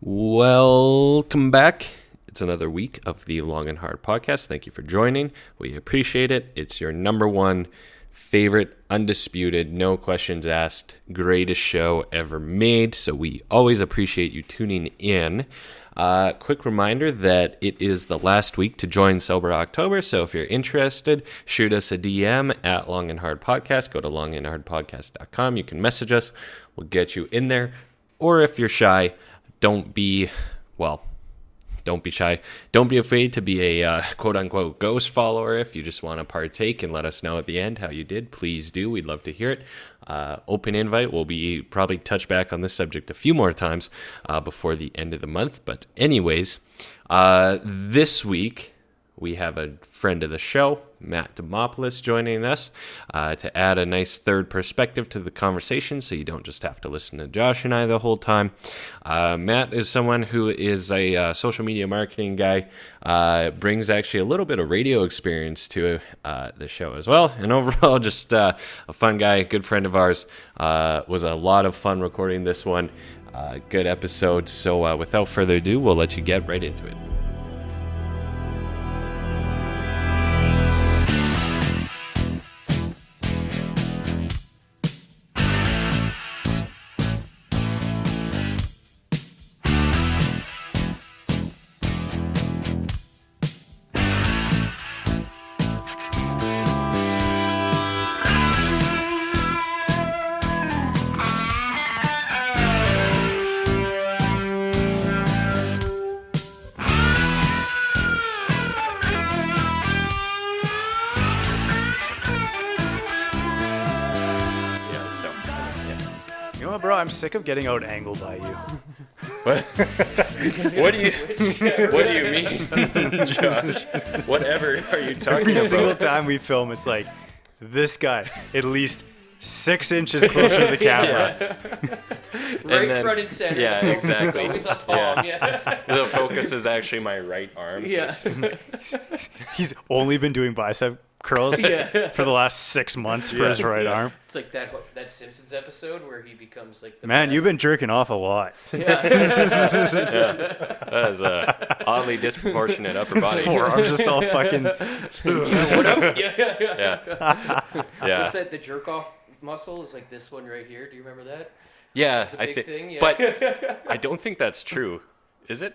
Welcome back. It's another week of the Long and Hard podcast. Thank you for joining. We appreciate it. It's your number one favorite, undisputed, no questions asked, greatest show ever made. So we always appreciate you tuning in. Quick reminder that it is the last week to join Sober October. So if you're interested, shoot us a DM at Long and Hard Podcast. Go to longandhardpodcast.com. You can message us. We'll get you in there. Or if you're shy, don't be shy. Don't be afraid to be a quote-unquote ghost follower. If you just want to partake and let us know at the end how you did, please do. We'd love to hear it. Open invite. We'll be probably touch back on this subject a few more times before the end of the month. But anyways, this week we have a friend of the show, Matt Dimopoulos, joining us to add a nice third perspective to the conversation so you don't just have to listen to Josh and I the whole time. Matt is someone who is a social media marketing guy, brings actually a little bit of radio experience to the show as well, and overall just a fun guy, good friend of ours. Was a lot of fun recording this one. Good episode. So without further ado, we'll let you get right into it. I'm sick of getting out-angled by you. What? What do you mean, Josh? Whatever are you talking Every about? single time we film, it's like, this guy, at least 6 inches closer to the camera. Right front and center. Yeah, exactly. It's always on Tom, yeah. The focus is actually my right arm. Yeah. He's only been doing bicep curls for the last 6 months for his right arm. It's like that Simpsons episode where he becomes like the Man, best. you've been jerking off a lot. Yeah. That is a oddly disproportionate upper body. His forearms just all fucking... What up? Yeah. Yeah. What's that? The jerk off muscle is like this one right here. Do you remember that? Yeah, It's a big thing. Yeah. But I don't think that's true. Is it?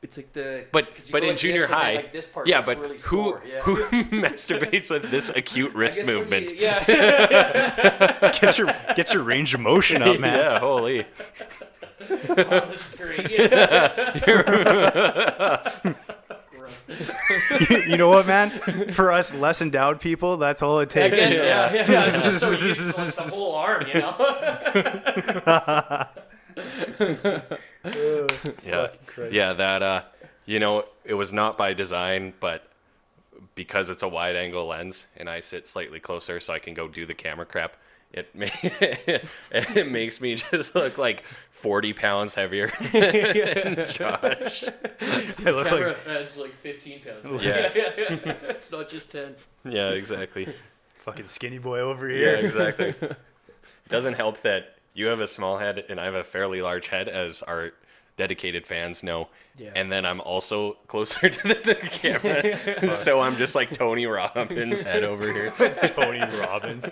It's like the. But you go in like junior this and then, high, like, this part yeah. gets But really who sore, yeah. who masturbates with this acute I wrist guess when movement? Get your range of motion up, man. Yeah, holy. Oh, this is great. Yeah. You know what, man? For us less endowed people, that's all it I takes. guess, yeah. It's just so used to, like, the whole arm, you know. Yeah, that it was not by design, but because it's a wide angle lens and I sit slightly closer so I can go do the camera crap, it makes me just look like 40 pounds heavier than Josh. I look Camera like adds like 15 pounds. Yeah. It's not just 10. Yeah, exactly. fucking skinny boy over Yeah, here. exactly. Doesn't help that you have a small head and I have a fairly large head, as our dedicated fans know. Yeah. And then I'm also closer to the camera. So I'm just like Tony Robbins' head over here. Tony Robbins.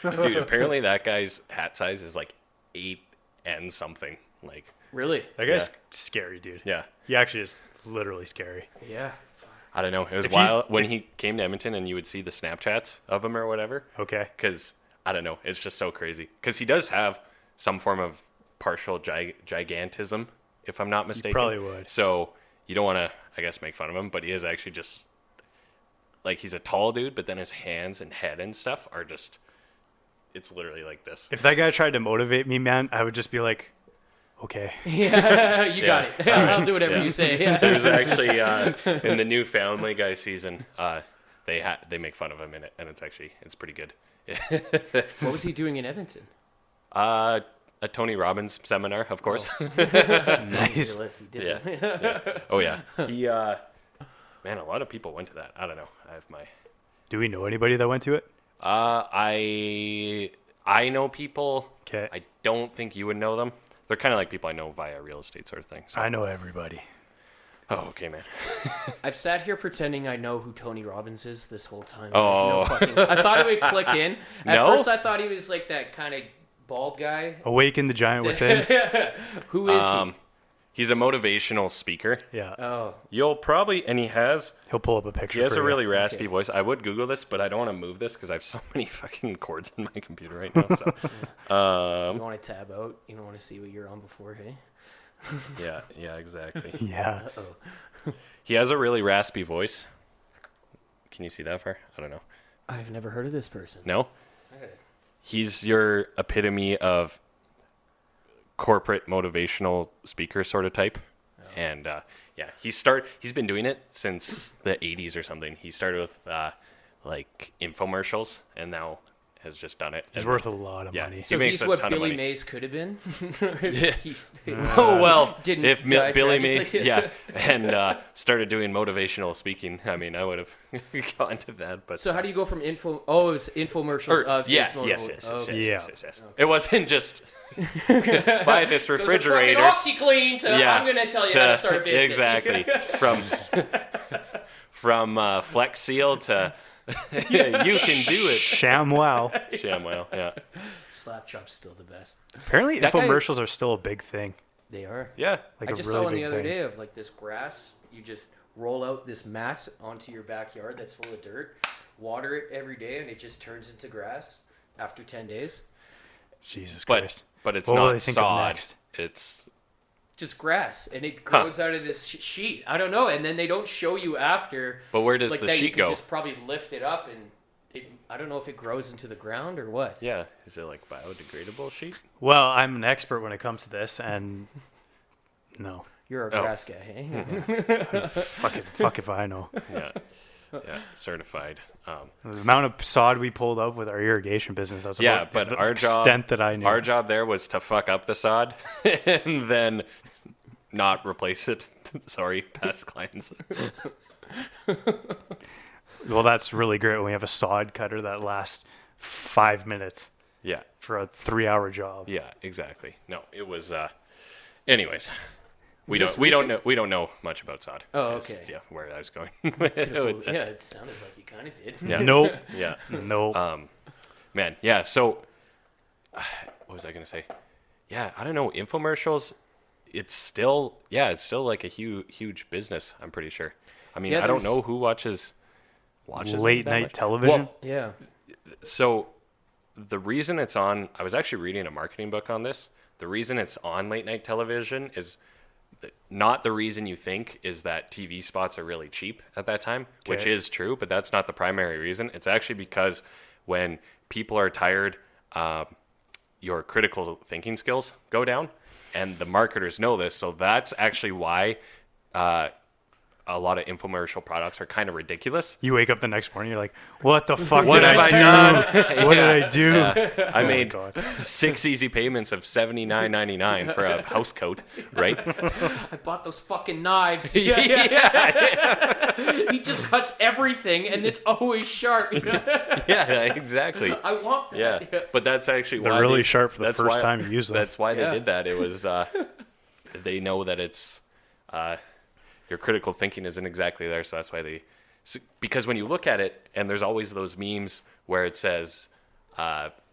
Dude, apparently that guy's hat size is like 8 and something. Like, Really? That guy's Yeah. scary, dude. yeah. He actually is literally scary. Yeah. I don't know. It was If wild when he came to Edmonton and you would see the Snapchats of him or whatever. Okay. Because, I don't know, it's just so crazy. Because he does have some form of partial gigantism, if I'm not mistaken. probably would. So you don't want to, I guess, make fun of him, but he is actually just, like, he's a tall dude, but then his hands and head and stuff are just, it's literally like this. If that guy tried to motivate me, man, I would just be like, okay. Yeah, you got it. I'll do whatever Yeah. you say. Yeah. There's actually, in the new Family Guy season, they make fun of him in it, and it's pretty good. What was he doing in Edmonton? A Tony Robbins seminar, of course. Nice. Unless he did Yeah. it. Yeah. Oh yeah. He man, a lot of people went to that. I don't know. I have my Do we know anybody that went to it? I know people. Okay. I don't think you would know them. They're kind of like people I know via real estate sort of thing. So. I know everybody. Oh, okay, man. I've sat here pretending I know who Tony Robbins is this whole time. Oh. I thought it would click in. At No? first, I thought he was like that kind of bald guy. Awaken the giant within. Who is he? He's a motivational speaker. Yeah. Oh, You'll probably, and he has He'll pull up a picture. He has for a you. really raspy Okay. voice. I would Google this, but I don't want to move this because I have so many fucking cords in my computer right now. So, you want to tab out? You don't want to see what you're on before, hey? yeah, exactly. Yeah. Uh-oh. He has a really raspy voice. Can you see that far? I don't know. I've never heard of this person. No? Okay. He's your epitome of corporate motivational speaker sort of type. And he's been doing it since the 80s or something. He started with like infomercials and now has just done it. He's And- worth a lot of yeah. money. He So makes he's a what ton of Billy money. Mays could have been. He's, Oh well, Didn't if die Billy tragically. Mays, and started doing motivational speaking, I mean, I would have gone to that. But So how do you go from info? Oh, it's infomercials or, of yeah, his motor- yes, Okay. yes. It wasn't just buy this Goes from refrigerator. fucking OxyClean to Yeah, I'm gonna tell you how to start a business. Exactly. from Flex Seal to you can do it. ShamWow. ShamWow, yeah. Slap chop's still the best. Apparently, That guy- infomercials are still a big thing. They are. Yeah. Like I a just really saw one big the other thing. day of like this grass. You just roll out this mat onto your backyard that's full of dirt, water it every day, and it just turns into grass after 10 days. Jesus But Christ. it's What will not they think of sod. next? It's Just grass, and it grows out of this sheet. I don't know, and then they don't show you after. but where does like the that, you sheet can go? just probably lift it up, and I don't know if it grows into the ground or what. Yeah. Is it like biodegradable sheet? Well, I'm an expert when it comes to this, and no. You're a Oh. grass guy, hey? Fuck if I know. Yeah. Yeah. Certified. The amount of sod we pulled up with our irrigation business, that's Yeah, about but the our extent job, that I knew. our job there was to fuck up the sod and then not replace it. Sorry, past clients. Well, that's really great when we have a sod cutter that lasts 5 minutes Yeah, for a 3-hour job. yeah, exactly. No, it was. Anyways, we Was this don't know much about sod. Oh, Is, okay. Yeah, where I was going. Yeah, it sounded like you kind of did. Yeah. Nope. Yeah. Nope. Man, yeah. So, what was I gonna say? Yeah, I don't know. Infomercials. It's still like a huge business. I'm pretty sure. I mean, Yeah, I don't there's- know who watches it Late that night much. television? Well, Yeah. so the reason it's on, I was actually reading a marketing book on this. The reason it's on late night television is not the reason you think is that TV spots are really cheap at that time, which Okay. is true, but that's not the primary reason. It's actually because when people are tired, your critical thinking skills go down, and the marketers know this. So that's actually why a lot of infomercial products are kind of ridiculous. You wake up the next morning, you're like, what the fuck What did have I I do? done? What did I do? Yeah. I Oh my made God. 6 easy payments of $79.99 for a house coat, right? I bought those fucking knives. Yeah, He just cuts everything, and it's always sharp. yeah, exactly. I want that. Yeah, but that's actually They're why really sharp for the that's first why- time you use them. That's why Yeah. they did that. It was they know that it's your critical thinking isn't exactly there, so that's why because when you look at it, and there's always those memes where it says,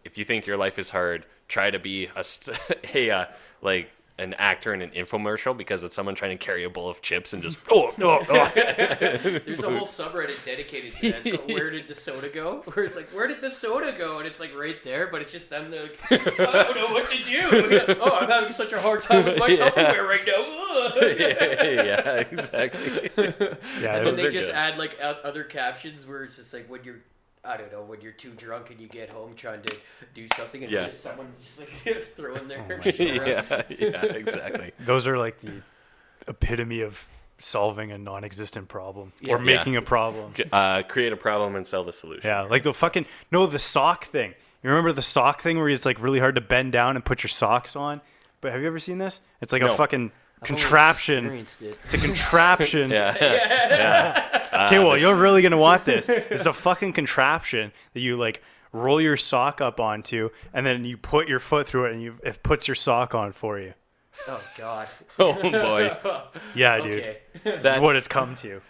if you think your life is hard, try to be like an actor in an infomercial, because it's someone trying to carry a bowl of chips and just There's a whole subreddit dedicated to that. It's called, where did the soda go? Where it's like, where did the soda go? And it's like right there, but it's just them. They're like, I don't know what to do. Oh, I'm having such a hard time with my Tupperware right now. yeah, exactly. Yeah, And then those they are just good. add like other captions where it's just like when you're, I don't know, when you're too drunk and you get home trying to do something, and Yeah. it's just someone just like throwing their shit around. yeah, exactly. those are like the epitome of solving a non-existent problem or Yeah. making a problem. Create a problem and sell the solution. Yeah, like the sock thing. You remember the sock thing where it's like really hard to bend down and put your socks on? But have you ever seen this? It's like No. a fucking I've only contraption. experienced it. It's a contraption. Yeah. Okay, well, you're really gonna want this. It's a fucking contraption that you like roll your sock up onto, and then you put your foot through it, and it puts your sock on for you. Oh God. Oh boy. Yeah, dude. Okay. That's what it's come to.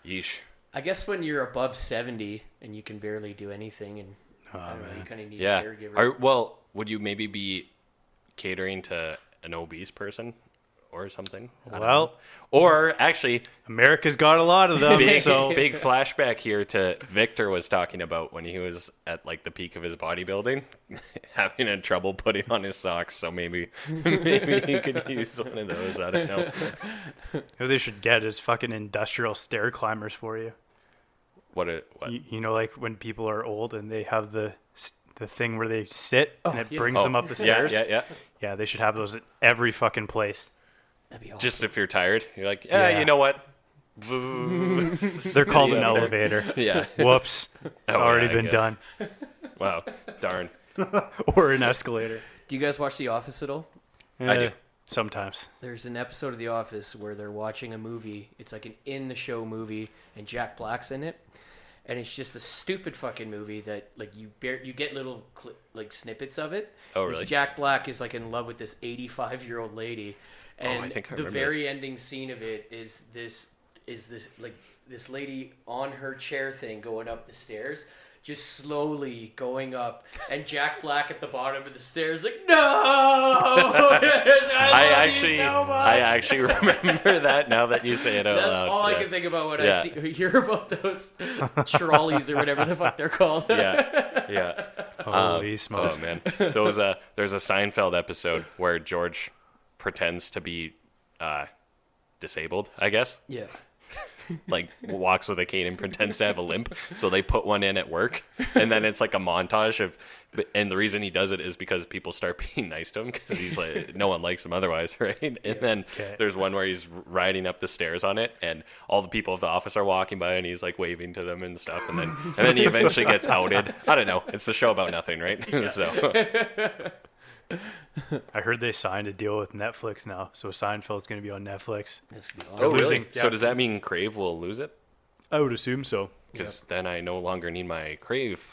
Yeesh. I guess when you're above 70 and you can barely do anything, and Oh, I don't know, you man. kind of need Yeah. a caregiver. Well, would you maybe be catering to an obese person or something? I don't know. Well, Or actually, America's got a lot of them, big, so big flashback here to Victor was talking about when he was at like the peak of his bodybuilding, having a trouble putting on his socks. So maybe he could use one of those. I don't know. what they should get is fucking industrial stair climbers for you. What? You know, like when people are old and they have the thing where they sit and it yeah. brings them up the stairs. Yeah. Yeah, they should have those at every fucking place. That'd be awesome. Just if you're tired, you're like, yeah. You know what? They're called an Yeah, there. elevator. Yeah. Whoops. It's Oh, already yeah, I been guess. done. Wow. Darn. Or an escalator. Do you guys watch The Office at all? I do. Sometimes. There's an episode of The Office where they're watching a movie. It's like an in-the-show movie, and Jack Black's in it. And it's just a stupid fucking movie that like you get little like snippets of it. Oh, really? Jack Black is like in love with this 85-year-old lady, and I think I the remember very this. ending scene of it is this like this lady on her chair thing going up the stairs, just slowly going up, and Jack Black at the bottom of the stairs like, no, I love you so much. I actually remember that now that you say it out That's loud. all I Yeah. can think about when Yeah. I hear about those trolleys or whatever the fuck they're called. Yeah. Holy smokes. Oh man, there's a Seinfeld episode where George pretends to be disabled, I guess. Yeah. Like walks with a cane and pretends to have a limp, so they put one in at work, and then it's like a montage of, and the reason he does it is because people start being nice to him because he's like no one likes him otherwise, right? And then there's one where he's riding up the stairs on it, and all the people of the office are walking by, and he's like waving to them and stuff, and then he eventually gets outed. I don't know. It's the show about nothing, right? So I heard they signed a deal with Netflix now, so Seinfeld's going to be on Netflix. That's gonna be oh awesome. really? losing, yeah. So does that mean Crave will lose it? I would assume so. Because then I no longer need my Crave.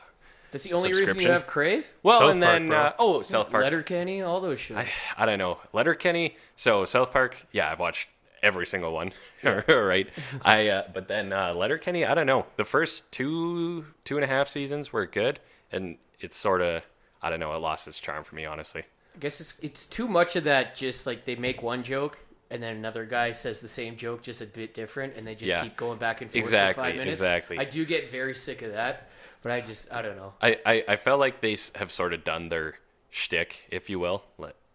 That's the only reason you subscription. have Crave? Well, South and Park, then bro. South Park. Letterkenny, all those shows. I don't know. Letterkenny. So South Park. Yeah, I've watched every single one. Right. But then Letterkenny. I don't know. The first two and a half seasons were good, and it's sort of I don't know. It lost its charm for me, honestly. I guess it's too much of that. Just like they make one joke, and then another guy says the same joke, just a bit different, and they just keep going back and forth for 5 minutes. Exactly. I do get very sick of that, but I don't know. I felt like they have sort of done their shtick, if you will.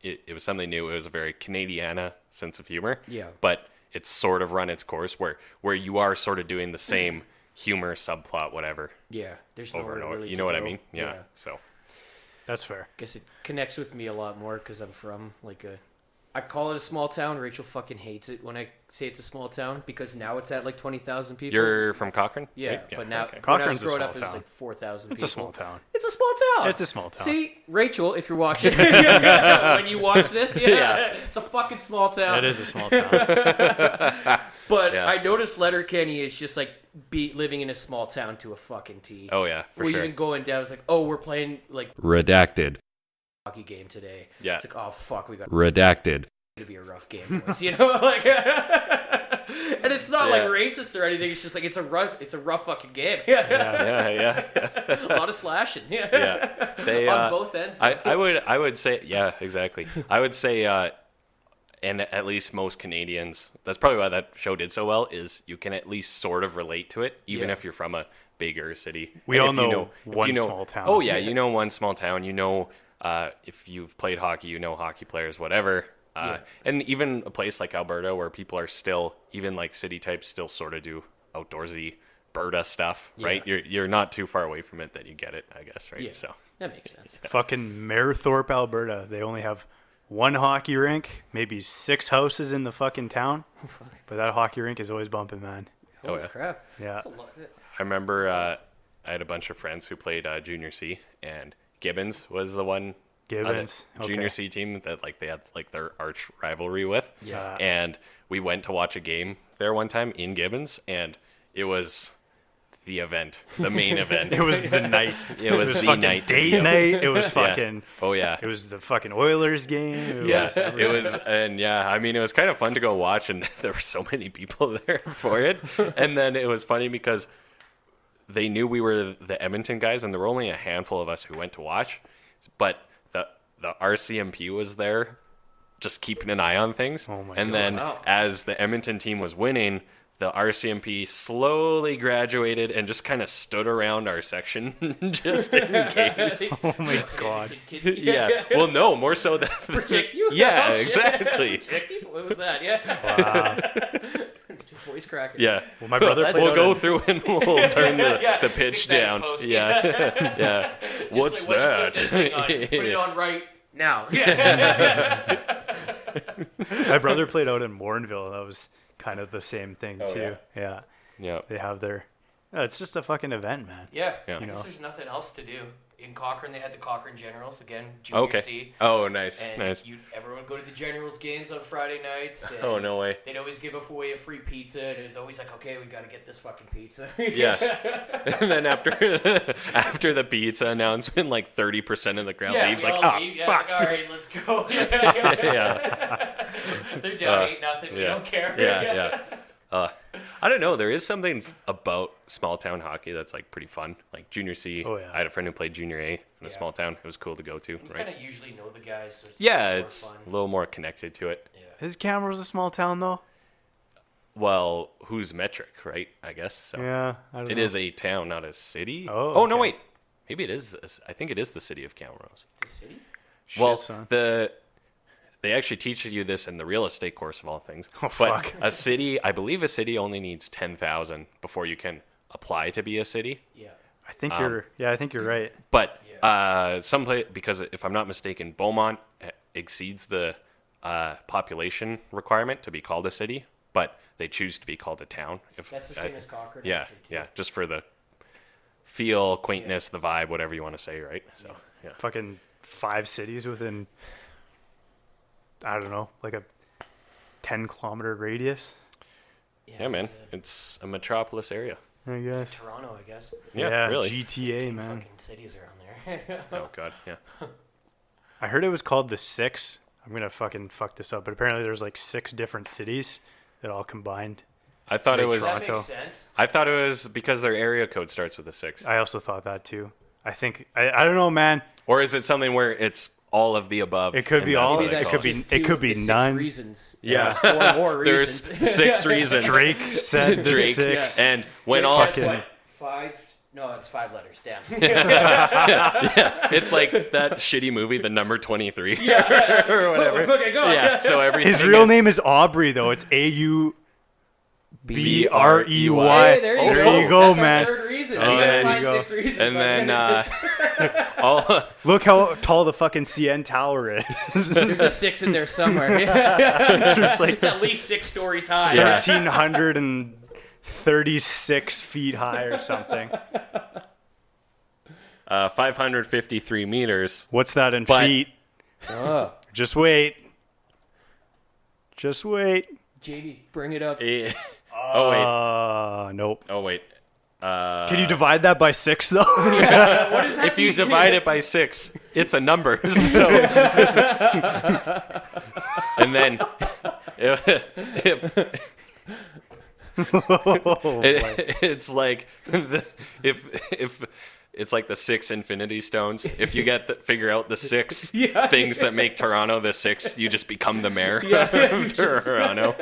It was something new. It was a very Canadiana sense of humor. Yeah. But it's sort of run its course where you are sort of doing the same humor subplot, whatever, Yeah, there's over and nowhere over. really You to know what I go. mean? Yeah. So That's fair. Guess it connects with me a lot more because I'm from I call it a small town. Rachel fucking hates it when I say it's a small town because now it's at like 20,000 people. you're from Cochrane? Yeah, right? but now okay. when I was Cochrane's a growing small up, it was town. like 4,000 It's people. a small town. It's a small town. It's a small town. See, Rachel, if you're watching, when you watch this, it's a fucking small town. It is a small town. But Yeah. I noticed Letterkenny is just like living in a small town to a fucking T. Oh yeah, for We're sure. even going down. It's like, oh, we're playing like Redacted. hockey game today. Yeah. It's like, oh fuck, we got Redacted. to be a rough game, boys. You know, like, and it's not like racist or anything. It's just like it's a rough fucking game. Yeah. A lot of slashing. Yeah. They on both ends. I would say yeah, exactly. I would say and at least most Canadians, that's probably why that show did so well, is you can at least sort of relate to it, even Yeah. if you're from a bigger city. We And all if know if one small town. Oh yeah, you know one small town. You know, if you've played hockey, you know hockey players, whatever. And even a place like Alberta, where people are still, even like city types, still sort of do outdoorsy Berta stuff, right? You're not too far away from it that you get it, I guess, right? Yeah. So That makes sense. Fucking Mayerthorpe, Alberta. They only have one hockey rink, maybe 6 houses in the fucking town. But that hockey rink is always bumping, man. Holy yeah. crap. Yeah. That's a lot. I remember I had a bunch of friends who played Junior C, and Gibbons was the one Gibbons. on the Junior Okay. C team that like they had like their arch rivalry with. Yeah. And we went to watch a game there one time in Gibbons, and it was the event, the main event. It was the night. It was the fucking night. date night. It was fucking. Oh yeah. It was the fucking Oilers game. It was, and I mean, it was kind of fun to go watch, and there were so many people there for it. And then it was funny because they knew we were the Edmonton guys, and there were only a handful of us who went to watch. But the RCMP was there, just keeping an eye on things. Oh my and God. then Wow. as the Edmonton team was winning, the RCMP slowly graduated and just kind of stood around our section just in case. Oh my God. Kids, Yeah. Well, no, more so that Protect you? Yeah, Oh, shit. exactly. Protect you? What was that? Yeah. Wow. Voice cracking. Yeah. Well, my brother That's played We'll out go in- through and we'll turn the Fix pitch that in down. post. Yeah. Yeah. Just What's like, when you that? put this thing on, put it on right now. Yeah. My brother played out in Morinville. That was kind of the same thing Oh, too. Yeah. Yeah. They have their. It's just a fucking event, man. Yeah. Yeah. I You guess know. there's nothing else to do. In Cochrane, they had the Cochrane Generals again, Junior Okay. C. Oh, nice. And Nice. everyone would go to the Generals games on Friday nights. And Oh, no way. They'd always give away a free pizza, and it was always like, okay, we got to get this fucking pizza. Yeah. And then after the pizza announcement, like 30% of the crowd Yeah, leaves. we Like, all oh, leave. Yeah, fuck. like, all right, let's go. Yeah. They're down 8-0. We yeah. don't care. Yeah. I don't know. There is something about small town hockey that's like pretty fun. Like Junior C. Oh, yeah. I had a friend who played Junior A in a Yeah. small town. It was cool to go to. You Right. kind of usually know the guys, so it's Yeah, more it's fun. a little more connected to it. Yeah. His Camera's a small town though. Well, who's metric, right? I guess so. Yeah. I don't It know. is a town, not a city. Oh, no, okay. wait. Maybe it is. I think it is the city of Camrose. The city? Well, son. they actually teach you this in the real estate course of all things. Oh, but fuck. a city, I believe a city only needs 10,000 before you can apply to be a city. Yeah. I think you're. Yeah, I think you're right. But some place, because if I'm not mistaken, Beaumont exceeds the population requirement to be called a city, but they choose to be called a town. That's the same as Cochrane. Yeah, actually, too. yeah, just for the feel, quaintness, the vibe, whatever you want to say, right? So, yeah. Fucking 5 cities within. I don't know, like a 10-kilometer radius. Yeah, man, it's a metropolis area. I It's guess. like Toronto, I guess. Yeah, really. GTA, man. Fucking cities around there. Oh god, yeah. I heard it was called the Six. I'm gonna fucking fuck this up, but apparently there's like 6 different cities that all combined. I thought it Like was. That Toronto. makes sense. I thought it was because their area code starts with a 6. I also thought that too. I think I don't know, man. Or is it something where it's all of the above? It could and be that's all- what Maybe they it that's call could be- just it could be the 6 none. reasons. Yeah. 4 more There's reasons. 6 reasons. Drake said the Drake, 6. And when Drake all has fucking- what? 5? No, it's 5 letters. Damn. it's like that shitty movie, The Number 23, Yeah. or whatever. Okay, go on. Yeah. So everything. His real is- name is Aubrey though. It's AUBREY. Hey, there you There go. you go, That's man. Our third reason. And You then- gotta There you find go. 6 reasons. And by then the end of all. Look how tall the fucking CN Tower is. this. There's a 6 in there somewhere. It's just like It's at least 6 stories high. Yeah. 1,336 feet high or something. 553 meters. What's that in But- feet? Oh, Just wait. Just wait. JD, bring it up. Oh wait. Nope. Oh wait. Can you divide that by 6 though? What is that? If you divide it by 6, it's a number. So. And then, it's like if it's like the 6 Infinity Stones. If you figure out the 6 things that make Toronto the 6, you just become the mayor of Toronto.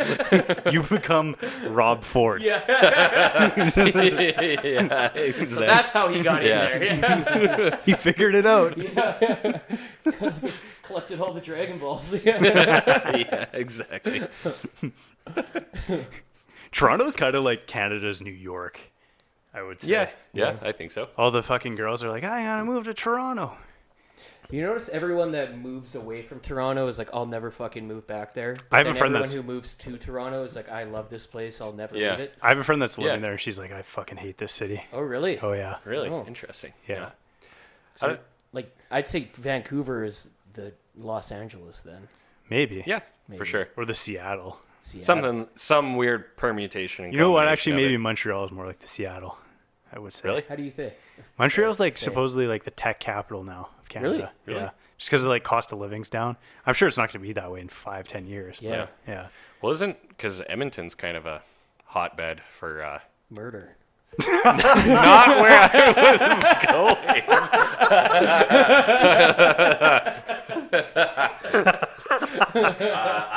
You become Rob Ford. Yeah. Yeah, exactly. So that's how he got Yeah. in there. Yeah. He figured it out. Collected all the Dragon Balls. Yeah, exactly. Toronto's kind of like Canada's New York, I would say. Yeah, I think so. All the fucking girls are like, I gotta move to Toronto. You notice everyone that moves away from Toronto is like, I'll never fucking move back there. But I have a then friend everyone that's- who moves to Toronto is like, I love this place. I'll never Yeah. leave it. I have a friend that's living Yeah. there, and she's like, I fucking hate this city. Oh, really? Oh, yeah. Really Oh. interesting. Yeah. So, like, I'd say Vancouver is the Los Angeles then. Maybe. Yeah, Maybe. for sure. Or the Seattle. Seattle. Some weird permutation. And You know what? combination Actually, of maybe it. Montreal is more like the Seattle. I would say. Really? How do you think? Montreal's like Say. supposedly like the tech capital now of Canada. Really? Yeah. Just because of like cost of living's down. I'm sure it's not going to be that way in 5-10 years. Yeah. Yeah. Well, because Edmonton's kind of a hotbed for Murder. not where I was going.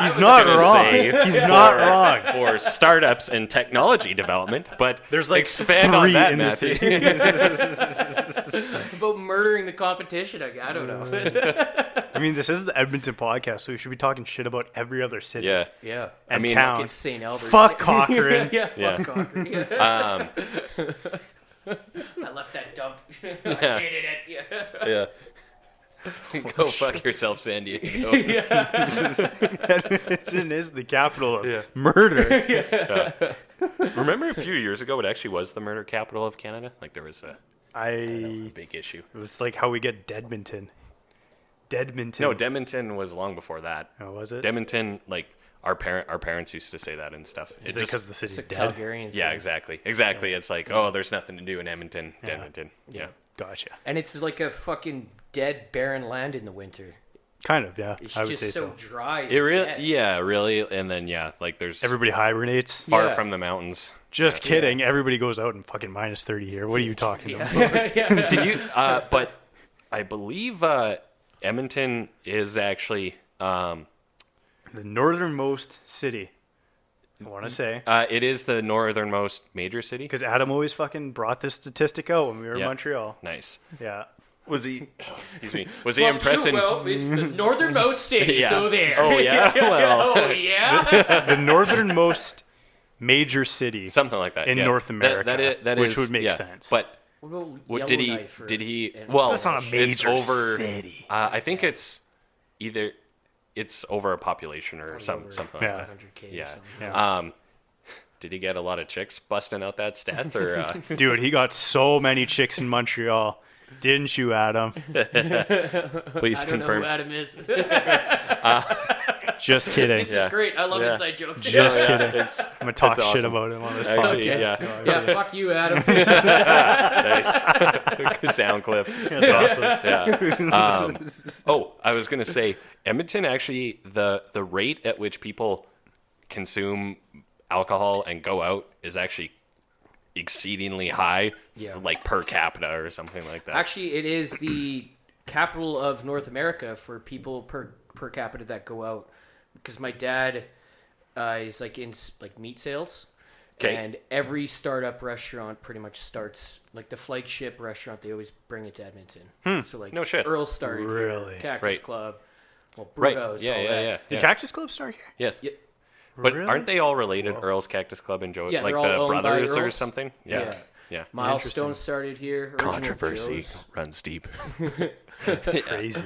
He's not wrong. He's not wrong. For startups and technology development, but There's like expand 3 on that, in the Matthew. city. About murdering the competition, I don't know. I mean, this is the Edmonton podcast, so we should be talking shit about every other city. Yeah. Yeah. And mean, town. Fucking St. Albert. Fuck Cochrane. Yeah, fuck Yeah. Cochrane. Yeah. I left that dump. I hated it. Yeah. Yeah. Go fuck yourself, San Diego. Edmonton is the capital of Yeah. murder. Remember a few years ago, it actually was the murder capital of Canada? Like there was a big issue. It's like how we get Deadmonton. Deadmonton. No, Edmonton was long before that. Oh, was it? Edmonton, like our parents used to say that and stuff. Is It it just- because the city's It's a dead? Calgarian yeah, thing. exactly. It's like, oh, there's nothing to do in Edmonton. Yeah. Edmonton. Yeah. Gotcha. And it's like a fucking dead, barren land in the winter. Kind of, yeah. It's I would just say so so. dry. It really, dead. yeah, really, and then like there's Everybody hibernates. far Yeah. from the mountains. Just kidding. Everybody goes out in fucking minus 30 here. What are you talking about? Yeah. Did you? But I believe Edmonton is actually. The northernmost city. I want to say. It is the northernmost major city. Because Adam always fucking brought this statistic out when we were in Yeah. Montreal. Nice. Yeah. Was he? Excuse me. Was he Well, impressing? Well, it's the northernmost city, Yeah. so there. Oh, yeah? Well. Oh yeah. The northernmost major city Something like that in yeah. North America, That which is- would make yeah. sense. But Well, what did he? Yellowknife or- Did he? and- Well, That's not a it's major over. city. I think it's either it's over a population or something like Yeah. that. 500K or Yeah. something. Yeah. Did he get a lot of chicks busting out that stat or? Dude, he got so many chicks in Montreal. Didn't you, Adam? Please I don't know confirm. who Adam is. Just kidding. This Yeah. is great. I love Yeah. inside jokes. Just Yeah, kidding. It's I'm going to talk It's shit awesome. about him on this actually, podcast. yeah. Yeah, fuck you, Adam. Nice sound clip. That's awesome. Yeah. I was gonna say Edmonton actually the rate at which people consume alcohol and go out is actually exceedingly high. Yeah. Like per capita or something like that. Actually, it is the capital of North America for people per capita that go out. Because my dad is like in like meat sales. 'Kay. And every startup restaurant pretty much starts, like the flagship restaurant, they always bring it to Edmonton. So like No shit. Earl started Really? here, Cactus Right. Club, well, Right. Brewhouse, Yeah, all yeah, that. yeah. Did yeah. Cactus Club start here? Yes. Yeah. But Really? aren't they all related? Earl's Cactus Club and Joe, Yeah, like they're all the owned by brothers or Earls. something? Yeah. Yeah. Milestone started here. Original Controversy Joe's. runs deep. Crazy.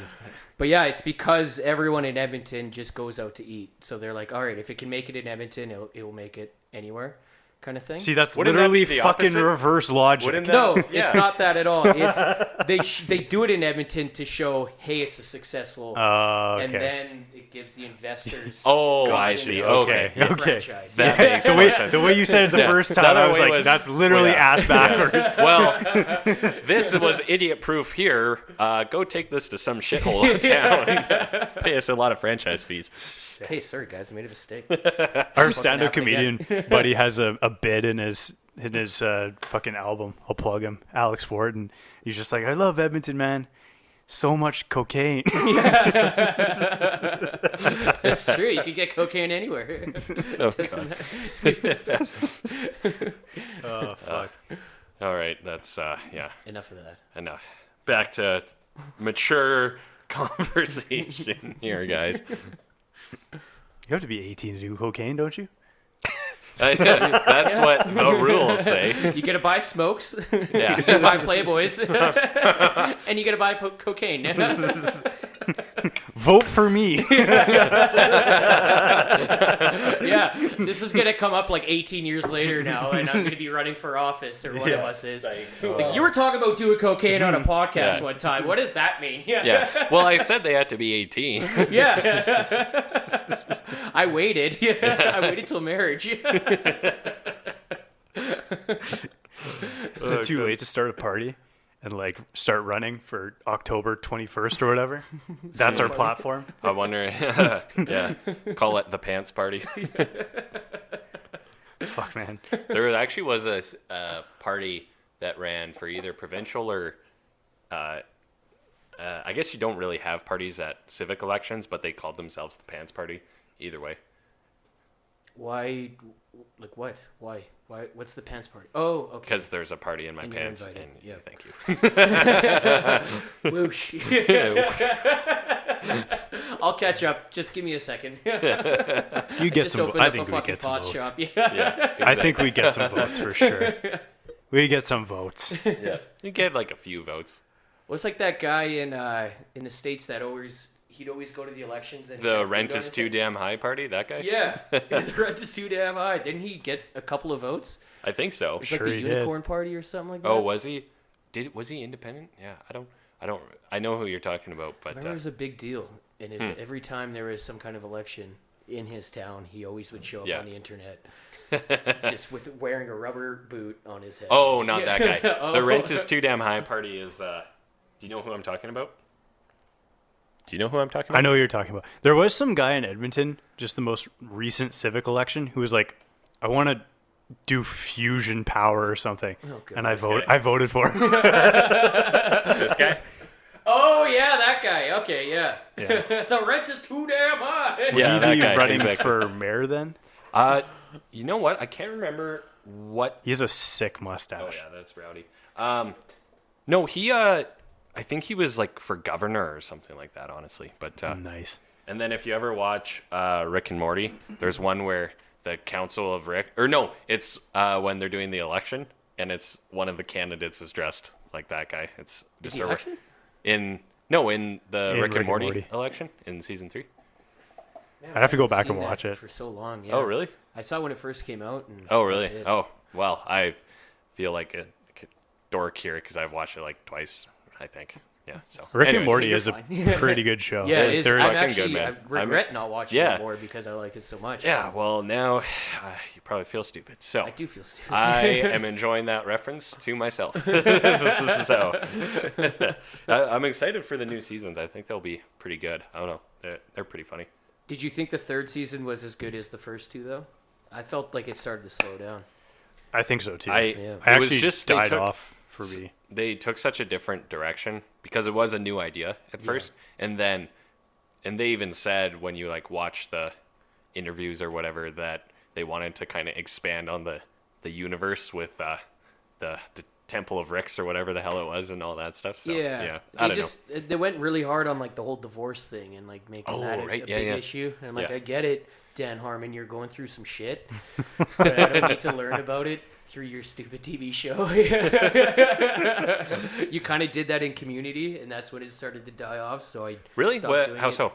But yeah, it's because everyone in Edmonton just goes out to eat. So they're like, all right, if it can make it in Edmonton, it will make it anywhere, kind of thing. See, that's Wouldn't that literally be the fucking opposite? reverse logic. Wouldn't that- No, Yeah. it's not that at all. It's they do it in Edmonton to show, hey, it's a successful, Okay. and then it gives the investors. Oh, goes I into see. the Okay. the Okay. franchise. That Yeah. makes the more way, sense. the way you said it the Yeah. first The time, I other was way like, was- that's literally yeah. ass backwards. Well, this was idiot proof here. Go take this to some shithole in town. Pay us a lot of franchise fees. Hey, sorry guys, I made a mistake. Our stand-up happen again. comedian buddy has a bit in his fucking album. I'll plug him, Alex Ford, and he's just like, I love Edmonton, man. So much cocaine. It's true. You could get cocaine anywhere. Oh, Doesn't God. matter. Oh fuck. All right, that's yeah, Enough of that. enough. Back to mature conversation here, guys. You have to be 18 to do cocaine, don't you? That's what the rules say. You gotta buy smokes. Yeah. You gotta buy Playboys. And you gotta buy cocaine. Vote for me. Yeah, this is gonna come up like 18 years later now, and I'm gonna be running for office, or one of us is. It's like, you were talking about doing cocaine on a podcast Yeah. one time. What does that mean? Yeah. Yes. Well, I said they had to be 18. Yeah. I waited. Yeah. I waited till marriage. Is it too late to start a party and like start running for October 21st or whatever? That's our platform. I wonder. Yeah, call it the pants party. Fuck, man. There actually was a party that ran for either provincial or. I guess you don't really have parties at civic elections, but they called themselves the pants party. Either way. Why? Like what? Why? What's the pants party? Oh, okay. Because there's a party in my And you're pants. invited, And, yeah. Thank you. Whoosh. I'll catch up. Just give me a second. You get Just some. opened I up think a we fucking get some pot votes. shop. Yeah. Yeah, I think we get some votes for sure. We get some votes. Yeah, you get like a few votes. What's like that guy in the States that he'd always go to the elections and The rent is too damn high party. That guy. Yeah, the rent is too damn high. Didn't he get a couple of votes? I think so. It's Sure like the he did. Unicorn Party or something like that. Oh, was he? Was he independent? Yeah, I don't. I know who you're talking about, I but remember it was a big deal, and every time there was some kind of election in his town, he always would show up Yeah. on the internet, just with wearing a rubber boot on his head. oh, not that guy. Oh. The rent is too damn high party is. Do you know who I'm talking about? Do you know who I'm talking about? I know what you're talking about. There was some guy in Edmonton, just the most recent civic election, who was like, "I want to do fusion power or something," Oh, God. and I guy. voted for him. This guy. Oh yeah, that guy. Okay, yeah. Yeah. The rent is too damn high. Yeah, that He guy. running Exactly. for mayor then? You know what? I can't remember what. He has a sick mustache. Oh yeah, that's rowdy. No, he. I think he was like for governor or something like that. Honestly, but. Nice. And then if you ever watch Rick and Morty, there's one where the Council of Rick, or no, it's when they're doing the election, and it's one of the candidates is dressed like that guy. It's Is just he a- election? in the Rick and Morty election in season 3. Man, I'd have to go haven't back seen and that watch it. for so long. Yeah. Oh really? I saw it when it first came out. And Oh really? that's it. Oh well, I feel like a dork here because I've watched it like twice, I think. Yeah. So Rick anyways, and Morty you're is a fine. pretty good show. Yeah, it is. There I'm fucking actually, good, man. I regret not watching yeah. it more because I like it so much. Yeah. Well, now you probably feel stupid. So I do feel stupid. I am enjoying that reference to myself. So I'm excited for the new seasons. I think they'll be pretty good. I don't know. They're pretty funny. Did you think the third season was as good as the first two, though? I felt like it started to slow down. I think so too. Yeah. I It was actually just died off for me. They took such a different direction because it was a new idea at first, and they even said when you like watch the interviews or whatever that they wanted to kind of expand on the universe with the Temple of Ricks or whatever the hell it was and all that stuff. So, yeah. I don't know. They went really hard on like the whole divorce thing and like making that a right. big Yeah, yeah. issue. And I'm like, Yeah. I get it, Dan Harmon, you're going through some shit, but I don't need to learn about it through your stupid TV show. You kind of did that in Community, and that's when it started to die off. So I Really? stopped doing How it. so?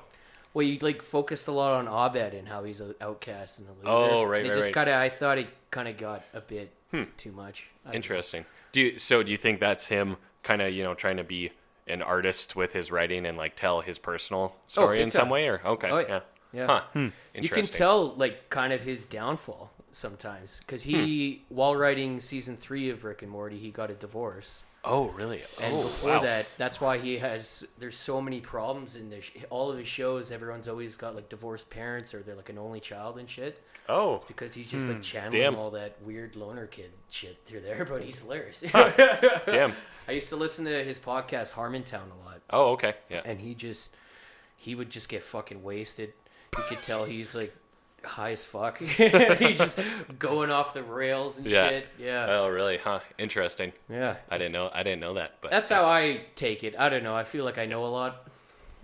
Well, you like focused a lot on Abed and how he's an outcast and a loser. Oh, right, and it right, just right. kind of, I thought it kind of got a bit too much. I don't know. Interesting. Do you think that's him kind of trying to be an artist with his writing and like tell his personal story big in some time. way or okay Oh, yeah. yeah Yeah. huh You interesting. can tell like kind of his downfall sometimes because he, while writing season 3 of Rick and Morty, he got a divorce. Oh really? And Oh, before wow. that, that's why there's so many problems in all of his shows. Everyone's always got like divorced parents or they're like an only child and shit. Oh Because he's just like channeling Damn. all that weird loner kid shit through there, but he's hilarious. damn. I used to listen to his podcast Harmontown a lot, Oh okay. Yeah. and he would just get fucking wasted. You could tell he's like high as fuck. He's just going off the rails and Yeah. shit. Yeah, Oh really? Huh. Interesting. yeah. I didn't know that. But That's how I take it. I don't know. I feel like I know a lot.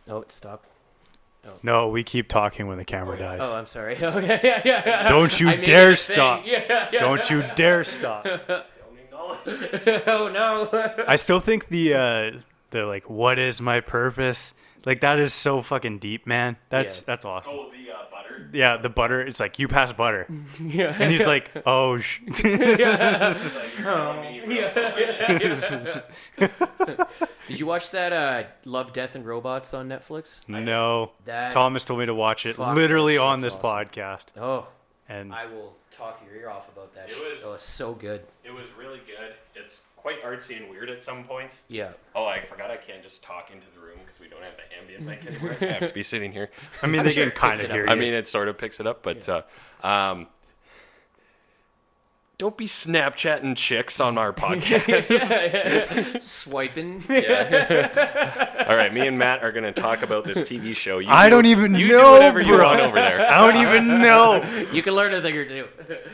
Oh, it stopped. No, we keep talking when the camera dies. Oh, I'm sorry. Okay, yeah. Don't you I made dare it a thing. stop. Yeah. Don't you dare stop. Oh no. I still think the like, what is my purpose? Like that is so fucking deep, man. That's awesome. Oh, the butter. Yeah, the butter. It's like you pass butter, Yeah. and he's like, oh. Did you watch that Love, Death, and Robots on Netflix? No, That Thomas told me to watch it Fuck, literally that on shit's this awesome. podcast. Oh, And I will talk your ear off about that It shit. was- It was so good. It was really good. It's quite artsy and weird at some points. Yeah. Oh, I forgot I can't just talk into the room because we don't have the ambient mic anymore. I have to be sitting here. I mean, I'm they sure can it kind picked of it up. hear you. I mean, it sort of picks it up, but don't be Snapchatting chicks on our podcast. Swiping. All right, me and Matt are going to talk about this TV show. You I do- don't even you know, do whatever you bro. want over there. I don't even know. You can learn a thing or two.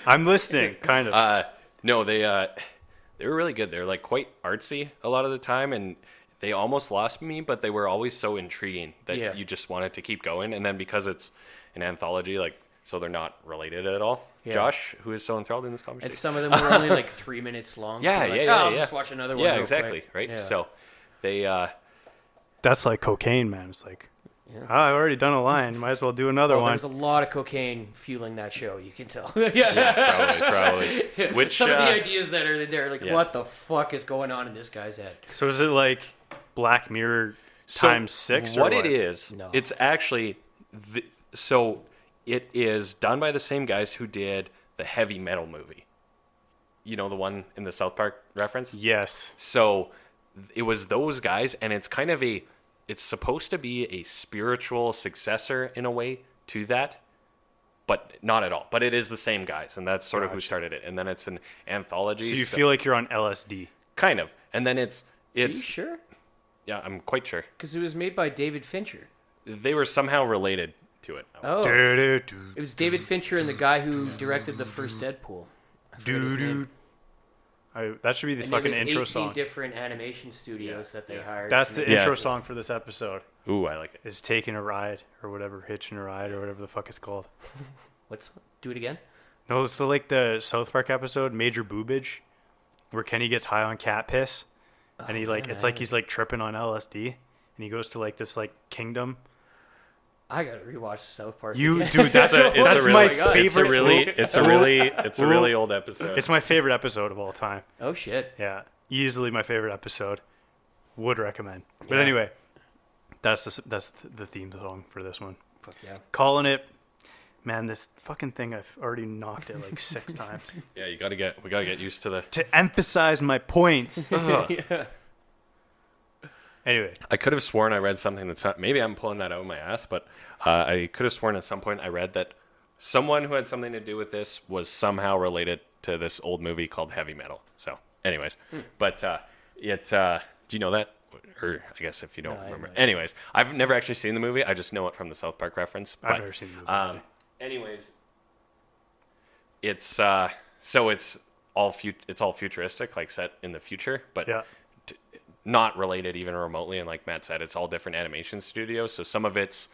I'm listening, kind of. No, they were really good. They're like quite artsy a lot of the time, and they almost lost me, but they were always so intriguing that Yeah. you just wanted to keep going. And then because it's an anthology, like so they're not related at all. Yeah. Josh, who is so enthralled in this conversation, And some of them were only like 3 minutes long. Yeah, so like, yeah, I'll yeah. just watch another one. yeah, real exactly, quick. right. Yeah. So they That's like cocaine, man. It's like, Yeah. I've already done a line. Might as well do another one. There's a lot of cocaine fueling that show. You can tell. probably. Which Some of the ideas that are there, like, yeah. what the fuck is going on in this guy's head? So is it like Black Mirror times 6? What or it is, No. it's actually so it is done by the same guys who did the Heavy Metal movie. You know, the one in the South Park reference? Yes. So it was those guys, and it's kind of it's supposed to be a spiritual successor in a way to that, but not at all. But it is the same guys, and that's sort of who Gotcha. started it. And then it's an anthology. So you feel like you're on LSD. kind of, and then it's Are you sure? yeah, I'm quite sure Because it was made by David Fincher. they were somehow related to it. Oh. Do-do-do. It was David Fincher and the guy who directed the first Deadpool. I forget his name. That should be the And fucking it was intro 18 song. different animation studios that they hired. That's the Yeah. intro song for this episode. Ooh, I like it. Is Taking a Ride or whatever, Hitching a Ride or whatever the fuck it's called. Let's do it again. No, it's like the South Park episode, Major Boobage, where Kenny gets high on cat piss. And he like, man, it's like he's like tripping on LSD. And he goes to like this like kingdom. I gotta rewatch South Park. You, again. dude, that's It's my a favorite. really old episode. It's my favorite episode of all time. Oh shit. Yeah, easily my favorite episode. Would recommend. But Yeah. anyway, that's the theme song for this one. Fuck yeah. Calling it. Man, this fucking thing, I've already knocked it like 6 times. Yeah, we gotta get used to the. To emphasize my point. Yeah. Anyway, I could have sworn I read something that's not. Maybe I'm pulling that out of my ass, but I could have sworn at some point I read that someone who had something to do with this was somehow related to this old movie called Heavy Metal. So, anyways, but do you know that? Or I guess if you don't No, I remember. have no idea. Anyways, I've never actually seen the movie. I just know it from the South Park reference. I've but, never seen the movie. anyways, it's so it's all futuristic, like set in the future, but yeah. not related even remotely. And like Matt said, it's all different animation studios. So some of it's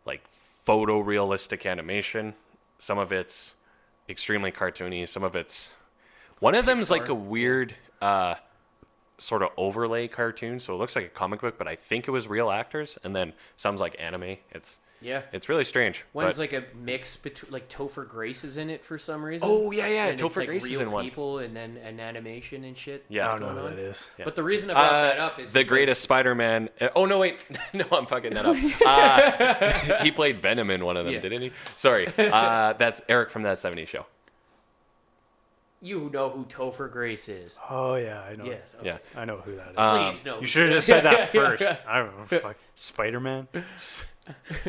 like photorealistic animation, some of it's extremely cartoony, some of it's one of them's like a weird sort of overlay cartoon, so it looks like a comic book, but I think it was real actors. And then some's like anime. Yeah. It's really strange. One's but- like a mix between, like Topher Grace is in it for some reason. Oh yeah, And Topher it's like Grace is real in one. people and then an animation and shit. Yeah. I that's don't know going who on. that is. Yeah. But the reason I brought that up is the because- greatest Spider-Man. Oh no, wait, no, I'm fucking that up. He played Venom in one of them, Yeah. didn't he? Sorry, that's Eric from That 70s Show. You know who Topher Grace is. Oh, yeah, I know. Yes. Okay. Yeah, I know who that is. Please no. You should have just said that first. I don't know. Fuck. Spider-Man?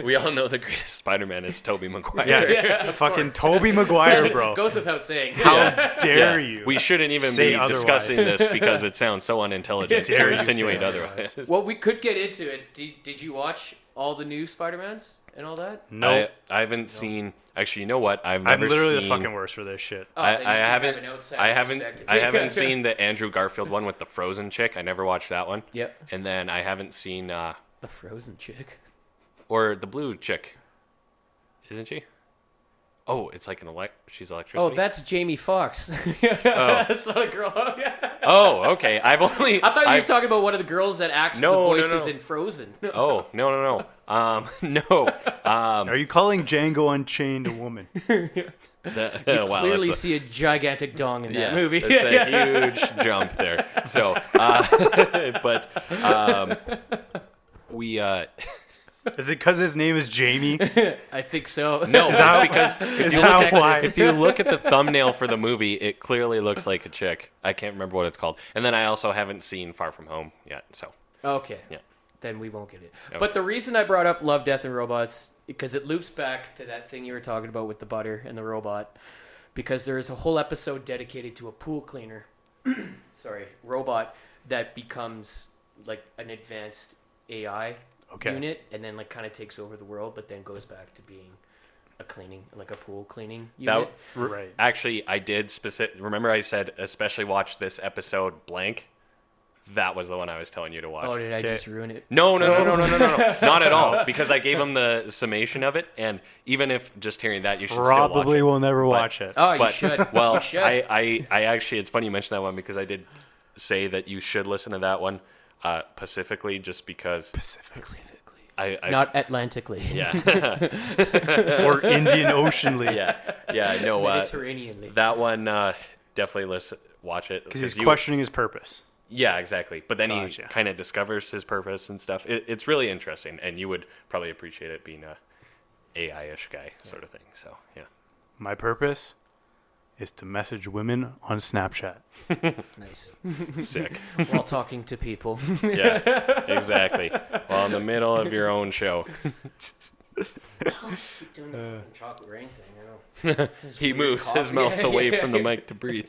we all know the greatest Spider-Man is Tobey Maguire. Yeah, of fucking course. Tobey Maguire, bro. Goes without saying. How dare Yeah. you? We shouldn't even Say be otherwise. discussing this because it sounds so unintelligent Dare to you insinuate say otherwise. Well, we could get into it. Did you watch all the new Spider-Mans and all that? No. I haven't seen. Actually, you know what? I've I'm never literally seen. the fucking worst for this shit. Oh, I then you have haven't. an outside I haven't. perspective. I haven't seen the Andrew Garfield one with the Frozen chick. I never watched that one. Yep. And then I haven't seen The Frozen chick. or the blue chick. Isn't she? Oh, it's like she's Oh, electricity. that's Jamie Foxx. That's not a girl. Oh, okay. I've only. I thought you were talking about one of the girls that acts No, the no, voices no. in Frozen. Oh no. No. Are you calling Django Unchained a woman? Wow, Clearly that's see a gigantic dong in that movie. It's a huge jump there. So, but we Is it because his name is Jamie? I think so. No, it's because Is that why? if you look at the thumbnail for the movie, it clearly looks like a chick. I can't remember what it's called. And then I also haven't seen Far From Home yet, so. Okay. Yeah. Then we won't get it. Okay. But the reason I brought up Love, Death, and Robots, because it loops back to that thing you were talking about with the butter and the robot, because there is a whole episode dedicated to a pool cleaner, robot that becomes like an advanced AI unit, and then like kind of takes over the world, but then goes back to being a pool cleaning unit. Right. Actually, I did remember I said especially watch this episode blank. That was the one I was telling you to watch. Oh, did I just ruin it? No, not at all. Because I gave him the summation of it, and even if just hearing that, you should Probably still watch it. will never watch it. Oh, you should. Well, You should. I actually, it's funny you mentioned that one because I did say that you should listen to that one specifically, just because Specifically. I Not Atlantically. yeah Or Indian Oceanly. yeah no Mediterraneanly. that one definitely watch it Because he's questioning his purpose. Yeah, exactly. But then Gotcha. he kind of discovers his purpose and stuff. It's really interesting, and you would probably appreciate it being a AI-ish guy sort of thing. So yeah. My purpose is to message women on Snapchat. Nice. Sick. While talking to people. Yeah, exactly. Well, in the middle of your own show. Keep doing the fucking chocolate rain thing. I know. He moves his mouth away from the mic to breathe.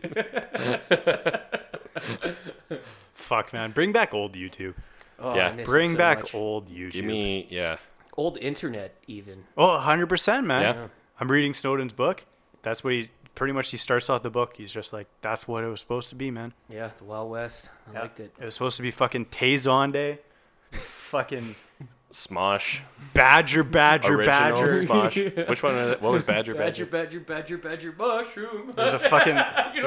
Fuck, man. Bring back old YouTube. Oh, Yeah. I miss it Bring so back much. old YouTube. Give me, yeah. Old internet, even. Oh, 100%, man. Yeah. I'm reading Snowden's book. That's what he starts off the book. He's just like, that's what it was supposed to be, man. Yeah, the Wild West. I liked it. It was supposed to be fucking Tazon Day. Fucking Smosh. Badger. Original Smosh. Which one? What was Badger? Badger, mushroom. It was a fucking. It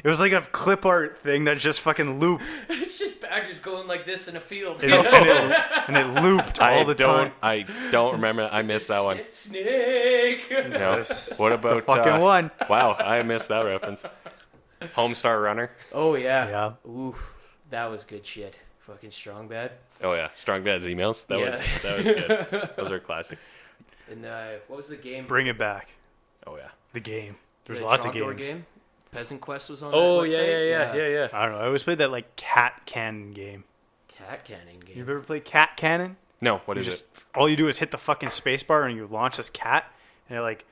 was like a clip art thing that just fucking looped, It's just badgers going like this in a field. and it looped all the time. I don't remember. I missed that one. Snake. No. What about Fucking one. Wow, I missed that reference. Homestar Runner. Oh yeah. Yeah. Oof, that was good shit. Fucking strong bad. Oh yeah, Strong Bad's emails. That Yeah. was good. Those are classic. And what was the game? Bring it back. Oh yeah. The game. There's The lots of Trogdor games. game? Peasant Quest was on. Oh that yeah, website? yeah. I don't know. I always played that like cat cannon game. Cat cannon game. You've ever played cat cannon? No, what You is just it? all you do is hit the fucking space bar and you launch this cat and it like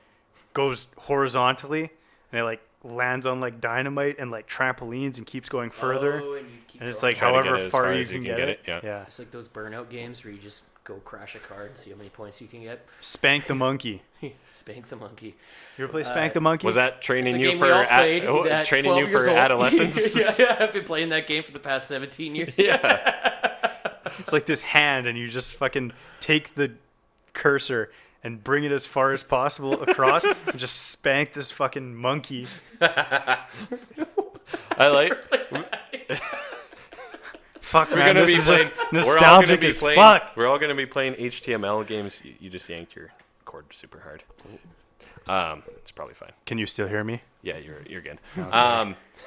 goes horizontally and it like lands on like dynamite and like trampolines and keeps going further. Oh, and you keep And it's going. like Try to get however it as far far you as can get it. Yeah. It's like those burnout games where you just go crash a card and see how many points you can get. Spank the monkey. Spank the monkey. You ever play Spank the monkey? Was that It's training a you game for we all played at training 12 you years for old. adolescence? yeah, I've been playing that game for the past 17 years. Yeah. It's like this hand and you just fucking take the cursor and bring it as far as possible across and just spank this fucking monkey. I like. Fuck, We're man, gonna this be is playing. just We're all gonna nostalgic be as playing. fuck. We're all gonna be playing HTML games. You just yanked your cord super hard. It's probably fine. Can you still hear me? Yeah, you're good.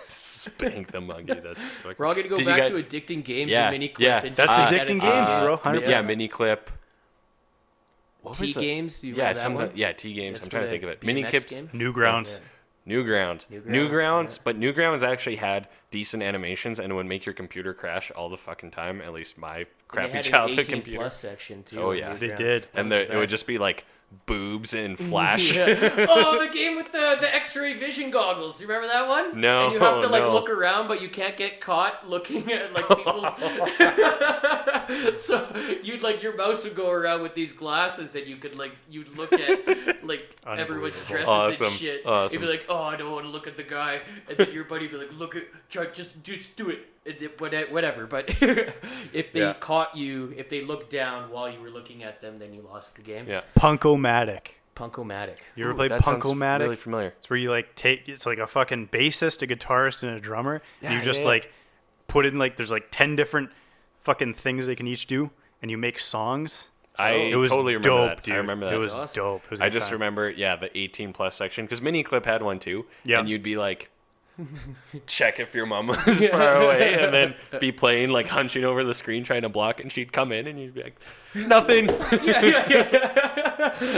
Spank the monkey. That's. We're all going to go Did you back guys- to addicting games Yeah, and mini clip. yeah. And That's just addicting edit- games, bro. 100%. Yeah, mini clip. What T was it? games. Do you Yeah, remember that some. one? Yeah, T games. That's I'm trying to for think of the it. Mini BMX clips. game? Newgrounds. Yeah. Newgrounds. Newgrounds, Newgrounds, yeah. but Newgrounds actually had decent animations and would make your computer crash all the fucking time. At least my And crappy they had childhood an 18 computer. plus section too. Oh, on yeah. They Newgrounds. did. That And was the it would best. just be like boobs and flash. Yeah. Oh, the game with the X-ray vision goggles. You remember that one? No, And you have to like no. look around, but you can't get caught looking at like people's. So you'd like your mouse would go around with these glasses, and you could like you'd look at like everyone's Unbelievable. dresses Awesome, and shit. awesome. You'd be like, oh, I don't want to look at the guy, and then your buddy would be like, look at, just do it. Whatever, but if they Yeah. caught you, if they looked down while you were looking at them, then you lost the game. Yeah. Punkomatic. Punkomatic. You ever Ooh, played that sounds Punkomatic? Really familiar. It's where you like it's like a fucking bassist, a guitarist, and a drummer. And you Yeah, just yeah. like put in like there's like 10 different fucking things they can each do, and you make songs. I It was totally remember dope, that. dude. I remember that. It was awesome. dope. It was a I good just time. remember, the 18 plus section because Mini Clip had one too. Yeah. And you'd be like, check if your mom was far away, and then be playing, like, hunching over the screen trying to block, and she'd come in, and you'd be like, nothing.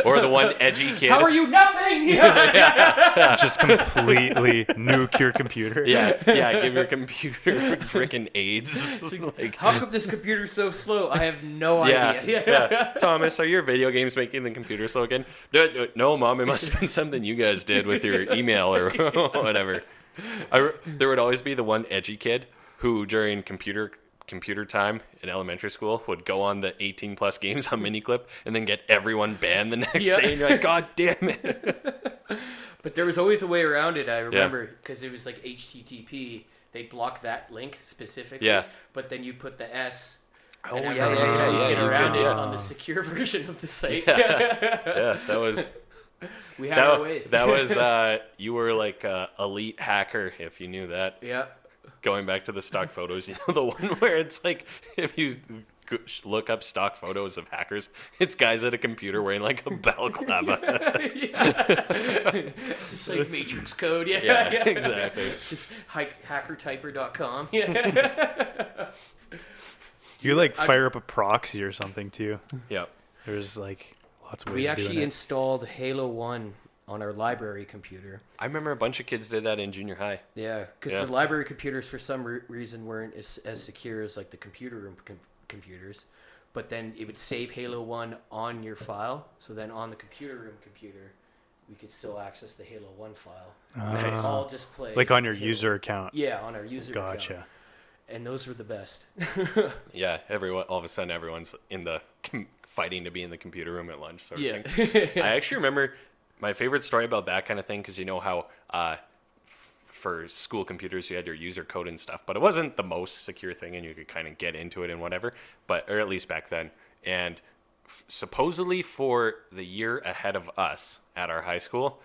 Or the one edgy kid. How are you? Nothing. Just completely nuke your computer. Yeah, give your computer freaking AIDS. Like, how come this computer's so slow? I have no idea. Yeah. Thomas, are your video games making the computer slow again? No, Mom, it must have been something you guys did with your email or whatever. There would always be the one edgy kid who, during computer time in elementary school, would go on the 18 plus games on Miniclip and then get everyone banned the next day, and you're like, God damn it. But there was always a way around it, I remember, because it was like HTTP. They block that link specifically, but then you put the S. Oh, you get around it on the secure version of the site. Yeah, that was... We had our ways. That was, you were like a elite hacker, if you knew that. Yeah. Going back to the stock photos, you know, the one where it's like, if you look up stock photos of hackers, it's guys at a computer wearing like a balaclava. Just like Matrix code. Yeah, exactly. Just hackertyper.com. You like fire up a proxy or something too. Yeah. There's like lots of ways We of doing actually it. installed Halo 1 on our library computer. I remember a bunch of kids did that in junior high. Yeah, because the library computers for some reason weren't as secure as like the computer room computers. But then it would save Halo 1 on your file. So then on the computer room computer, we could still access the Halo 1 file. Nice. All just play. Like on your Halo. user account. Yeah, on our user account. Gotcha. And those were the best. Yeah, all of a sudden everyone's in the fighting to be in the computer room at lunch sort of Yeah. thing. I actually remember my favorite story about that kind of thing, because you know how for school computers you had your user code and stuff, but it wasn't the most secure thing, and you could kind of get into it and whatever, or at least back then. And supposedly for the year ahead of us at our high school,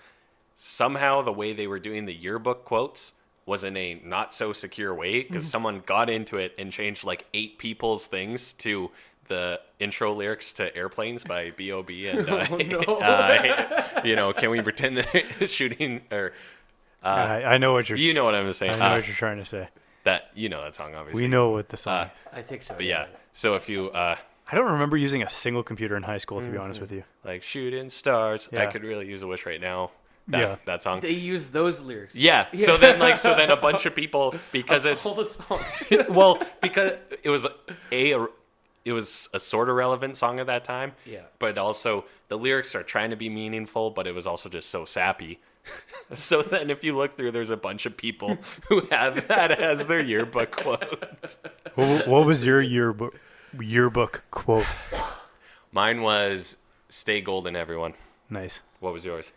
somehow the way they were doing the yearbook quotes was in a not so secure way, because someone got into it and changed like 8 people's things to the intro lyrics to Airplanes by B.O.B. and you know, can we pretend that shooting or I know what you're. You know what I'm saying. I know what you're trying to say. That you know that song obviously. We know what the song is. I think so. But yeah, so if you I don't remember using a single computer in high school, to be honest with you. like shooting stars, I Yeah. could really use a wish right now. That song. They use those lyrics. Yeah. So then a bunch of people, because it's all the songs. well, because it was a sort of relevant song at that time. Yeah. But also the lyrics are trying to be meaningful, but it was also just so sappy. So then if you look through, there's a bunch of people who have that as their yearbook quote. What was your yearbook quote? Mine was "Stay golden, everyone." Nice. What was yours?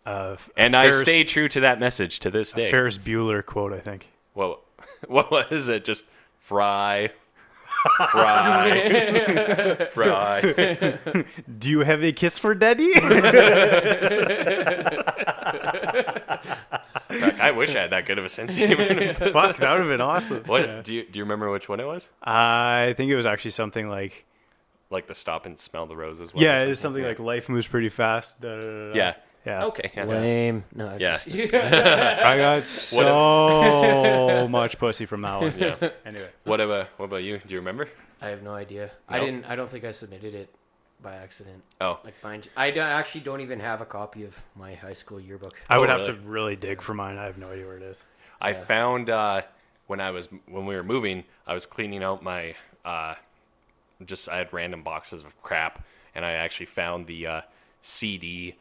And I stay true to that message to this day. Ferris Bueller quote, I think. What was it? Just fry. Do you have a kiss for daddy? I wish I had that good of a sense of humor. Fuck, that would have been awesome. What Yeah. do you remember which one it was? I think it was actually something like. Like the stop and smell the roses one? Yeah, it was something like life moves pretty fast. Da, da, da, da. Yeah. Yeah. Okay. Yeah. Lame. No. Yeah. I got so much pussy from that one. Yeah. Anyway. What about you? Do you remember? I have no idea. No? I don't think I submitted it by accident. Oh. Like mine. I actually don't even have a copy of my high school yearbook. I would have really? to really dig for mine. I have no idea where it is. I found when we were moving, I was cleaning out my I had random boxes of crap, and I actually found the CD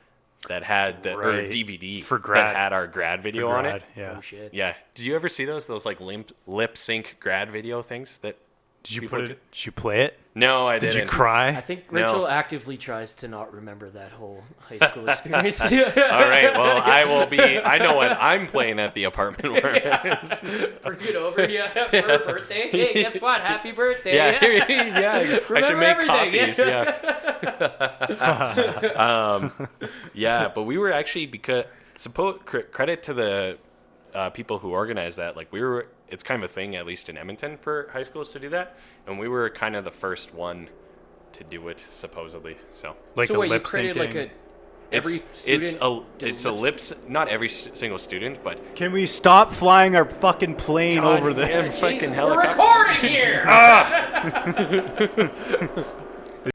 that had or Right. DVD For grad. that had our grad video on it. Yeah. Oh shit. Yeah. Did you ever see those like lip sync grad video things that? Did you people put it? did? Did you play it? No, I Did didn't. you cry? I think No. Rachel actively tries to not remember that whole high school experience. All right. Well, I will be. I know what I'm playing at the apartment where it is. Bring it over, for her birthday. Hey, guess what? Happy birthday. Yeah, I should Remember make everything. copies. Yeah. Yeah, but we were actually credit to the people who organized that. Like it's kind of a thing, at least in Edmonton, for high schools to do that, and we were kind of the first one to do it, supposedly. So Like So the what, you lip created syncing. like Every it's a lips. Not every single student, but Can we stop flying our fucking plane over the? damn fucking Jesus, helicopter. we're recording here.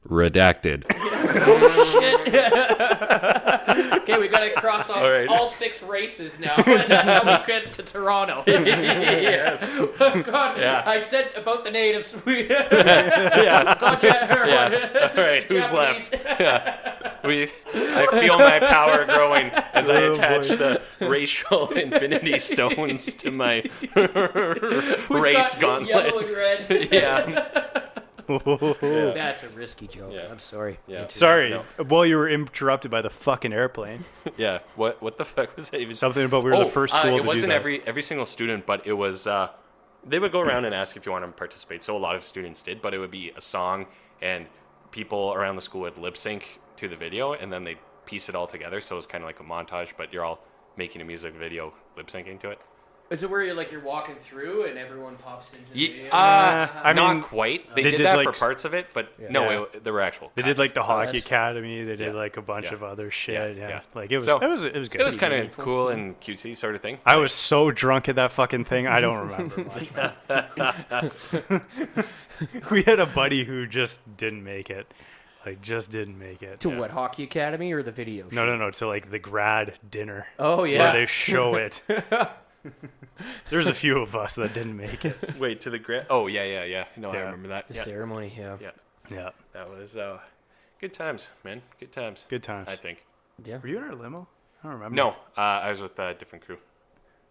Redacted. Shit. Okay, we gotta cross off right. all 6 races now. That's how we get to Toronto. Yes. Oh, God, Yeah. I said about the natives. Yeah. Gotcha. Yeah. All right. Who's Japanese. left? Yeah. I feel my power growing as I Oh, attach boy. the racial infinity stones to my We've race got yellow gauntlet. and red. Yeah. Yeah. That's a risky joke. Yeah. I'm sorry. Yeah. Sorry. No. Well, you were interrupted by the fucking airplane. Yeah. What the fuck was that even? Something about we were the first school to it do wasn't that. every single student, but it was. They would go around and ask if you want to participate. So a lot of students did, but it would be a song, and people around the school would lip sync to the video, and then they piece it all together. So it was kind of like a montage, but you're all making a music video lip syncing to it. Is it where you're walking through and everyone pops into the video? I Not mean, quite. They they did did, that like- for parts of it, but Yeah. no, there were actual. They did like the Oh, hockey that's- academy. They did Yeah. like a bunch Yeah. of other shit. Yeah. Yeah, Yeah. like it was. So, it was good. It was kind of meaningful. cool and cutesy sort of thing. I was so drunk at that fucking thing. I don't remember much. We had a buddy who just didn't make it. Like just didn't make it. To what, Hockey Academy or the video show? No. To like the grad dinner. Oh, Where yeah. they show it. There's a few of us that didn't make it. Wait to the grant. Oh yeah. No, I Yeah. remember that. The Yeah. ceremony, yeah. Yeah. Yeah, That was good times, man. Good times. good times. I think. Yeah. Were you in our limo? I don't remember. No, I was with a different crew.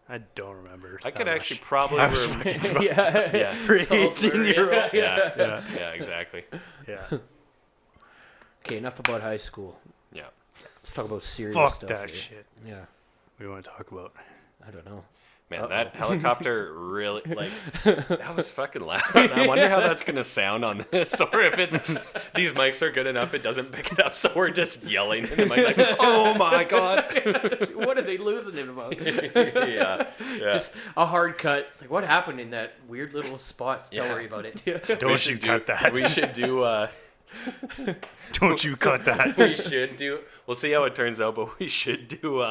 I don't remember. I that could much. actually probably. I was remember. Yeah. Yeah. For 18-year-old. Yeah. Yeah, Yeah. Exactly. yeah. Okay, enough about high school. Yeah. Let's talk about serious Fuck stuff that here. shit. Yeah. What do you want to talk about? I don't know. Man, that helicopter really that was fucking loud. I wonder how that's gonna sound on this, or if it's these mics are good enough it doesn't pick it up, so we're just yelling in the mic like, "Oh my god!" What are they losing him about? Yeah. Just a hard cut. It's like, what happened in that weird little spot? Don't Yeah. worry about it. Don't you cut that. We should do. Don't you cut that. We should do. We'll see how it turns out, but we should do.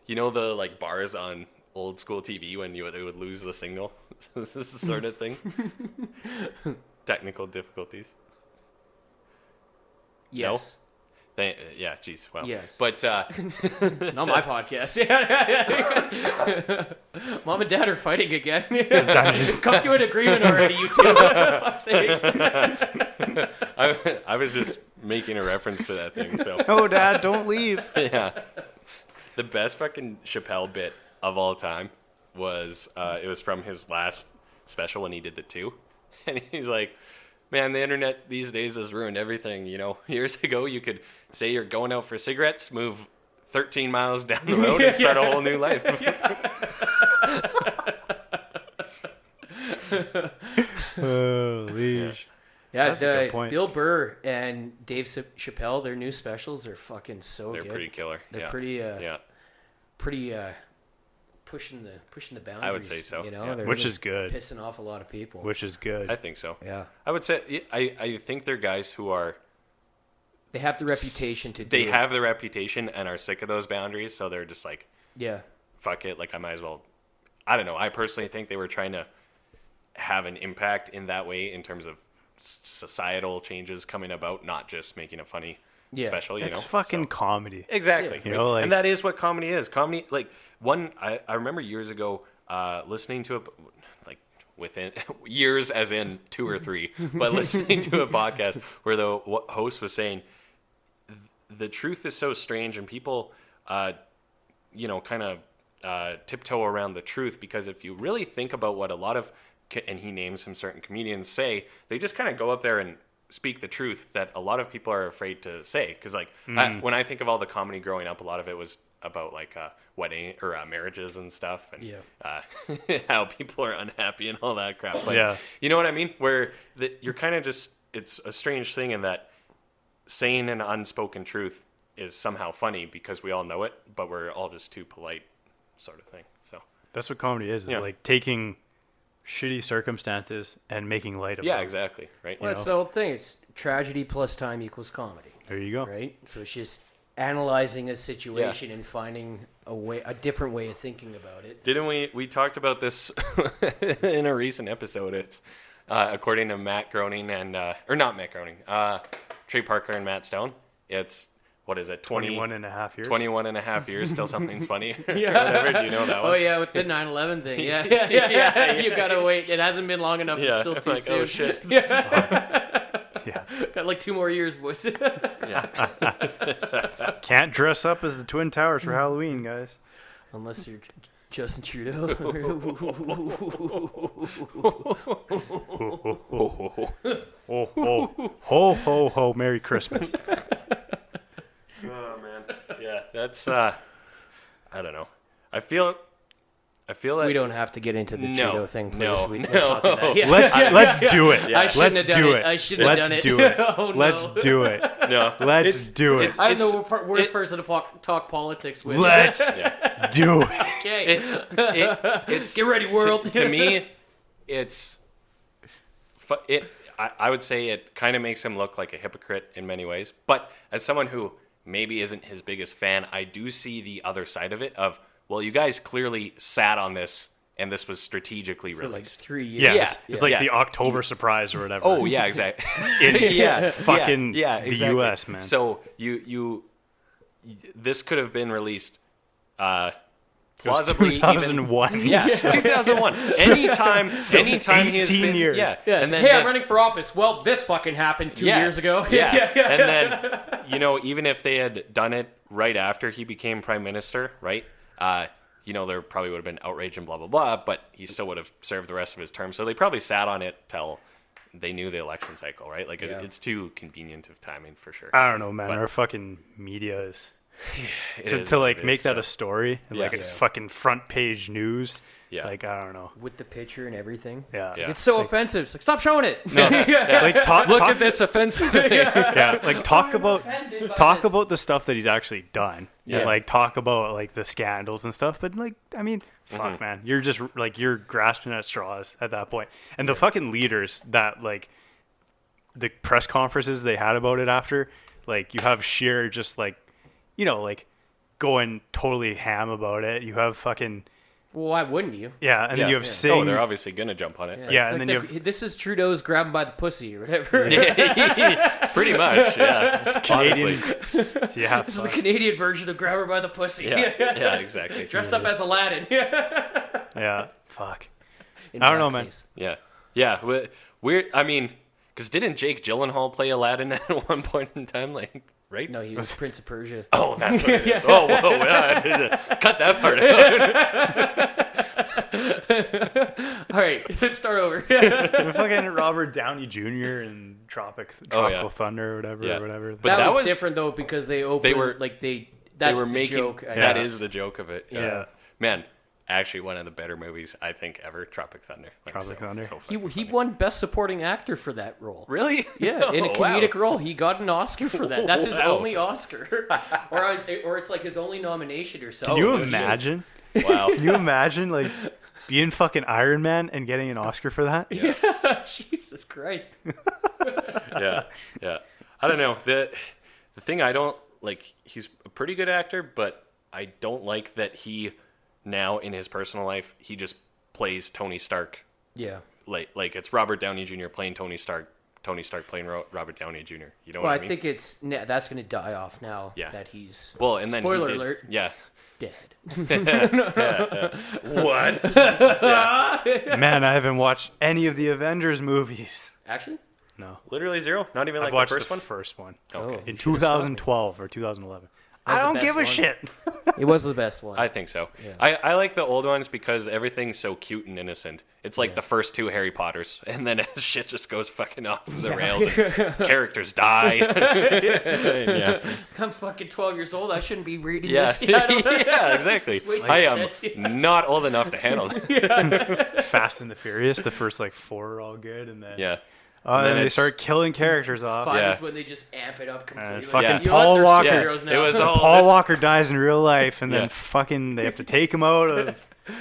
You know the like bars on old school TV when it would lose the signal. This is the sort of thing. Technical difficulties. Yes. Yeah, geez, wow. Yes. But Not my podcast. Mom and Dad are fighting again. Come to an agreement already, you two. Fuck's sakes. I was just making a reference to that thing. So Oh, Dad, don't leave. yeah, the best fucking Chappelle bit of all time was it was from his last special when he did the 2, and he's like, "Man, the internet these days has ruined everything. You know, years ago you could say you're going out for cigarettes, move 13 miles down the road, and start a whole new life." Holy. Yeah, That's a good point. Bill Burr and Dave Chappelle, their new specials are fucking so They're good. pretty killer. They're yeah. pretty, yeah. pretty pushing the boundaries. I would say so, You know, yeah. They're Which really is good. pissing off a lot of people. Which is good. I think so. Yeah, I would say I think they're guys who are they have the reputation to. they do have the reputation and are sick of those boundaries, so they're just like, It. Yeah. fuck it, like I might as well. I don't know. I personally think they were trying to have an impact in that way in terms of societal changes coming about, not just making a funny Yeah. special. You It's know, fucking So- comedy. exactly. You know, like- and that is what comedy is. Comedy, like I remember years ago listening to like within years, as in 2 or 3, but listening to a podcast where the host was saying the truth is so strange, and people, you know, kind of tiptoe around the truth, because if you really think about what a lot of, and he names some certain comedians say, they just kind of go up there and speak the truth that a lot of people are afraid to say. Because like when I think of all the comedy growing up, a lot of it was about like wedding or marriages and stuff, and how people are unhappy and all that crap. Like, Yeah. you know what I mean? Where you're kind of just, it's a strange thing in that saying an unspoken truth is somehow funny because we all know it, but we're all just too polite, sort of thing. So That's what comedy is. Yeah. Like taking shitty circumstances and making light of Yeah, them. exactly. Right. Well, that's the whole thing. It's tragedy plus time equals comedy, There you go. right? So it's just analyzing a situation and finding a different way of thinking about it. Didn't we talked about this in a recent episode? It's according to Matt Groening and or not Matt Groening, Trey Parker and Matt Stone. It's what is it? 21 and a half years. 21 and a half years. Still something's funny. Yeah. Whatever. Do you know that one? Oh yeah, with the 9/11 thing. Yeah. You gotta wait. It hasn't been long enough. Yeah. It's still too Like, soon. oh shit. Yeah. Got like 2 more years, boys. Yeah. Can't dress up as the Twin Towers for Halloween, guys. Unless you're Justin Trudeau. Ho, ho, ho. Merry Christmas. Oh man. Yeah. That's I don't know. I feel like We don't have to get into the No, Trudeau thing, please. no, Let's not do that. Yeah. Let's do it. I shouldn't Let's have done do it. it. I shouldn't have done it. Let's do it. Oh, no. Let's do it. no. Let's do it. I'm the worst person to talk politics with. Let's do it. Okay. It's Get ready, world. To me, it's I would say it kind of makes him look like a hypocrite in many ways. But as someone who maybe isn't his biggest fan, I do see the other side of it. Of well, you guys clearly sat on this, and this was strategically For like released. 3 years. Yeah. Yeah. It's like Yeah. the October surprise or whatever. Oh yeah, exactly. In fucking yeah, the exactly. U.S., man. So this could have been released. Plausibly, 2001. Yeah, 2001. Anytime he has 18 been, years. yeah. Yeah, And like, then hey, I'm running for office. Well, this fucking happened 2 years ago. Yeah. And then, even if they had done it right after he became prime minister, right? There probably would have been outrage and blah, blah, blah, but he still would have served the rest of his term. So they probably sat on it till they knew the election cycle, right? Like, Yeah. it's too convenient of timing for sure. I don't know, man. But- Our fucking media is It is to what like it make is, that so. a story and like Yeah. it's fucking front page news. Yeah. Like I don't know. With the picture and everything. Yeah. Yeah. It's so offensive. It's like, stop showing it. Like talk. Look talk, at this offensive thing. Yeah. Like talk about offended by talk this. about the stuff that he's actually done. Yeah. And like talk about like the scandals and stuff. But like I mean, fuck, man. You're just like you're grasping at straws at that point. And the fucking leaders that like the press conferences they had about it after, like you have Scheer just like, like going totally ham about it. You have fucking Well, why wouldn't you? yeah, and then you have Oh, Singh. they're obviously gonna jump on it. Yeah, It's and like then you this is Trudeau's grab him by the pussy or whatever. Pretty much, yeah. Canadian. Honestly. Yeah, This is the Canadian version of grab her by the pussy. Yeah, exactly. Dressed up as Aladdin. yeah. Fuck. In I don't know, man. blackface. Yeah. We're I mean, because didn't Jake Gyllenhaal play Aladdin at one point in time? Like, right? No, he was Prince of Persia. Oh, that's what it is. Oh, whoa, yeah, cut that part out. All right, let's start over. It was fucking Robert Downey Jr. in Tropical Oh, yeah. Thunder or whatever. Yeah. Or whatever. But that that was was- different though because they opened were- like They that's were the making joke. I that guess. is the joke of it. Yeah. Man, actually one of the better movies I think ever, Tropic Thunder. Like, Tropic Thunder. He fucking funny. won Best Supporting Actor for that role. Really? Yeah, in a Oh, wow. comedic role, he got an Oscar for that. That's his Wow. only Oscar, or it's like his only nomination or something. Can you no shit. imagine? Wow. Can you imagine like being fucking Iron Man and getting an Oscar for that? Yeah, Jesus Christ. Yeah. I don't know. The thing I don't like, he's a pretty good actor, but I don't like that he now in his personal life he just plays Tony Stark. Yeah. Like it's Robert Downey Jr. playing Tony Stark playing Robert Downey Jr. You know Well, what I I mean? think that's going to die off now Yeah. that he's Well, and then spoiler he did, alert. Yeah. dead. What? Man, I haven't watched any of the Avengers movies. Actually, No. Literally zero? Not even I've like watched the first the one? first one Okay. Oh. in You should've saw me. 2012 or 2011. That was I the don't best give a one. shit. it was the best one. I think so. Yeah. I like the old ones because everything's so cute and innocent. It's like the first two Harry Potters, and then shit just goes fucking off the rails. And characters die. Yeah. I'm fucking 12 years old. I shouldn't be reading Yeah. this. I don't- Yeah, exactly. It's way too I am intense. not old enough to handle it. Fast and the Furious, the first like 4 are all good, and then Yeah. oh, And then then they it's- start killing characters off. 5 Yeah. is when they just amp it up completely. fucking You know what? Paul They're Walker. superheroes Yeah, now. it was all Paul this- Walker dies in real life, and Yeah. then fucking they have to take him out of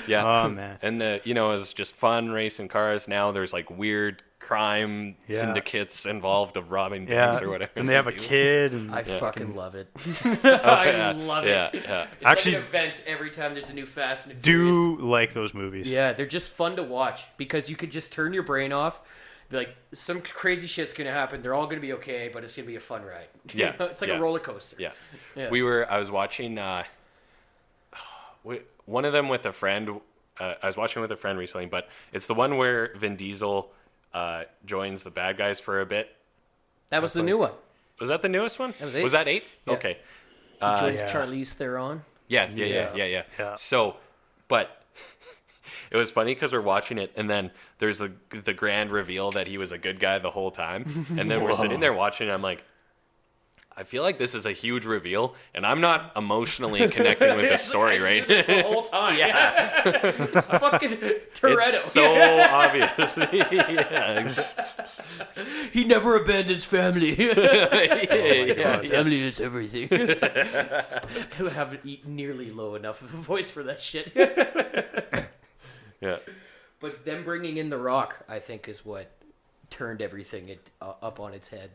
Yeah. Oh man. And it was just fun racing cars. Now there's like weird crime syndicates involved of robbing banks or whatever. And they have a do. kid. And I fucking love it. yeah. I love it. Yeah. It's Actually, like an event every time there's a new Fast and Furious. do like those movies. Yeah, they're just fun to watch because you could just turn your brain off. Be like, some crazy shit's gonna happen. They're all gonna be okay, but it's gonna be a fun ride. Yeah, It's like a roller coaster. Yeah. Yeah. I was watching one of them with a friend. I was watching with a friend recently, but it's the one where Vin Diesel joins the bad guys for a bit. That was the new one. Was that the newest one? That was 8. Was that 8? Yeah. Okay. He joins yeah. Charlize Theron. Yeah. Yeah. So, but it was funny because we're watching it, and then there's the grand reveal that he was a good guy the whole time, and then we're sitting there watching, and I'm like, I feel like this is a huge reveal, and I'm not emotionally connecting with the story, right? The whole time. Yeah. It's fucking Toretto. It's so obvious. Yeah. He never abandoned his family. Yeah. Family is everything. I haven't nearly low enough of a voice for that shit. Yeah. But them bringing in The Rock, I think, is what turned everything up on its head.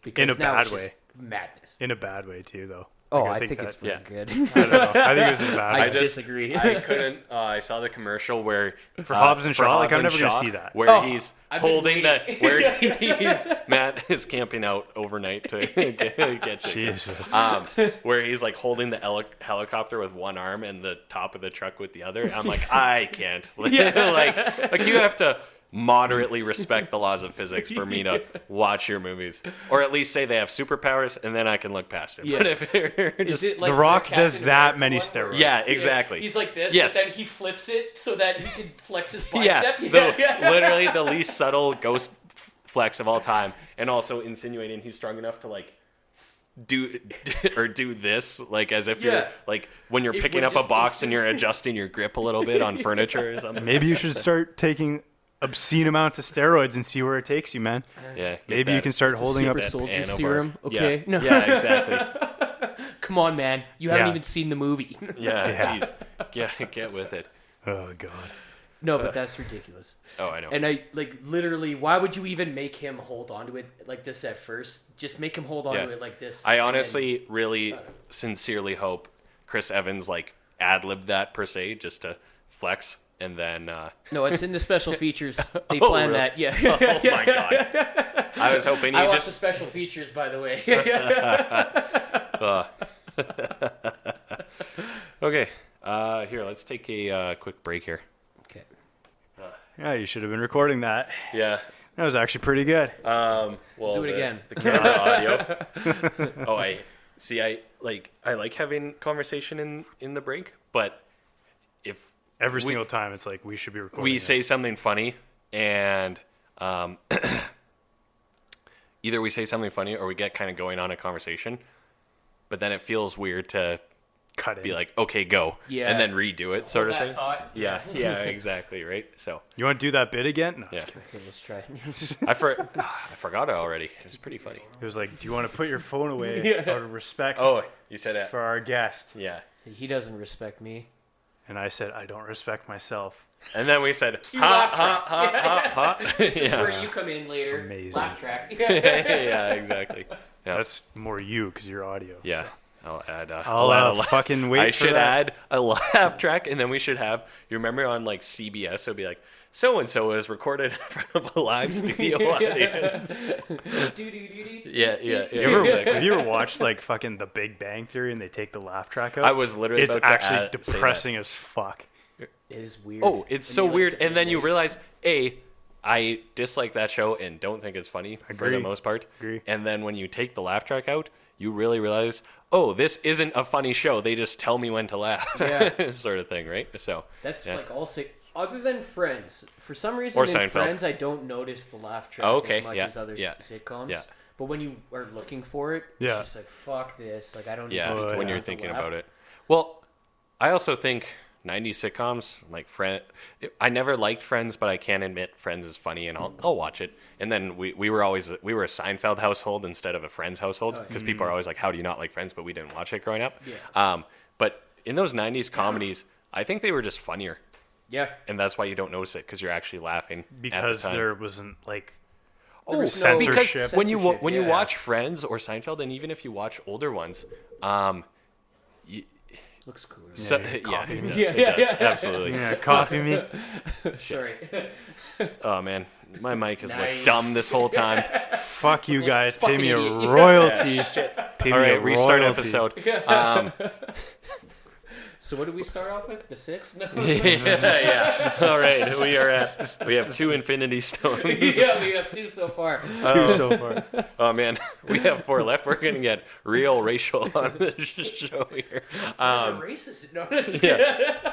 Because In a now bad it's just way. madness. In a bad way too, though. Oh, Like, I think it's that- pretty good. I don't know. I think it was in a bad I way. disagree. I couldn't. I saw the commercial where For Hobbs and for Shaw, like, I'm Hobbs never and gonna Shaw, see that. Where Oh, he's I've been holding waiting. where Matt is camping out overnight to get chicken. Jesus. Where he's like holding the helicopter with one arm and the top of the truck with the other. I'm like, I can't. like you have to moderately respect the laws of physics for me to watch your movies, or at least say they have superpowers, and then I can look past it. Yeah. But if you're Is just it like The Rock Captain does that America many one where- steroids. Yeah, exactly. He's like this, Yes. but then he flips it so that he can flex his Yeah, bicep. literally the least subtle ghost flex of all time, and also insinuating he's strong enough to like do this, like as if Yeah. you're like when you're It picking would up a just box and you're adjusting your grip a little bit on furniture or something. Maybe you should start taking obscene amounts of steroids and see where it takes you, man. Yeah, get Maybe you that- can start holding up. super soldier Hanover. serum. Yeah. Okay. No. Yeah, exactly. Come on, man. You haven't Yeah. even seen the movie. Yeah, Yeah. jeez. Yeah, get with it. Oh god. No, but that's ridiculous. Oh, I know. And I like literally, why would you even make him hold on to it like this at first? Just make him hold on Yeah. to it like this. I and honestly really sincerely hope Chris Evans like ad-libbed that per se just to flex, and then no, it's in the special features. They Oh, planned really? that. Yeah. oh my god. I was hoping I he watched just the special features, by the way. Okay. Here, let's take a quick break here. Okay. Yeah, you should have been recording that. Yeah. That was actually pretty good. Well, Do it again. The camera audio. Oh, I see. I like having conversation in the break, but if Every we- single time, it's like we should be recording. we say this. something funny and either we say something funny or we get kind of going on a conversation, but then it feels weird to cut it. be like, okay, go, Yeah. and then redo it, sort of that thing. thought. Yeah, yeah, exactly, right. So You want to do that bit again? No, yeah, Okay, let's try. I forgot it already. It was pretty funny. It was like, do you want to put your phone away Yeah. out of respect Oh, you said it. for our guest? Yeah, See, he doesn't respect me. And I said, I don't respect myself. and then we said, You ha laugh ha ha ha ha. This is Yeah. where you come in later. Amazing. Laugh track. Yeah, exactly. Yeah, That's more you because you're audio. yeah. so. I'll add. I'll fucking wait I for should that. add a laugh track, and then we should have. You remember on like CBS, it'd be like, so and so is recorded in front of a live studio audience. Yeah. Have you ever watched like fucking The Big Bang Theory and they take the laugh track out? I was literally It's about to actually say that. depressing as fuck. It is weird. Oh, it's And so you, like, weird. sit there And then you wait. realize, I dislike that show and don't think it's funny for the Agree. most part. Agree. And then when you take the laugh track out, you really realize, oh, this isn't a funny show. They just tell me when to laugh, Yeah. sort of thing, right? So That's yeah. like all sick. Other than Friends, for some reason Or in Seinfeld. Friends, I don't notice the laugh track Oh, okay, as much yeah, as other yeah, sitcoms. yeah. But when you are looking for it, Yeah. it's just like fuck this. Like I don't. yeah, need to when yeah. you're to thinking laugh. about it. Well, I also think 90s sitcoms like I never liked Friends, but I can admit Friends is funny, and I'll watch it. And then we were a Seinfeld household instead of a Friends household Oh, yeah. because people are always like, how do you not like Friends? But we didn't watch it growing up. Yeah. But in those 90s comedies, I think they were just funnier, Yeah. and that's why you don't notice it because you're actually laughing Because at the time. there wasn't like Oh, was no, no because censorship. when you Yeah. watch Friends or Seinfeld, and even if you watch older ones, Looks cool. so, Yeah, yeah, copy it me. does, Yeah, it yeah, does, yeah. absolutely. yeah, copy me. Sorry. Oh man, my mic has Nice. looked dumb this whole time. Fuck you guys. Pay Fucking me a idiot. royalty. Pay All me a right, restart royalty. episode. So what did we start off with? The 6? No. yeah. All right, we have 2 Infinity Stones. Yeah, we have 2 so far. Two so far. Oh man, we have 4 left. We're gonna get real racial on the show here. You're racist. No, that's Yeah.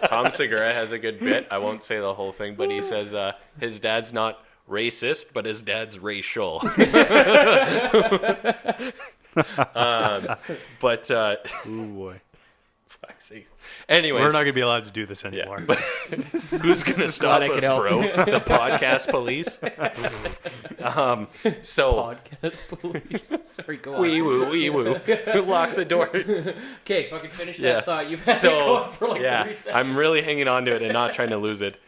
Tom Segura has a good bit. I won't say the whole thing, but he says his dad's not racist, but his dad's racial. But Ooh boy. fuck's sake. Anyways, We're not gonna be allowed to do this yeah. anymore. But who's gonna stop I could us, help. bro? The podcast police. So podcast police. Sorry, go on. wee woo. Lock the door. Okay, fucking finish Yeah. that thought. You've had it So going for like 30 yeah, seconds. I'm really hanging on to it and not trying to lose it.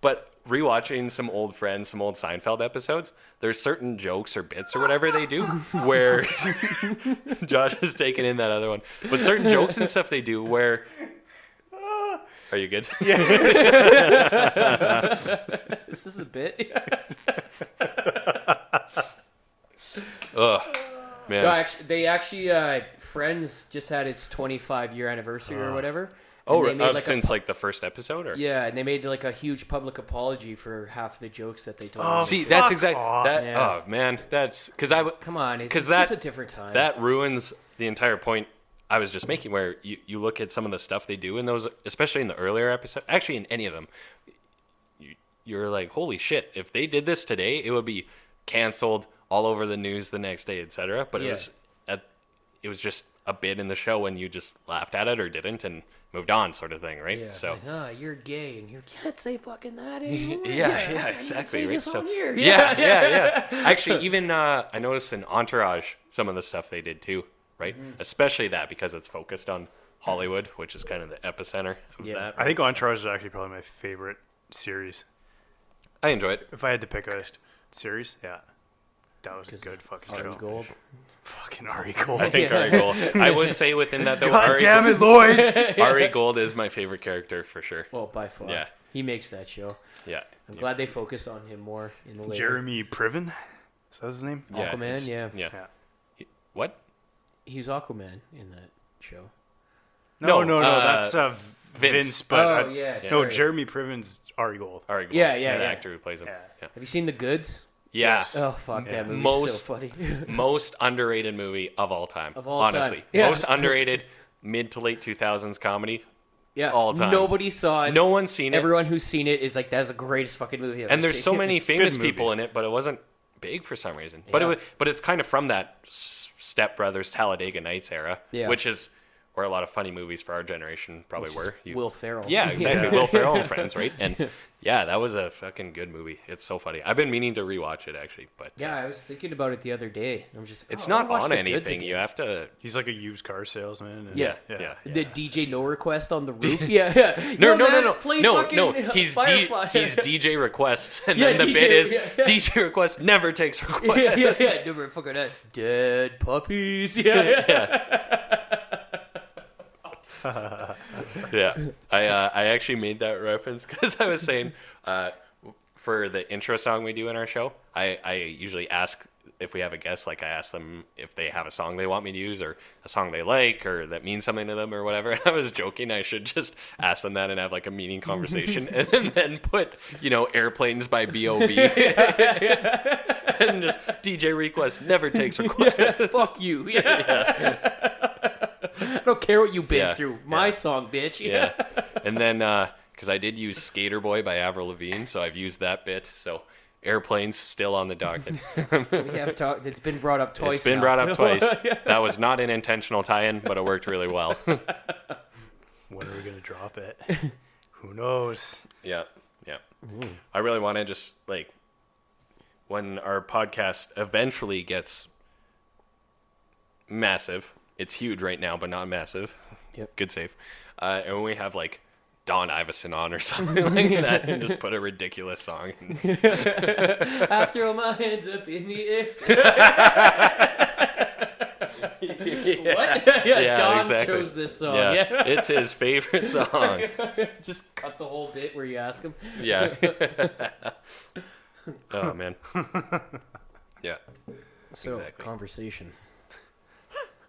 But rewatching some old Friends, some old Seinfeld episodes, there's certain jokes or bits or whatever they do where Josh is taking in that other one. But certain jokes and stuff they do where. Are you good? This is a bit. Ugh, man. No, actually, Friends just had its 25-year anniversary or whatever. Oh, and they made, since like the first episode, or yeah, and they made like a huge public apology for half the jokes that they told. Oh, see, fuck that's exactly off. that. Yeah. Oh man, that's because I Come on, it's 'cause just that- a different time. that ruins the entire point I was just making. Where you look at some of the stuff they do in those, especially in the earlier episode, actually in any of them, you're like, holy shit! If they did this today, it would be canceled all over the news the next day, etc. But Yeah. it was just a bit in the show, and you just laughed at it or didn't and moved on, sort of thing, right? yeah, So. like, you're gay and you can't say fucking that anymore. Yeah, I exactly. Say Right? this So, on here. yeah. Actually, even I noticed in Entourage some of the stuff they did too, right? Especially that because it's focused on Hollywood, which is kind of the epicenter of Yeah. that. I think Entourage is actually probably my favorite series. I enjoy it. If I had to pick a series, yeah, that was a good fucking Ari show. Gold. Fucking Ari Gold. I think Ari Gold. I would say within that though, God Ari, damn it, Lloyd. Ari Gold is my favorite character for sure. Well, by far. Yeah. He makes that show. Yeah. I'm glad they focus on him more in the later. Jeremy Priven. Is that his name? Yeah, Aquaman, it's- yeah. Yeah. Yeah. What? He's Aquaman in that show. No, No, that's Vince. Vince. But Oh, yeah, no, sorry. Jeremy Priven's Ari Gold. Ari Gold. Yeah, the yeah. actor who plays him. Yeah. Yeah. Have you seen The Goods? Yes. Oh, fuck, Yeah. that movie's Most- so funny. Most underrated movie of all time. Of all time. honestly. Yeah. Most underrated mid to late 2000s comedy. Yeah, all time. Nobody saw it. No one's seen it. Everyone who's seen it is like, that's the greatest fucking movie I've ever And there's seen. so many It's a good famous movie. people in it, but it wasn't big for some reason. But Yeah. but it's kind of from that Step Brothers Talladega Nights era, Yeah. which is where a lot of funny movies for our generation probably were. Will Ferrell. Yeah, exactly. Will Ferrell and Friends, right? And yeah, that was a fucking good movie. It's so funny. I've been meaning to rewatch it actually, but Yeah, I was thinking about it the other day. I'm just like, it's oh, I not wanna watch on The Goods anything. again. You have to. He's like a used car salesman. And Yeah. Yeah. The DJ No Request on the roof. Yeah. No, man, play no. fucking He's Firefly. he's DJ Request, and Yeah, then the DJ bit is yeah. DJ Request never takes request. yeah. Never fucking dead puppies. Yeah. Yeah, I actually made that reference because I was saying for the intro song we do in our show, I usually ask if we have a guest, like I ask them if they have a song they want me to use or a song they like or that means something to them or whatever. I was joking. I should just ask them that and have like a meaning conversation and then put, Airplanes by B.O.B. and just DJ Request never takes request. Fuck you. Yeah. I don't care what you've been Yeah, through. My yeah. song, bitch. Yeah. And then, because I did use Skater Boy by Avril Lavigne, so I've used that bit. So Airplanes still on the docket. We have talked. It's been brought up twice. It's been now, brought up so- twice. That was not an intentional tie-in, but it worked really well. When are we gonna drop it? Who knows? Yeah. I really want to just, when our podcast eventually gets massive. It's huge right now, but not massive. Yep. Good save. And when we have like Don Iverson on or something like that, and just put a ridiculous song. I throw my hands up in the air. What? Yeah, Don chose this song. Yeah. It's his favorite song. Just cut the whole bit where you ask him. Yeah. Oh man. Yeah. So Exactly. conversation.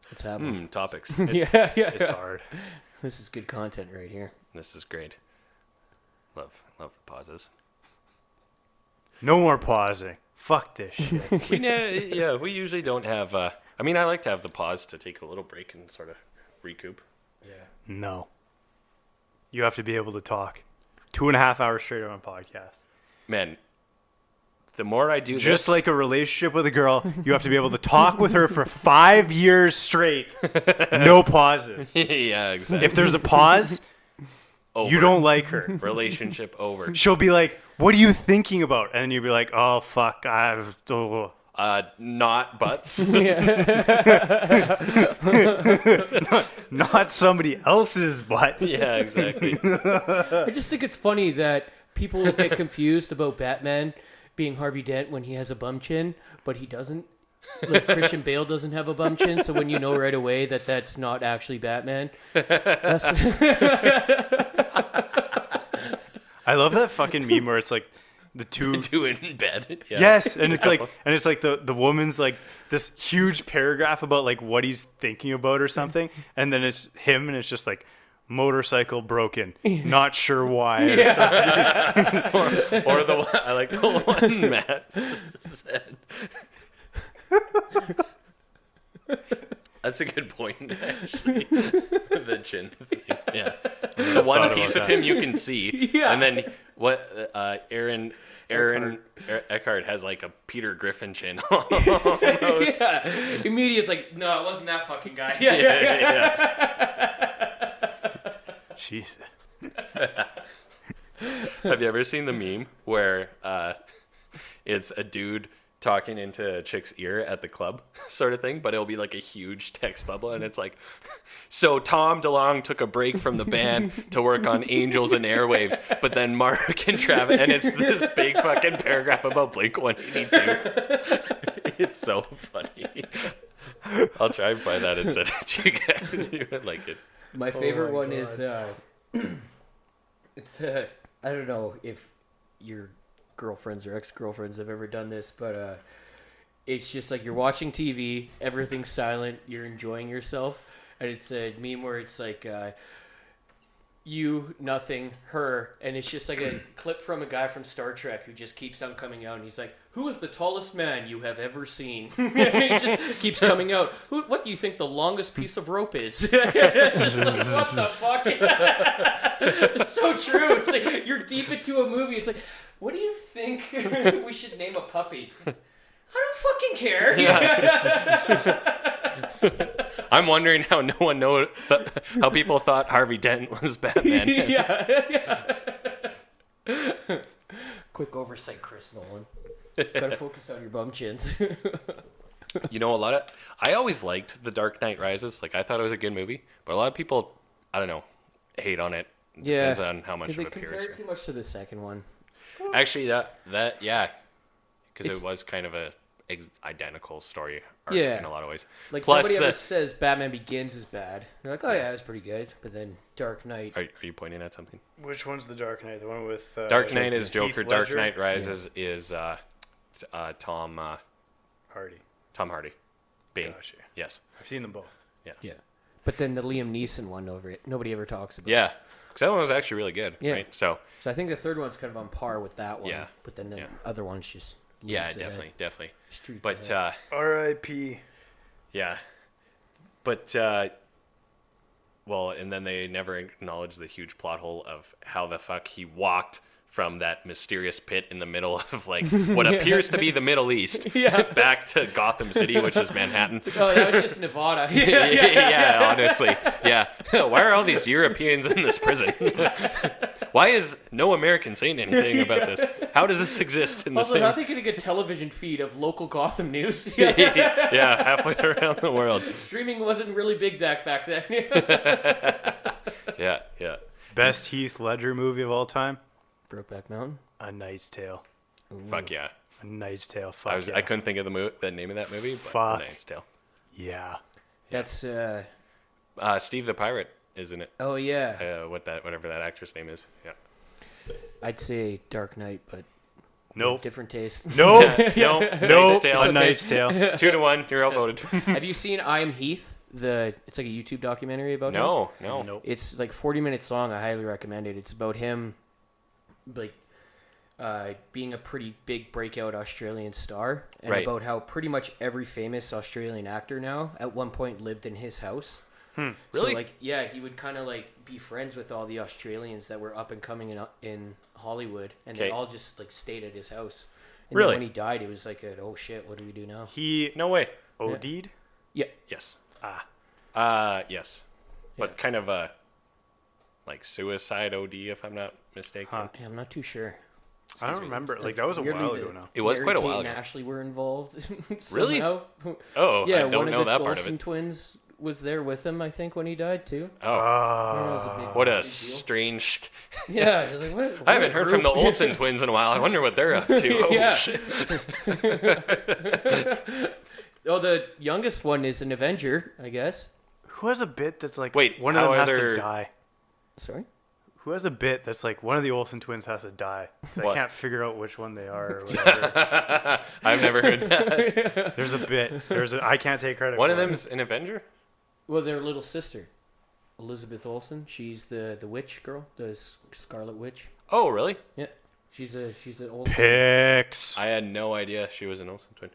What's happening? Topics. It's hard. This is good content right here. This is great. Love the pauses. No more pausing. Fuck this shit. We usually don't have. I like to have the pause to take a little break and sort of recoup. Yeah. No. You have to be able to talk 2.5 hours straight on a podcast. Man, the more I do Just this, like a relationship with a girl, you have to be able to talk with her for 5 years straight. No pauses. yeah, exactly. If there's a pause, Over. you don't like her. Relationship over. She'll be like, "What are you thinking about?" And then you'll be like, "Oh fuck, Not butts. not somebody else's butt." Yeah, exactly. I just think it's funny that people get confused about Batman being Harvey Dent when he has a bum chin, but he doesn't. Like Christian Bale doesn't have a bum chin, so when you know right away that that's not actually Batman. I love that fucking meme where it's like the two in bed. Yeah. Yes, and it's like the woman's like this huge paragraph about like what he's thinking about or something, and then it's him and it's just like motorcycle broken, not sure why. Or the one, I like the one Matt said. That's a good point, actually. The chin thing. Yeah. The one piece of him you can see. Yeah. And then what Aaron Eckhart has like a Peter Griffin chin. Almost. Yeah. Immediately it's like, no, it wasn't that fucking guy. Yeah. Jesus. Have you ever seen the meme where it's a dude talking into a chick's ear at the club sort of thing, but it'll be like a huge text bubble, and it's like, so Tom DeLonge took a break from the band to work on Angels and Airwaves, but then Mark and Travis, and it's this big fucking paragraph about Blink-182. It's so funny. I'll try and find that and send it to you guys. You would like it. My favorite one is it's I don't know if your girlfriends or ex-girlfriends have ever done this, but it's just like you're watching TV, everything's silent, you're enjoying yourself, and it's a meme where it's like you, nothing, her, and it's just like a clip from a guy from Star Trek who just keeps on coming out, and he's like, who is the tallest man you have ever seen? And he just keeps coming out. What do you think the longest piece of rope is? It's just like, what the fuck? It's so true. It's like you're deep into a movie. It's like, what do you think we should name a puppy? I don't fucking care. I'm wondering how no one how people thought Harvey Dent was Batman. Yeah. Quick oversight, Chris Nolan. Gotta focus on your bum chins. You know, I always liked The Dark Knight Rises. Like, I thought it was a good movie, but a lot of people, I don't know, hate on it. Yeah. Depends on how much Because of they a compare it too much to the second one. Actually, yeah, because it was kind of a identical story arc in a lot of ways. Like, Plus nobody ever says Batman Begins is bad. They're like, oh yeah, it's pretty good. But then Dark Knight. Are you pointing at something? Which one's the Dark Knight? The one with Dark Knight is Joker. Heath Dark Ledger? Knight Rises is Tom Hardy. Hardy. Bane. Gotcha. Yes. I've seen them both. Yeah. But then the Liam Neeson one over it, nobody ever talks about. Yeah. Because that one was actually really good. Yeah. Right? So I think the third one's kind of on par with that one. Yeah. But then the other one's just. yeah, leagues ahead. definitely. Streets But ahead. R.I.P. yeah. But well, and then they never acknowledged the huge plot hole of how the fuck he walked from that mysterious pit in the middle of like what appears to be the Middle East Yeah. back to Gotham City, which is Manhattan. Oh, that was just Nevada. Yeah, honestly. Yeah. Why are all these Europeans in this prison? Why is no American saying anything about this? How does this exist in the Also, same... how are they getting a television feed of local Gotham news? Yeah, halfway around the world. Streaming wasn't really big back then. Yeah. Best Heath Ledger movie of all time? Brokeback Mountain. A Knight's Tale. Fuck yeah. A Knight's Tale. Fuck yeah. I couldn't think of the name of that movie, but Fuck. Knight's Tale. Yeah. That's Steve the Pirate, isn't it? oh yeah. Whatever that actress name is. Yeah. I'd say Dark Knight, but Nope. different taste. Nope. No. Nope. Tale. A Knight's Tale. 2-1. You're outvoted. Have you seen I Am Heath? It's like a YouTube documentary about him. No. Nope. It's like 40 minutes long. I highly recommend it. It's about him, like, being a pretty big breakout Australian star, and Right. about how pretty much every famous Australian actor now at one point lived in his house. Really? So, like, yeah, he would kind of like be friends with all the Australians that were up and coming in Hollywood, and they Okay. all just like stayed at his house. And Really? then when he died, it was like, oh shit, what do we do now? He No way. OD'd? Yeah. Yes. Ah. Yes. But Yeah. kind of like suicide OD, if I'm not mistaken. Huh. Yeah, I'm not too sure. I don't remember. Like, that was a Weirdly, while ago now. It was Mary quite a Kate while and ago. Ashley were involved. Really? somehow. Oh, Yeah, I don't one know of the that part of Olsen it. twins was there with him, I think, when he died too. Oh, That was a big- what a big deal. strange. Yeah, you're like, what I a haven't heard from the group. Olsen twins in a while. I wonder what they're up to. Oh, Yeah. shit. Oh, the youngest one is an Avenger, I guess. Who has a bit that's like Wait, one of how them are has there- to die? Sorry? Who has a bit that's like one of the Olsen twins has to die? 'Cause I What? can't figure out which one they are or whatever. I've never heard that. There's a bit. I can't take credit One for of it. them's an Avenger? Well, their little sister, Elizabeth Olsen. She's the witch girl, the Scarlet Witch. Oh, really? Yeah, she's an Olsen. Picks. I had no idea she was an Olsen twin.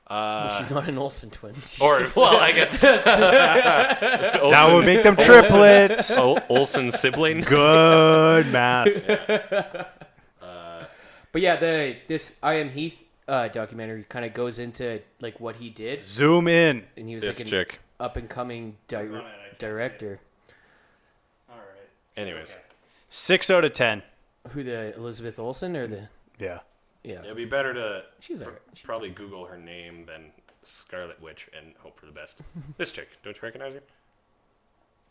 Well, she's not an Olsen twin. She's Or, just- well, I guess. That would make them triplets. Olsen sibling. Good math. But yeah, this I Am Heath documentary kind of goes into like what he did, Zoom in. and he was This like an chick. up and coming director. All right. Anyways. 6 out of 10. Who, the Elizabeth Olsen or the Yeah. yeah? It'd be better to She's alright. probably Google her name than Scarlet Witch and hope for the best. This chick, don't you recognize her?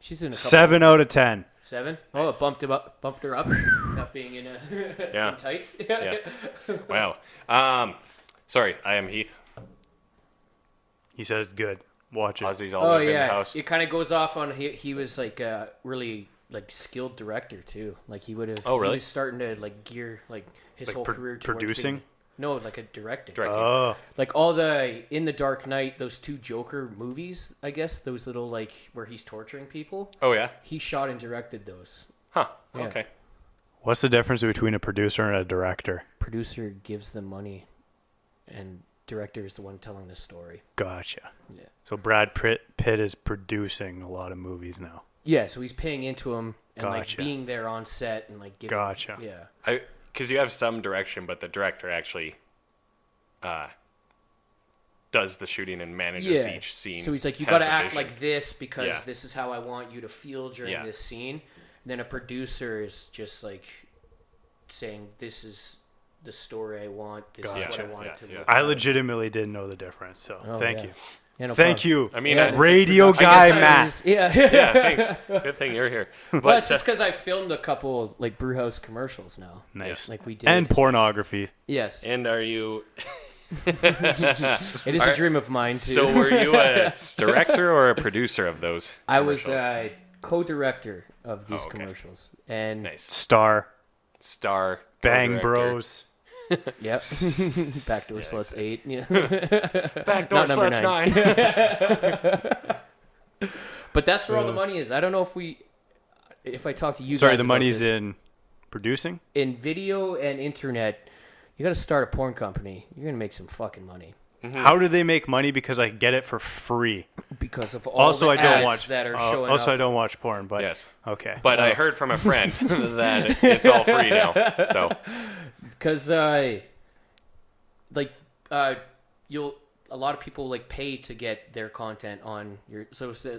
She's in a couple. 7 out of 10. 7? Oh, it bumped her up, not being in Yeah. in tights. Yeah. Wow. Sorry, I Am Heath. He says it's good. Watch it. Ozzy's all Oh up in the yeah, house. it kind of goes off on he was like a really like skilled director too. Like he would have. Oh, really? He was starting to like gear like his Like whole career towards producing? being- no, like a director. Directing. Oh. Like all the in the Dark Knight, those 2 Joker movies, I guess those little like where he's torturing people. Oh, yeah? He shot and directed those. Huh. Yeah. Okay. What's the difference between a producer and a director? Producer gives them money, and director is the one telling the story. Gotcha. Yeah. So Brad Pitt is producing a lot of movies now. Yeah, so he's paying into him and like Gotcha. being there on set and like giving. Gotcha. Yeah. Because you have some direction, but the director actually does the shooting and manages Yeah. each scene. So he's like, you has got to the act vision. like this because Yeah. this is how I want you to feel during Yeah. this scene. And then a producer is just like saying, this is the story I want. This is what I Gotcha. want Yeah, it to yeah. look I like. legitimately didn't know the difference. So Oh, thank yeah. you. Yeah, no Thank problem. you. I mean, Yeah, radio I guess guy I Matt. was- yeah. yeah, thanks. Good thing you're here. But Well, it's just because I filmed a couple like Brewhouse commercials now. Nice. Like we did. And pornography. Yes. and are you? It is a dream of mine too. So were you a director or a producer of those? I was commercials? co-director of these okay. commercials, and Nice. Star. Star. Bang co-director. Bros. yep, Backdoor Sluts 8. Yeah. Backdoor Not number Sluts 9. But that's where all the money is. I don't know if I talk to you Sorry, guys the about money's this. in producing? In video and internet. You got to start a porn company. You're gonna make some fucking money. How do they make money? Because I get it for free. Because of all Also, the I don't ads watch that are showing Also, up. I don't watch porn, but Yes. okay. But I heard from a friend that it's all free now. So Because you'll a lot of people like pay to get their content on your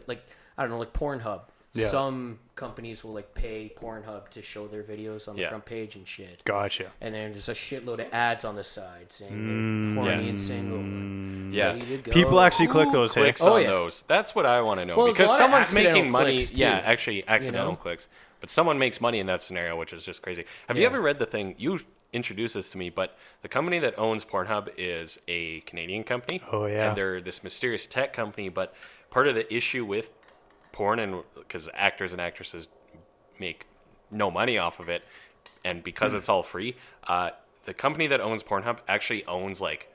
like I don't know, like Pornhub. Yeah. Some companies will like pay Pornhub to show their videos on the front page and shit. Gotcha. And then there's a shitload of ads on the side saying they're horny and single. yeah. Ready to go. People actually click those. Hey? clicks on those. That's what I want to know. Well, because a lot of someone's making accidental money. clicks, too, Yeah, actually accidental know? clicks. But someone makes money in that scenario, which is just crazy. Have you ever read the thing? You introduced this to me, but the company that owns Pornhub is a Canadian company. Oh, yeah. And they're this mysterious tech company, but part of the issue with porn, and because actors and actresses make no money off of it, and because it's all free, the company that owns Pornhub actually owns like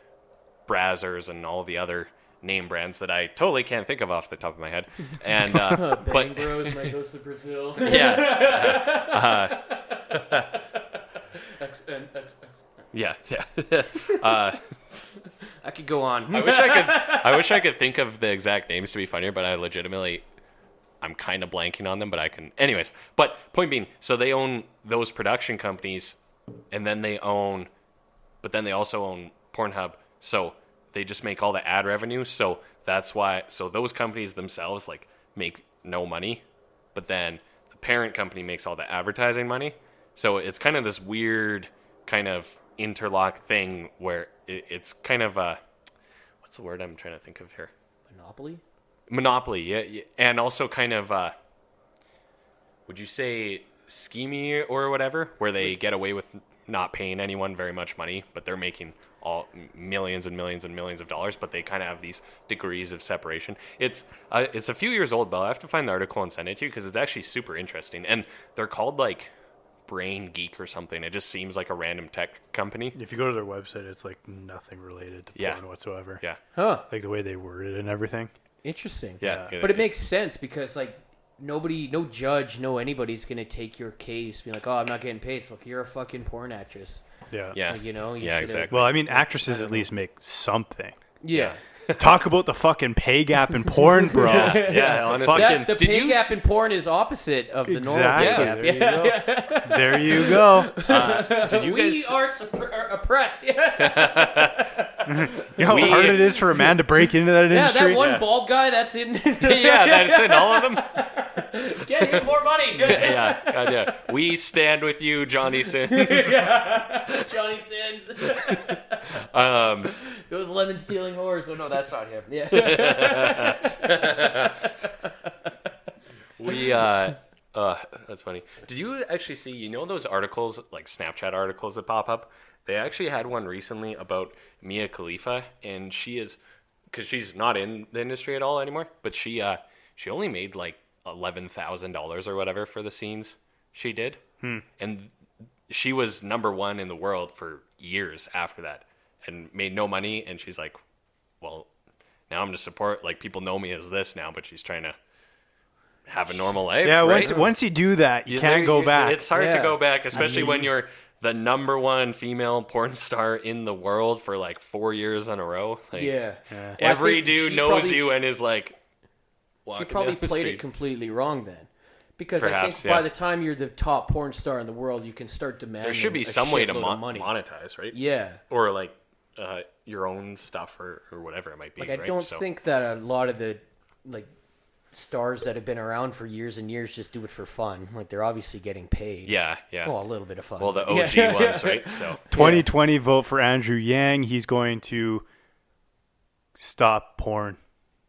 Brazzers and all the other name brands that I totally can't think of off the top of my head. And Bang but Bros might goes to Brazil. yeah, yeah. I could go on. I wish I could think of the exact names to be funnier, but I'm kind of blanking on them, but I can. Anyways, but point being, so they own those production companies, and then they also own Pornhub. So they just make all the ad revenue. So that's why. So those companies themselves like make no money, but then the parent company makes all the advertising money. So it's kind of this weird kind of interlock thing where it's kind of a, what's the word I'm trying to think of here? Monopoly, yeah, and also kind of, would you say schemy or whatever, where they get away with not paying anyone very much money, but they're making all millions and millions and millions of dollars, but they kind of have these degrees of separation. It's a few years old, but I'll have to find the article and send it to you because it's actually super interesting, and they're called like Brain Geek or something. It just seems like a random tech company. If you go to their website, it's like nothing related to porn whatsoever. Yeah. Huh. Like the way they word it and everything. Interesting. Yeah. But it makes sense because like nobody, no judge, no anybody's gonna take your case, be like, oh, I'm not getting paid. It's like you're a fucking porn actress. Yeah. Yeah. Like, you know. You Yeah, should've- exactly. Well, I mean, actresses at least make something. Yeah. Talk about the fucking pay gap in porn, bro. Yeah, honestly. That, the Did pay you gap in porn is opposite of the normal pay gap. Exactly. There you go. Did you We guys? are oppressed. You know how hard it is for a man to break into that Yeah, industry? that one bald guy that's in. Yeah, that's in all of them. Get him more money. Yeah, God, yeah. We stand with you, Johnny Sins. Johnny Sins. Those lemon stealing whores. Oh no, that's not him. Yeah. That's funny. Did you actually see? You know those articles, like Snapchat articles that pop up? They actually had one recently about Mia Khalifa, and she is, because she's not in the industry at all anymore, but she only made like $11,000 or whatever for the scenes she did, and she was #1 in the world for years after that, and made no money. And she's like, well, now I'm just support, like, people know me as this now, but she's trying to have a normal life. Yeah, right? once you do that, you can't go back. It's hard to Yeah. go back, especially I mean- when you're the #1 female porn star in the world for like 4 years in a row. Like, Yeah. Yeah. every I think dude she knows probably- you and is like, She walking probably down the played it street. completely wrong then. Because I Perhaps, think by yeah. the time you're the top porn star in the world, you can start demanding There should be a some way to shitload of money. monetize, right? Yeah. Or like your own stuff or whatever it might be. Like I right? don't So- think that a lot of the like stars that have been around for years and years just do it for fun. Like they're obviously getting paid. Yeah, yeah. Well, a little bit of fun. Well, the Yeah. OG ones, right? So 2020 vote for Andrew Yang. He's going to stop porn.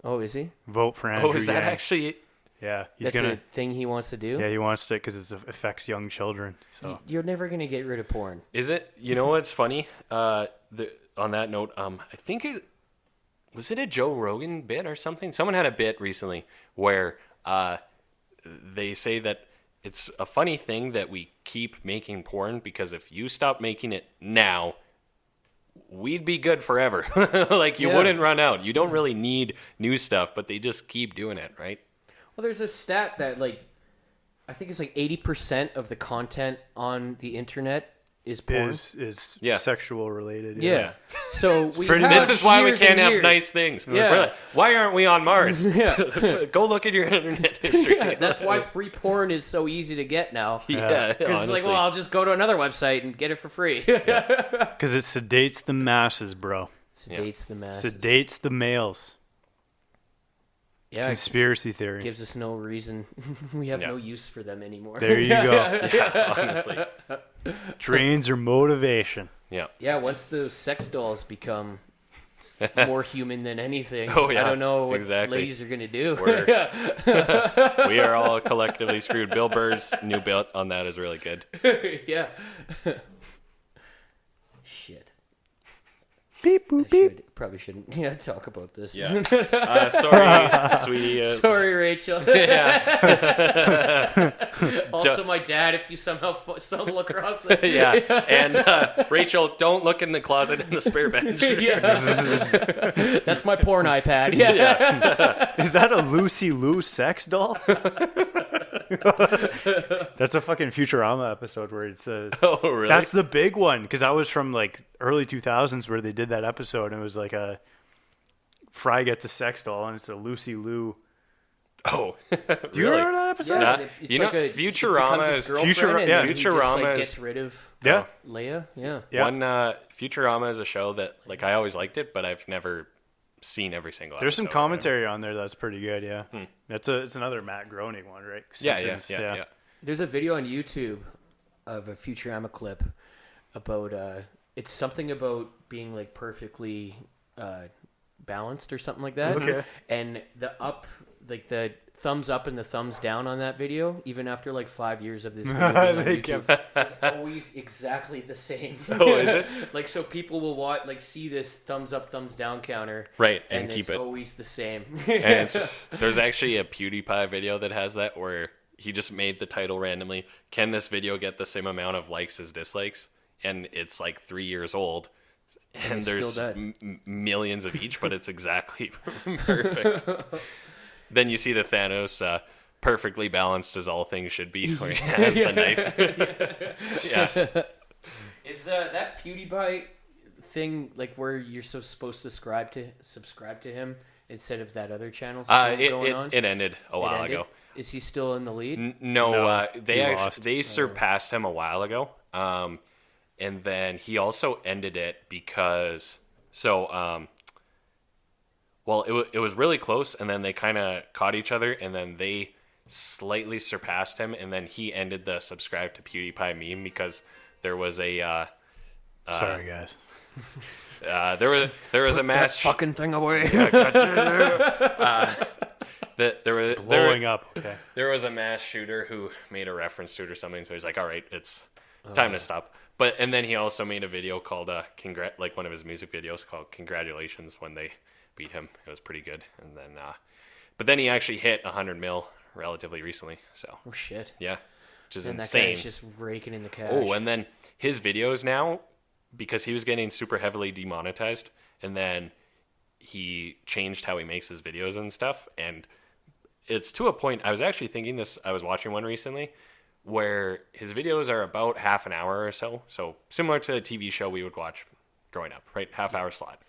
Oh, is he? Vote for Andrew is that Yang. actually? Yeah, he's That's gonna. a thing he wants to do? Yeah, he wants to because it affects young children. So You're never going to get rid of porn. Is it? You know what's funny? On that note, I think was it a Joe Rogan bit or something? Someone had a bit recently where they say that it's a funny thing that we keep making porn because if you stop making it now, we'd be good forever. Like you Yeah. wouldn't run out. You don't really need new stuff, but they just keep doing it, right? Well, there's a stat that, like, I think it's like 80% of the content on the internet is porn. Is Yeah. sexual related. Yeah. So we pretty have much- This is why we years can't and have years. nice things. Yeah. We're like, why aren't we on Mars? Yeah. Go look at your internet history. Yeah, that's why free porn is so easy to get now. Yeah, Because it's like, honestly. well, I'll just go to another website and get it for free. Because it sedates the masses, bro. Sedates the masses. Sedates the males. Yeah, it Conspiracy theory. gives us no reason. We have Yeah. no use for them anymore. There you go. Yeah, honestly. Drains your motivation. Yeah. Yeah, once those sex dolls become more human than anything, Oh, yeah, I don't know what exactly. ladies are going to do. We're- We are all collectively screwed. Bill Burr's new bit on that is really good. Yeah. Shit. Beep boop beep. Probably shouldn't talk about this. Yeah. Sorry, sweetie. Sorry, Rachel. Yeah. Also, my dad, if you somehow stumble across this. Yeah. And Rachel, don't look in the closet in the spare bench. Yeah. That's my porn iPad. Yeah. Is that a Lucy Lou sex doll? That's a fucking Futurama episode where it's Oh, really? that's the big one, because that was from like early 2000s where they did that episode, and it was like a Fry gets a sex doll and it's a Lucy Lou. Oh. Do you remember that episode? Yeah. and You it's know, like a, Futurama he becomes his is- girlfriend Futura- and yeah, then he just, like, Futurama is- gets rid of Yeah. Leia. Yeah. Yeah. One Futurama is a show that like I always liked it, but I've never seen every single There's some episode or whatever. commentary on there that's pretty good, yeah. It's another Matt Groening one, right? Yeah, Simpsons, yeah. There's a video on YouTube of a Futurama clip about it's something about being like perfectly balanced or something like that. Okay. And the thumbs up and the thumbs down on that video, even after like 5 years of this video being on They YouTube, it's always exactly the same. Oh, is it? Like, so people will see this thumbs up, thumbs down counter, Right, and keep it's it. always the same. And there's actually a PewDiePie video that has that where he just made the title randomly. Can this video get the same amount of likes as dislikes? And it's like 3 years old. And it still there's does. millions of each, but it's exactly perfect. Then you see the Thanos perfectly balanced as all things should be, where he has the knife. Yeah. Is that PewDiePie thing like where you're supposed to subscribe to him instead of that other channel still going on? It ended a while ended? ago. Is he still in the lead? No, he lost. they surpassed him a while ago. And then he also ended it because well, it was really close, and then they kind of caught each other, and then they slightly surpassed him, and then he ended the subscribe to PewDiePie meme because there was a Sorry, guys. there was a mass fucking thing away. Blowing up. Okay. There was a mass shooter who made a reference to it or something, so he's like, all right, it's time to stop. And then he also made a video called like one of his music videos called Congratulations when they beat him. It was pretty good. And then but then he actually hit 100 mil relatively recently. So Oh shit! yeah, which is And that insane. guy's just raking in the cash. Oh, and then his videos now, because he was getting super heavily demonetized, and then he changed how he makes his videos and stuff, and it's to a point. I was actually thinking this. I was watching one recently where his videos are about half an hour or so similar to a TV show we would watch growing up, right? Half-hour slot,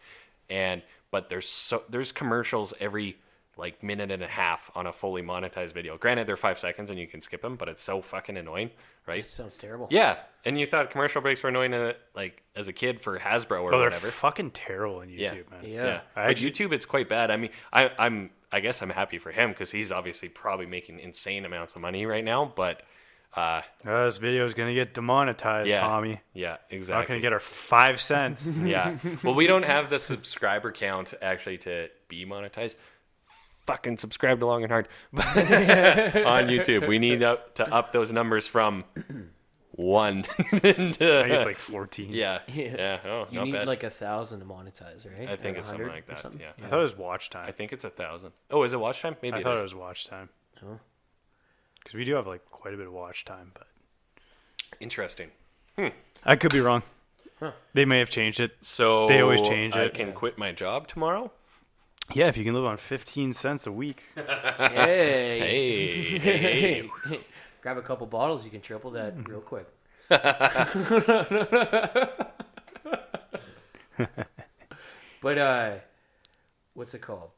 but there's commercials every like minute and a half on a fully monetized video. Granted, they're 5 seconds and you can skip them, but it's so fucking annoying, right? It sounds terrible. Yeah, and you thought commercial breaks were annoying, like as a kid for Hasbro or Oh, they're whatever. fucking terrible on YouTube, man. Yeah. I But actually- YouTube, it's quite bad. I mean, I guess I'm happy for him because he's obviously probably making insane amounts of money right now. But This video is gonna get demonetized, yeah, Tommy. yeah, Not exactly. gonna get our 5 cents. Yeah, well, we don't have the subscriber count actually to be monetized. Fucking subscribe to Long and Hard on YouTube. We need to up those numbers from 1 to, I think it's like 14. yeah. Oh, You not need bad. like 1,000 to monetize, right? I think Or it's something 100 like or that. something? Yeah. I thought it was watch time. I think it's 1,000. Oh, is it watch time? Maybe I it thought is. it was watch time. Oh. Because we do have like quite a bit of watch time, but Interesting. I could be wrong. They may have changed it. So They always change I it. can quit my job tomorrow. Yeah, if you can live on 15 cents a week. Hey. Hey. Grab a couple bottles, you can triple that Mm-hmm. real quick. But what's it called?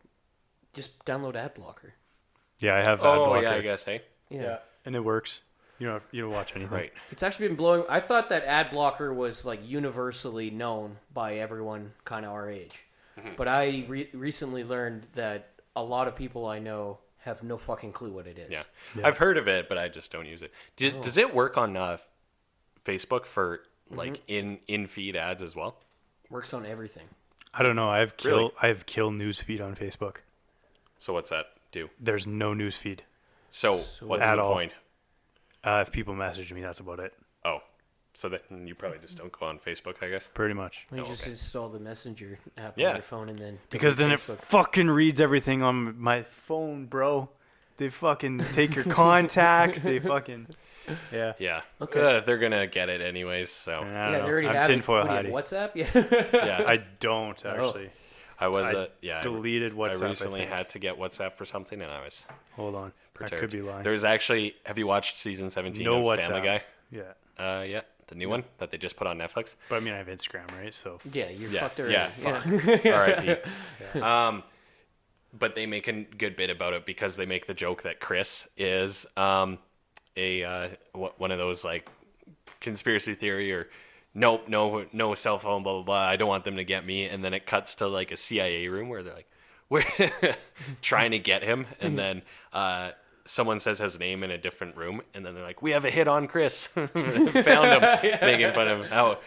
Just download ad blocker. Yeah, I have ad Oh blocker. yeah, I guess. Hey. Yeah. And it works. You don't watch anything. Right. It's actually been blowing. I thought that ad blocker was like universally known by everyone kind of our age. But I recently learned that a lot of people I know have no fucking clue what it is. Yeah. I've heard of it, but I just don't use it. Does it work on Facebook for like in feed ads as well? Works on everything. I don't know. I have Really? kill newsfeed on Facebook. So what's that do? There's no newsfeed. So what's at the all. point? If people message me, that's about it. Oh, so that you probably just don't go on Facebook, I guess. Pretty much. You Oh, just okay. install the Messenger app Yeah. on your phone and then Because then delete it fucking reads everything on my phone, bro. They fucking take your contacts. They fucking yeah. Yeah. Okay. They're gonna get it anyways. So I don't Yeah, know. they already I'm have it. tinfoil What do you hidey. have, WhatsApp? Yeah. yeah, I don't actually. I was I yeah. deleted WhatsApp. I recently think. had to get WhatsApp for something, and I was Hold on. perturbed. I could be lying. There's actually. Have you watched season 17 No of Family WhatsApp. Guy? Yeah. Yeah, the new one that they just put on Netflix. But I mean, I have Instagram, right? So Yeah, you're Yeah, fucked already. yeah, R.I.P. But they make a good bit about it because they make the joke that Chris is one of those like conspiracy theory or nope, no cell phone, blah blah blah. I don't want them to get me. And then it cuts to like a CIA room where they're like, we're trying to get him, and then someone says his name in a different room, and then they're like, we have a hit on Chris. Found him, making fun of him. How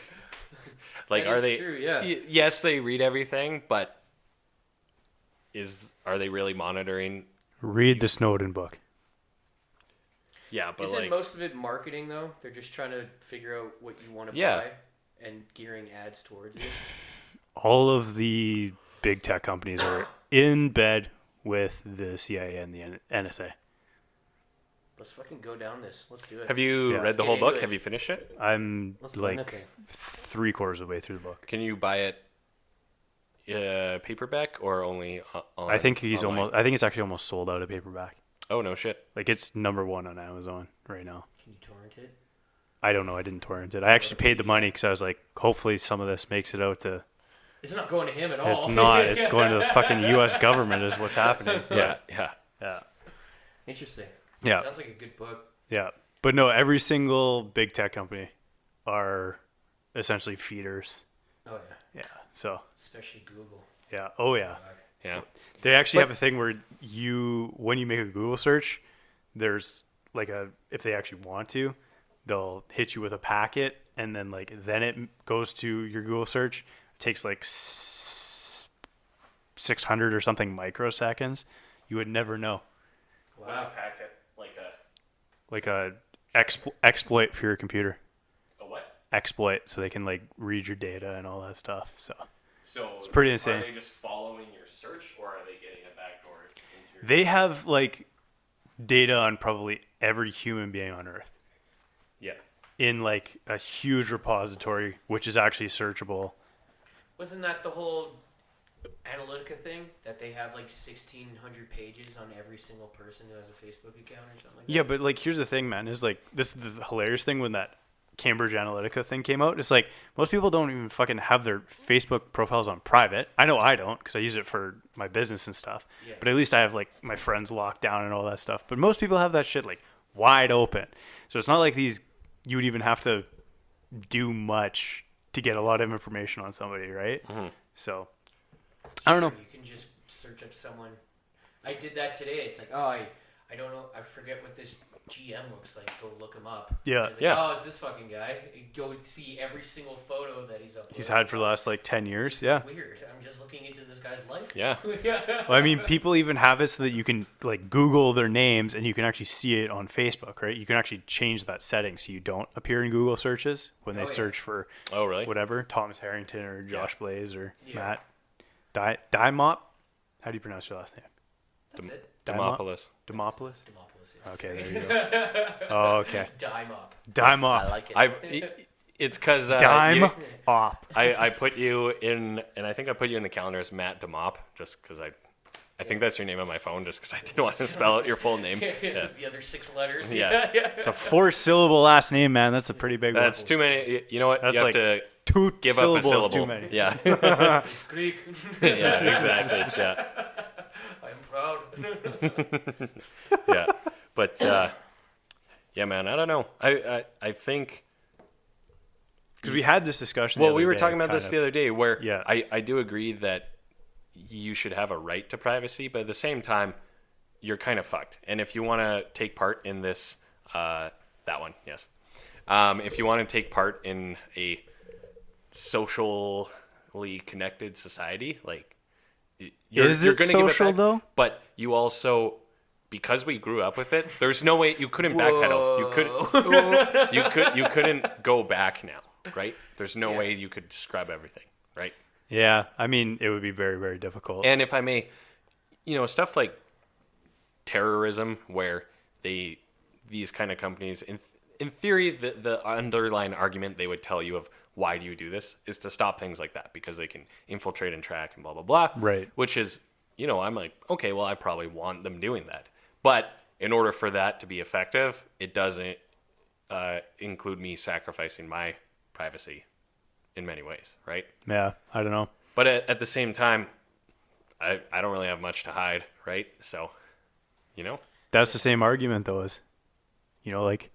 like That are is they? true, yeah. Yes, they read everything, but are they really monitoring? read the Snowden book. Yeah, but Isn't like most of it marketing though? They're just trying to figure out what you want to Yeah. buy and gearing ads towards you. All of the big tech companies are in bed with the CIA and the NSA. Let's fucking go down this. Let's do it. have you Yeah. read Let's the get whole into book? it. Have you finished it? I'm Let's learn a like thing. 3/4 of the way through the book. Can you buy it paperback or only on? I think he's online? almost. I think it's actually almost sold out of paperback. Oh no shit! Like it's #1 on Amazon right now. Can you torrent it? I don't know. I didn't torrent it. I actually paid the money because I was like, hopefully some of this makes it out to. It's not going to him at all. It's not. It's going to the fucking U.S. government. Is what's happening. Yeah, yeah. Yeah. Interesting. Yeah. Sounds like a good book. Yeah. But no, every single big tech company are essentially feeders. Oh yeah. Yeah. So Especially Google. yeah. Oh yeah. Yeah. They actually have a thing where when you make a Google search, there's like if they actually want to, they'll hit you with a packet, and then then it goes to your Google search. It takes like 600 or something microseconds. You would never know. Wow. packet? Like a exploit for your computer. A what? Exploit, so they can like read your data and all that stuff. So So it's pretty insane. Are they just following your search, or are they getting a backdoor into your? They have like data on probably every human being on Earth Yeah. in like a huge repository, which is actually searchable. Wasn't that the whole Analytica thing that they have like 1,600 pages on every single person who has a Facebook account or something like that? Yeah, but like here's the thing, man. Is like this is the hilarious thing when that Cambridge Analytica thing came out. It's like most people don't even fucking have their Facebook profiles on private. I know I don't because I use it for my business and stuff. Yeah. But at least I have like my friends locked down and all that stuff. But most people have that shit like wide open. So it's not like you would even have to do much to get a lot of information on somebody, right? Mm-hmm. So I don't know. You can just search up someone. I did that today. It's like, oh, I don't know. I forget what this GM looks like. Go look him up. Yeah. It's like, Yeah. Oh, it's this fucking guy. You go see every single photo that he's uploaded. He's had for the last like 10 years. This Yeah. is weird. I'm just looking into this guy's life. Yeah. Yeah. Well, I mean, people even have it so that you can like Google their names and you can actually see it on Facebook, right? You can actually change that setting so you don't appear in Google searches when they Oh, yeah. search for Oh really? whatever, Thomas Harrington or Josh Blaze or Yeah. Matt Dimop. How do you pronounce your last name? That's it. Dimopoulos. Dimopoulos? Dimopoulos, yes. Okay, there you go. Oh, okay. Dime up. Dimop. I like it. It's because Dime op. I put you in, and I think I put you in the calendar as Matt Dimop, just because I I think that's your name on my phone just because I didn't want to spell out your full name. Yeah. The other 6 letters. Yeah. It's a 4-syllable last name, man. That's a pretty big one. That's too many. You know what? That's you have like to 2 give up a syllables syllable. too many. Yeah. It's Greek. Yeah, exactly. Yeah. I'm proud. Yeah. But yeah, man, I don't know. I think Because we had this discussion. well, the we other were day, talking about kind this of. the other day where Yeah. I do agree that you should have a right to privacy, but at the same time, you're kind of fucked. And if you want to take part in this, that one, yes. If you want to take part in a socially connected society, like Is it gonna give social, back, though? But you also, because we grew up with it, there's no way you couldn't backpedal. You couldn't go back now, right? There's no way you could describe everything, right? Yeah, I mean, it would be very, very difficult. And if I may, stuff like terrorism, where these kind of companies, in theory, the underlying argument they would tell you of why do you do this is to stop things like that because they can infiltrate and track and blah blah blah. Right. Which is, I'm like, okay, well, I probably want them doing that, but in order for that to be effective, it doesn't include me sacrificing my privacy in many ways, right? Yeah, I don't know. But at the same time, I don't really have much to hide, right? So, That's the same argument, though, as, like,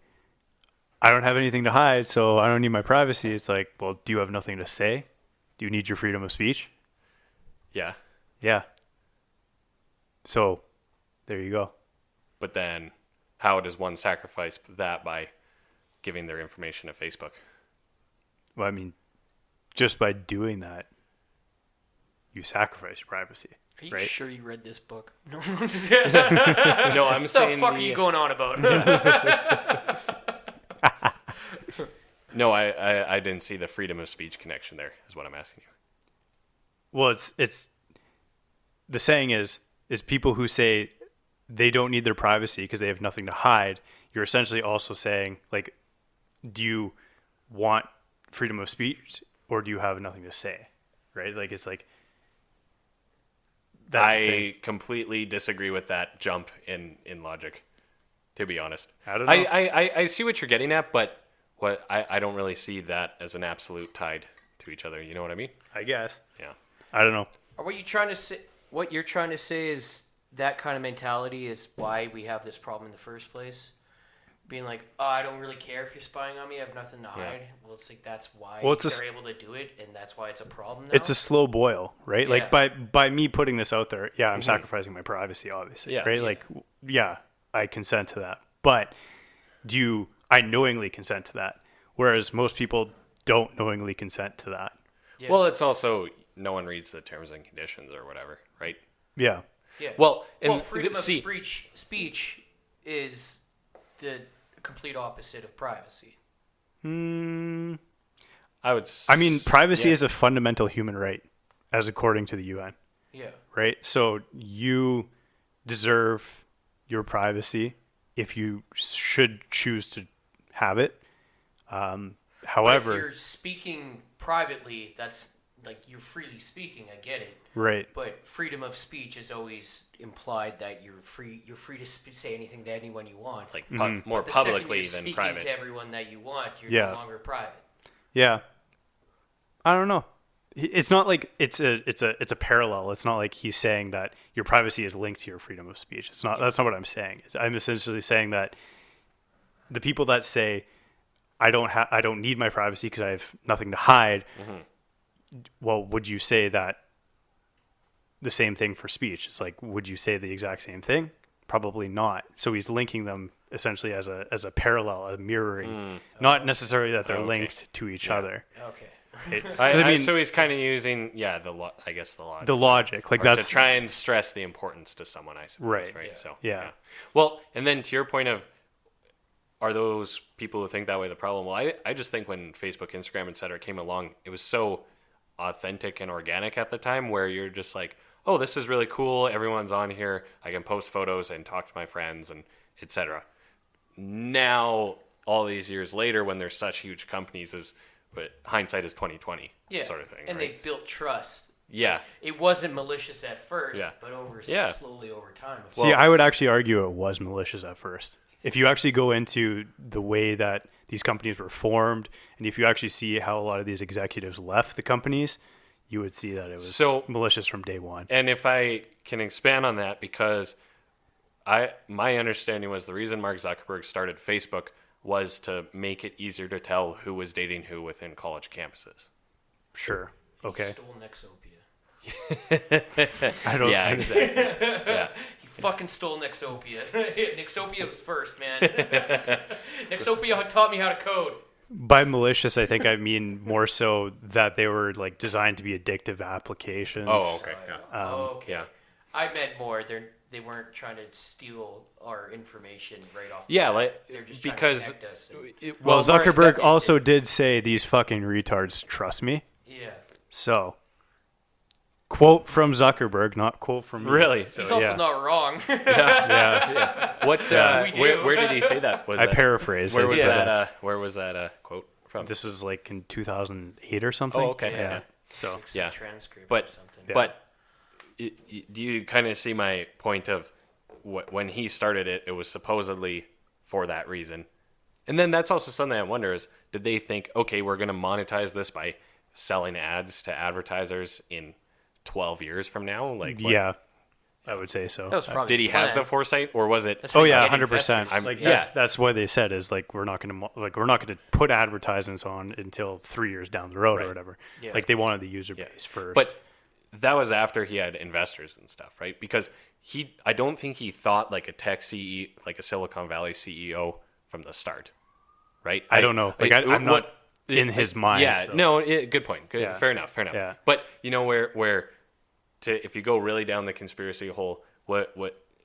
I don't have anything to hide, so I don't need my privacy. It's like, well, do you have nothing to say? Do you need your freedom of speech? yeah. Yeah. So, there you go. But then, how does one sacrifice that by giving their information to Facebook? Well, I mean, just by doing that, you sacrifice your privacy. Are you right? sure you read this book? No. No, I'm What the saying fuck are you going on about? No, I didn't see the freedom of speech connection there, is what I'm asking you. Well, it's the saying is people who say they don't need their privacy because they have nothing to hide. You're essentially also saying, like, do you want freedom of speech or do you have nothing to say? Right? Like, it's like, that's the thing. I completely disagree with that jump in logic, to be honest. I don't know. I see what you're getting at, but I don't really see that as an absolute tied to each other. You know what I mean? I guess. Yeah. I don't know. Or what you're trying to say is that kind of mentality is why we have this problem in the first place. Being like, oh, I don't really care if you're spying on me. I have nothing to hide. Yeah. Well, it's like that's why they're able to do it, and that's why it's a problem now. It's a slow boil, right? Yeah. Like by me putting this out there, yeah, I'm sacrificing my privacy, obviously, Yeah. right? Yeah. Like, yeah, I consent to that. But I knowingly consent to that? Whereas most people don't knowingly consent to that. Yeah. Well, it's also no one reads the terms and conditions or whatever, right? Yeah. Yeah. Well, and freedom of speech is the complete opposite of privacy. I mean, privacy is a fundamental human right, as according to the UN. Yeah. Right? So you deserve your privacy if you should choose to have it. However, but if you're speaking privately, that's like you're freely speaking. I get it. right. But freedom of speech is always implied that you're free. You're free to say anything to anyone you want. like more The second publicly you're than speaking private. to everyone that you want, you're Yeah. no longer private. Yeah. I don't know. It's not like it's a parallel. It's not like he's saying that your privacy is linked to your freedom of speech. It's not. That's not what I'm saying. I'm essentially saying that the people that say I don't need my privacy because I have nothing to hide. Well, would you say that the same thing for speech? It's like, would you say the exact same thing? Probably not. So he's linking them essentially as a parallel, a mirroring, not necessarily that they're linked to each other. Okay. So he's kind of using the logic. The logic, like Or that's to try and stress the importance to someone, I suppose. Right. Right. Yeah. So Yeah. Well, and then to your point of, are those people who think that way the problem? Well, I just think when Facebook, Instagram, etc. came along, it was so authentic and organic at the time, where you're just like, oh, this is really cool. Everyone's on here. I can post photos and talk to my friends and etc. Now, all these years later, when there's such huge companies, but hindsight is 2020 Yeah. sort of thing. And right? they've built trust Yeah. It wasn't malicious at first, Yeah. but Yeah. slowly over time. See, I would actually argue it was malicious at first. If you actually go into the way that these companies were formed, and if you actually see how a lot of these executives left the companies, you would see that it was malicious from day one. And if I can expand on that, because my understanding was the reason Mark Zuckerberg started Facebook was to make it easier to tell who was dating who within college campuses. Sure. Okay. He stole Nexopia. I don't. Yeah, exactly. Yeah. He fucking stole Nexopia. Nexopia was first, man. Nexopia taught me how to code. By malicious, I think I mean more so that they were like designed to be addictive applications. Oh, okay. Yeah. Okay. Yeah. I meant more. They weren't trying to steal our information right off. Yeah, the bat. like They're just trying because to connect us. Well, Zuckerberg also did say these fucking retards trust me. Yeah. So, quote from Zuckerberg, not quote from me. Really? So, He's also yeah. not wrong. Yeah. What? We do. Where did he say that? Was I that, paraphrase. Where was it. that? Where was that quote from? This was like in 2008 or something. Oh, okay. Yeah. Yeah. So, It's Yeah. a transcript But or something. but do you kind of see my point of when he started it? It was supposedly for that reason, and then that's also something I wonder is did they think okay we're going to monetize this by selling ads to advertisers in 12 years from now? Like what? yeah, I would say so. That was probably Did he the have the plan. foresight, or was it? That's how Oh you yeah, get 100%. investors. Like yeah. that's what they said is like we're not going to put advertisements on until 3 years down the road Right. or whatever. Yeah. Like they wanted the user Yeah. base first. But that was after he had investors and stuff, right? Because I don't think he thought like a tech CEO, like a Silicon Valley CEO from the start, right? I don't know. Like I'm not in his mind. Yeah, so. no, good point. Good, Yeah. fair enough. Yeah. But you know where if you go really down the conspiracy hole, what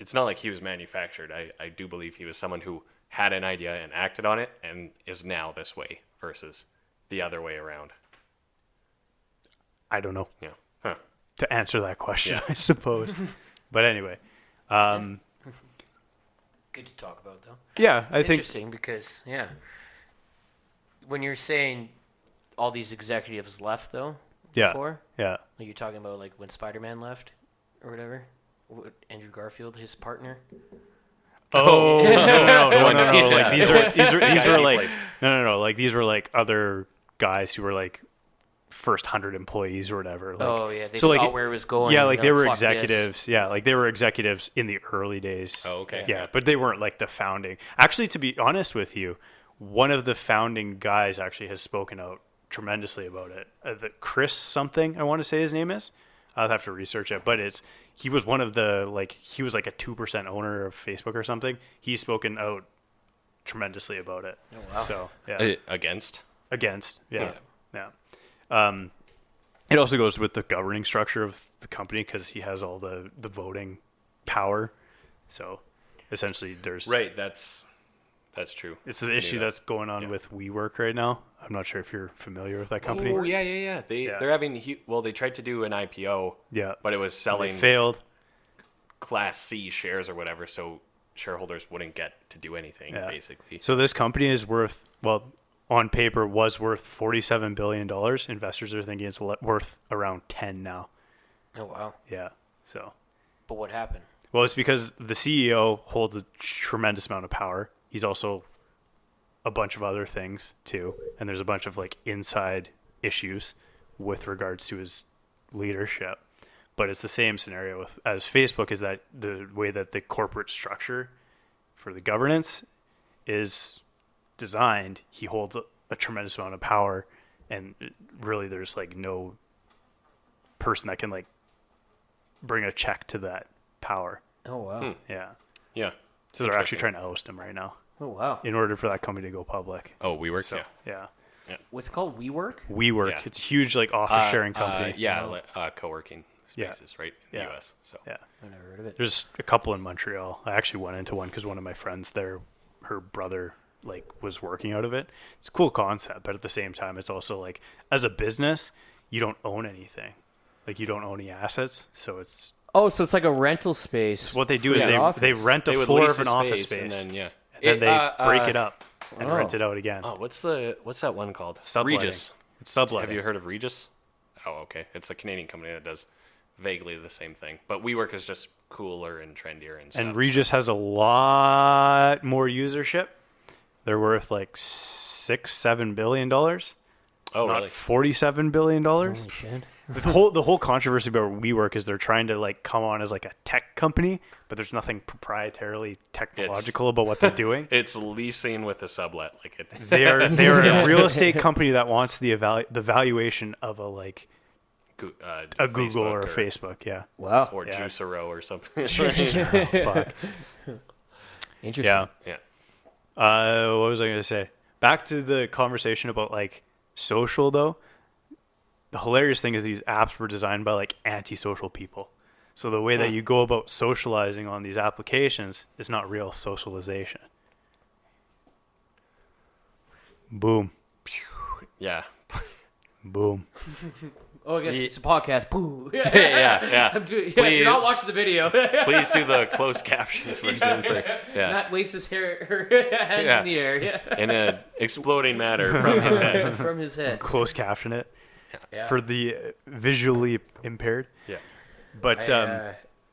it's not like he was manufactured. I do believe he was someone who had an idea and acted on it and is now this way versus the other way around. I don't know Yeah. Huh. to answer that question, Yeah. I suppose. But anyway, Good to talk about, though. yeah, I It's think interesting because, yeah, when you're saying all these executives left, though, yeah, before, yeah. like you're talking about like when Spider-Man left or whatever, Andrew Garfield, his partner. Oh no! Yeah. Like these were Yeah, like like- no. Like these were like other guys who were like first 100 employees or whatever. Like, Oh yeah, they so, saw like, where it was going. yeah, and like they're they were "Fuck this." executives. Yeah, like they were executives in the early days. Oh, okay. Yeah, but they weren't like the founding. Actually, to be honest with you, one of the founding guys actually has spoken out tremendously about it. The Chris something, I want to say his name is. I'll have to research it, but he was one of the he was like a 2% owner of Facebook or something. He's spoken out tremendously about it. Oh, wow. So yeah, Against. against yeah. It also goes with the governing structure of the company because he has all the voting power. So essentially, there's Right, that's true. It's an issue that. that's going on Yeah. with WeWork right now. I'm not sure if you're familiar with that company. Oh, yeah. They're having they tried to do an IPO, Yeah, but it was they selling failed. Class C shares or whatever, so shareholders wouldn't get to do anything Yeah. basically. So this company is worth, well, on paper was worth $47 billion. Investors are thinking it's worth around 10 now. Oh wow! Yeah. So, But what happened? well, it's because the CEO holds a tremendous amount of power. He's also a bunch of other things too, and there's a bunch of like inside issues with regards to his leadership. But it's the same scenario as Facebook, is that the way that the corporate structure for the governance is designed, he holds a tremendous amount of power, and really there's like no person that can like bring a check to that power. Oh wow! Yeah. Yeah. So they're actually Interesting. trying to oust him right now Oh wow! in order for that company to go public. Oh, WeWork. So, Yeah. yeah. What's it called? WeWork? WeWork. Yeah. It's a huge like office sharing company. Co-working Yeah. spaces, right? In Yeah. the US. So. Yeah. I've never heard of it. There's a couple in Montreal. I actually went into one because one of my friends there, her brother like was working out of it. It's a cool concept, but at the same time, it's also like as a business, you don't own anything. Like you don't own any assets, so it's Oh, so it's like a rental space. what they do for is an they office. rent They a would floor lease of an a office space, space, and then then they break it up and oh. rent it out again. Oh, what's that one called? Subletting. Regis. It's subletting. Have you heard of Regis? Oh, okay. It's a Canadian company that does vaguely the same thing, but WeWork is just cooler and trendier and stuff. And Regis has a lot more usership. They're worth like $6-7 billion. Oh, not really? $47 billion. Holy shit. The whole controversy about WeWork is they're trying to like come on as like a tech company, but there's nothing proprietarily technological about what they're doing. It's leasing with a sublet. Like it. They are a real estate company that wants the valuation of a like a Google or a Facebook. Yeah. Wow. Or Yeah. Juicero or something. Fuck. Interesting. Yeah. Yeah. What was I going to say? Back to the conversation about like social though. The hilarious thing is these apps were designed by like antisocial people. So the way that you go about socializing on these applications is not real socialization. Boom. Yeah. Boom. Oh, I guess it's a podcast. Boo. Yeah. I'm if you're not watching the video. Please do the closed captions for Zoom. Matt waves his hands in the air. Yeah. In an exploding matter from his head. From his head. Closed caption it Yeah. for the visually impaired. Yeah. But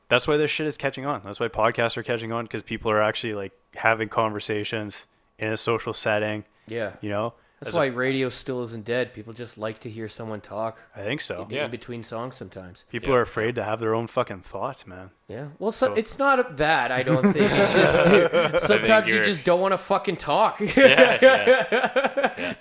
that's why this shit is catching on. That's why podcasts are catching on, because people are actually like having conversations in a social setting. Yeah. You know, That's why radio still isn't dead. People just like to hear someone talk I think so. in between songs sometimes. People are afraid to have their own fucking thoughts, man. Yeah. Well, it's not that, I don't think. It's just sometimes you just don't want to fucking talk. It's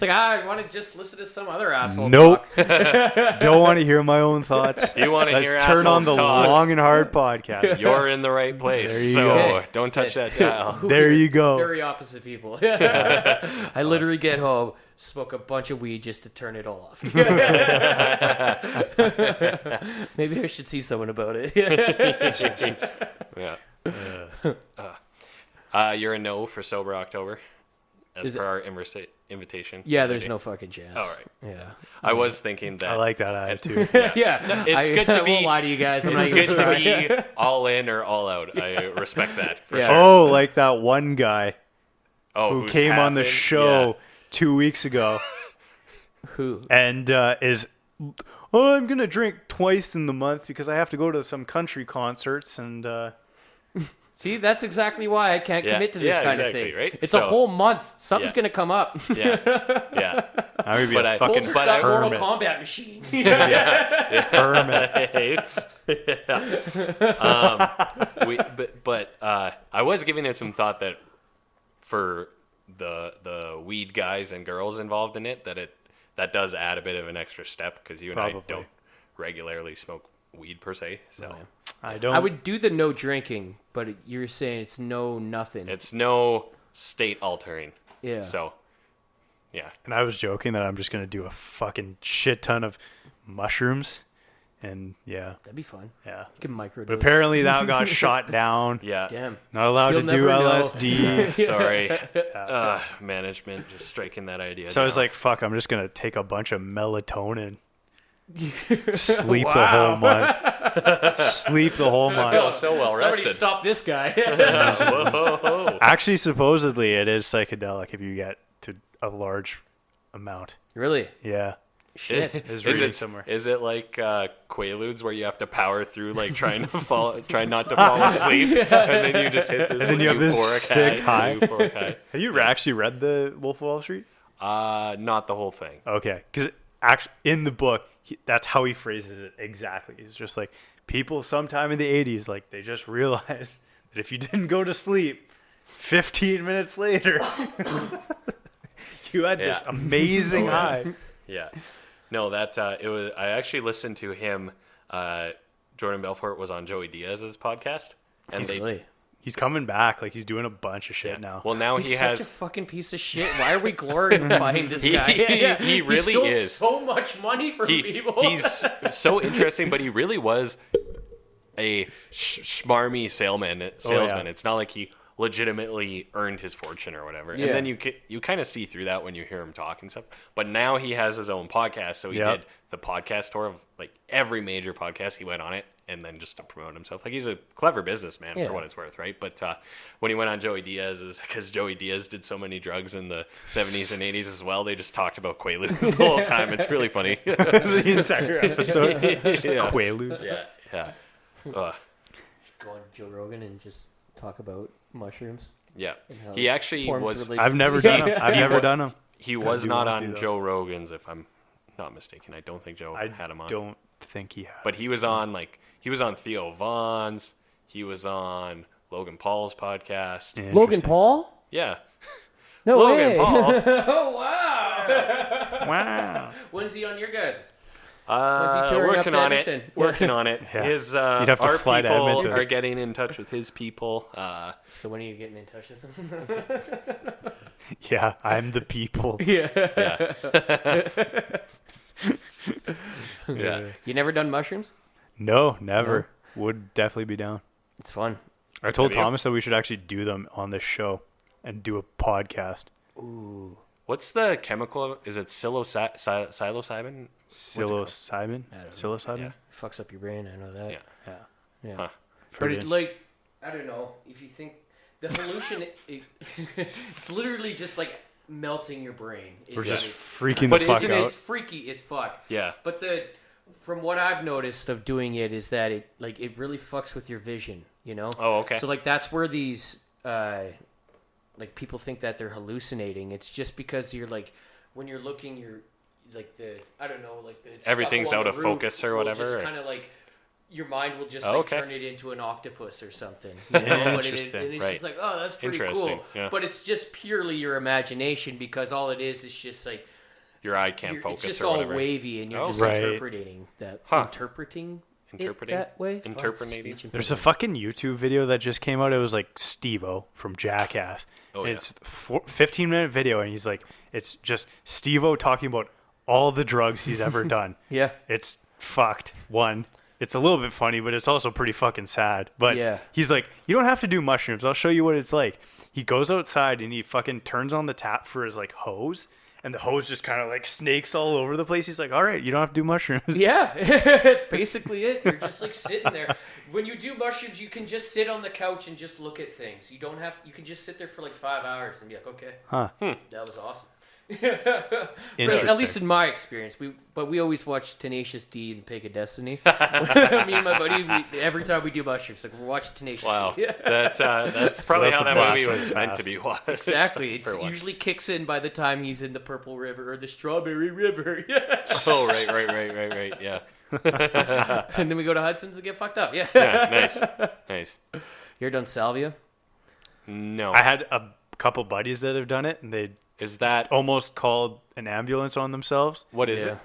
like, I want to just listen to some other asshole Nope. talk. Don't want to hear my own thoughts. You want to hear Let's turn on the assholes talk. Long and Hard podcast. You're in the right place. There you So go. don't touch that dial. There you go. Very opposite people. I literally get home, smoke a bunch of weed just to turn it all off. Maybe I should see someone about it. Yeah. You're a no for Sober October, as per our invitation. Yeah, there's no fucking chance. All right. Yeah. I was thinking that. I like that attitude. Yeah. It's good to I be. won't lie to you guys. I'm It's not good even to trying. be all in or all out. I respect that. For Yeah. sure. Oh, like that one guy Oh, who who's came on the half in? show 2 weeks ago Who? and is, oh, I'm going to drink twice in the month because I have to go to some country concerts and... See, that's exactly why I can't Yeah. commit to this Yeah, kind exactly, of thing. right? It's So- a whole month. Something's Yeah. going to come up. Yeah. I would be But a I- fucking Coulter's but got I- Mortal hermit. Kombat machine. But I was giving it some thought that for the weed guys and girls involved in it, that does add a bit of an extra step, because you and Probably. I don't regularly smoke weed per se. So I don't... I would do the no drinking, but you're saying it's no nothing. it's no state altering. Yeah. So yeah. And I was joking that I'm just going to do a fucking shit ton of mushrooms. And yeah, That'd be fun. yeah. You can microdose. But apparently that got shot down. Yeah. Damn. Not allowed You'll to do never know. LSD. Sorry. Management just striking that idea. So I was down. like, fuck, I'm just going to take a bunch of melatonin. Sleep the whole month. Sleep the whole I month. feel so well Somebody rested. stop this guy. Whoa. Actually, supposedly it is psychedelic if you get to a large amount. Really? Yeah. Shit. I was reading it somewhere. Is it like Quaaludes where you have to power through, like try not to fall asleep, and then you just hit this, And then you have this euphoric sick high. euphoric high. Have you actually read the Wolf of Wall Street? Not the whole thing. Okay, because actually in the book, that's how he phrases it exactly. He's just like, people sometime in the 80s, like they just realized that if you didn't go to sleep 15 minutes later, you had this Yeah. amazing high. Yeah. No, that it was. I actually listened to him. Jordan Belfort was on Joey Diaz's podcast, and they. He's coming back. Like he's doing a bunch of shit now. Well, now He's he such has. a fucking piece of shit. Why are we glorifying this guy? He really stole is. so much money from people. He's so interesting, but he really was a schmarmy salesman. It's not like he legitimately earned his fortune or whatever. Yeah. And then you kind of see through that when you hear him talk and stuff. But now he has his own podcast, so he Yep. did the podcast tour of like every major podcast. He went on it and then just to promote himself. Like, he's a clever businessman for what it's worth, right? But when he went on Joey Diaz's, because Joey Diaz did so many drugs in the 70s and 80s as well, they just talked about Quaaludes the whole time. It's really funny. The entire episode. Yeah. Quaaludes. Yeah. Go on Joe Rogan and just talk about mushrooms. Yeah. and how He it actually forms was... religions. I've never done them. I've never done them. He was not want to, on though. Joe Rogan's, if I'm not mistaken. I don't think Joe had him on. I don't think he had. But he was on, like, he was on Theo Vaughn's. He was on Logan Paul's podcast. Yeah, Logan interesting. Paul? Yeah. No Logan way. Paul. Oh wow. Wow. When's he on your guys'? When's he touring Working up on to it. Edmonton? Working on it. Yeah. His You'd have to our fly to people Edmonton. are getting in touch with his people. So when are you getting in touch with him? Yeah, I'm the people. Yeah. Yeah. You never done mushrooms? No, never. Would definitely be down. It's fun. I told Have you? Thomas that we should actually do them on this show and do a podcast. Ooh. What's the chemical? Is it psilocybin? Psilocybin? I don't know. Psilocybin? Yeah. Fucks up your brain. I know that. Yeah. Yeah. Yeah. Huh. But it, like, I don't know. If you think the hallucin, it's literally just like melting your brain. We're Is just it. freaking But the fuck Isn't out. it freaky as fuck? Yeah. But from what I've noticed of doing it is that it really fucks with your vision, you know? Oh, okay. So like that's where these like people think that they're hallucinating. It's just because you're like when you're looking, you're like I don't know, like the stuff Everything's along out the of roof focus or will whatever, Just or- kind of like your mind will just Oh, like okay. turn it into an octopus or something. You know? But Interesting. and it's Right. just like, oh, that's pretty Interesting, cool. yeah. But it's just purely your imagination because all it is just like Your eye can't it's focus just or all whatever. wavy, and you're Oh, just right. interpreting that. Huh. Interpreting Interpreting? it that way. Interpreting? Fuck, speech There's a impediment. fucking YouTube video that just came out. It was like Steve-O from Jackass. Oh, And yeah. it's 15-minute video, and he's like, it's just Steve-O talking about all the drugs he's ever done. Yeah. It's fucked. One, it's a little bit funny, but it's also pretty fucking sad. But Yeah. he's like, you don't have to do mushrooms. I'll show you what it's like. He goes outside and he fucking turns on the tap for his like hose, and the hose just kind of like snakes all over the place. He's like, all right, you don't have to do mushrooms. Yeah, it's basically it. You're just like sitting there. When you do mushrooms, you can just sit on the couch and just look at things. You don't have. You can just sit there for like 5 hours and be like, okay, Huh. that was awesome. Interesting. At least in my experience, we always watch Tenacious D and Pig of Destiny. Me and my buddy, every time we do mushrooms, like we're watching Tenacious Wow. D. That's probably that's how the that movie flash was was meant fast. to be watched. Exactly. It For one. usually kicks in by the time he's in the Purple River or the Strawberry River. Yes. Oh, right. Yeah. And then we go to Hudson's and get fucked up. Yeah. Yeah, nice. You ever done salvia? No. I had a couple buddies that have done it, and they Is that... almost called an ambulance on themselves. What is Yeah. it?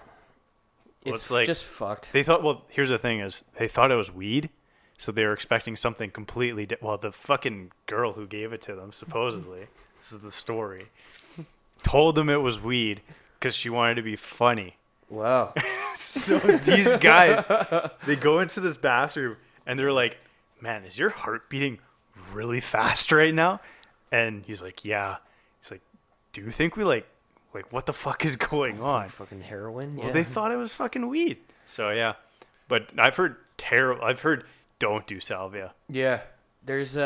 Well, It's it's like- just fucked. They thought, well, here's the thing is, they thought it was weed, so they were expecting something completely well, the fucking girl who gave it to them, supposedly, this is the story, told them it was weed because she wanted to be funny. Wow. So these guys, they go into this bathroom, and they're like, man, is your heart beating really fast right now? And he's like, yeah. He's like, do you think we like what the fuck is going on? Fucking heroin. Well, Yeah. they thought it was fucking weed. So yeah, but I've heard don't do salvia. Yeah. There's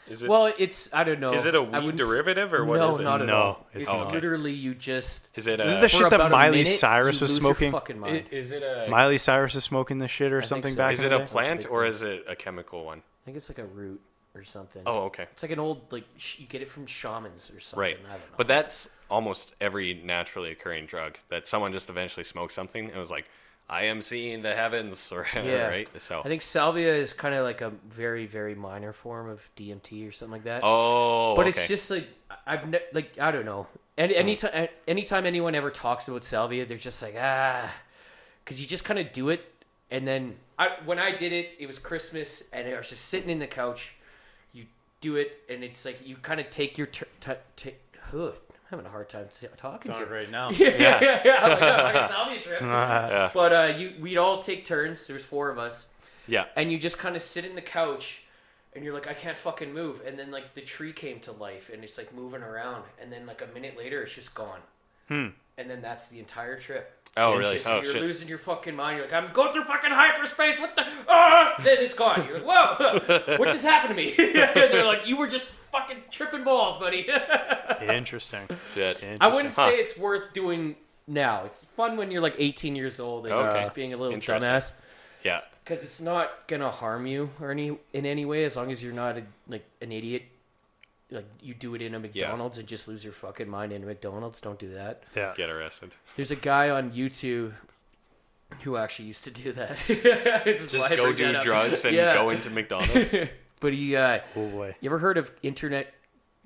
Is it, well, it's I don't know. is it a I weed wouldn't s- derivative or what no, is it? not at No, all. it's It's not. literally you just. Is it This is a... the for shit that about a Miley minute, Cyrus you was lose smoking. Your fucking mind. Is it a... Miley Cyrus is smoking this shit or think something so. back Is in it the a day? plant big or thing. is it a chemical one? I think it's like a root or something. Oh, okay. It's like an old like you get it from shamans or something. Right. I don't know. But that's almost every naturally occurring drug, that someone just eventually smoked something and was like, I am seeing the heavens, or Yeah. right? So. I think salvia is kind of like a very very minor form of DMT or something like that. Oh, But okay. it's just like like I don't know. Anytime anyone ever talks about salvia, they're just like because you just kind of do it, and then when I did it, it was Christmas, and I was just sitting in the couch. You do it, and it's like you kind of take your I'm having a hard time talking It's on here. it right now. Yeah. I'm like, fucking salvia trip. Yeah. But we'd all take turns. There's 4 of us. Yeah. And you just kind of sit in the couch, and you're like, I can't fucking move. And then like the tree came to life, and it's like moving around. And then like a minute later, it's just gone. And then that's the entire trip. Oh, really? So Oh, you're shit. losing your fucking mind. You're like, I'm going through fucking hyperspace. What the? Then it's gone. You're like, whoa, what just happened to me? They're like, you were just fucking tripping balls, buddy. Interesting. Shit. I wouldn't say it's worth doing now. It's fun when you're like 18 years old and you're Okay. just being a little Interesting. dumbass. Yeah. Because it's not gonna harm you or in any way, as long as you're not an idiot. Like you do it in a McDonald's and just lose your fucking mind in a McDonald's. Don't do that. Yeah. Get arrested. There's a guy on YouTube who actually used to do that. Just go do drugs and go into McDonald's. But he, Oh boy. you ever heard of internet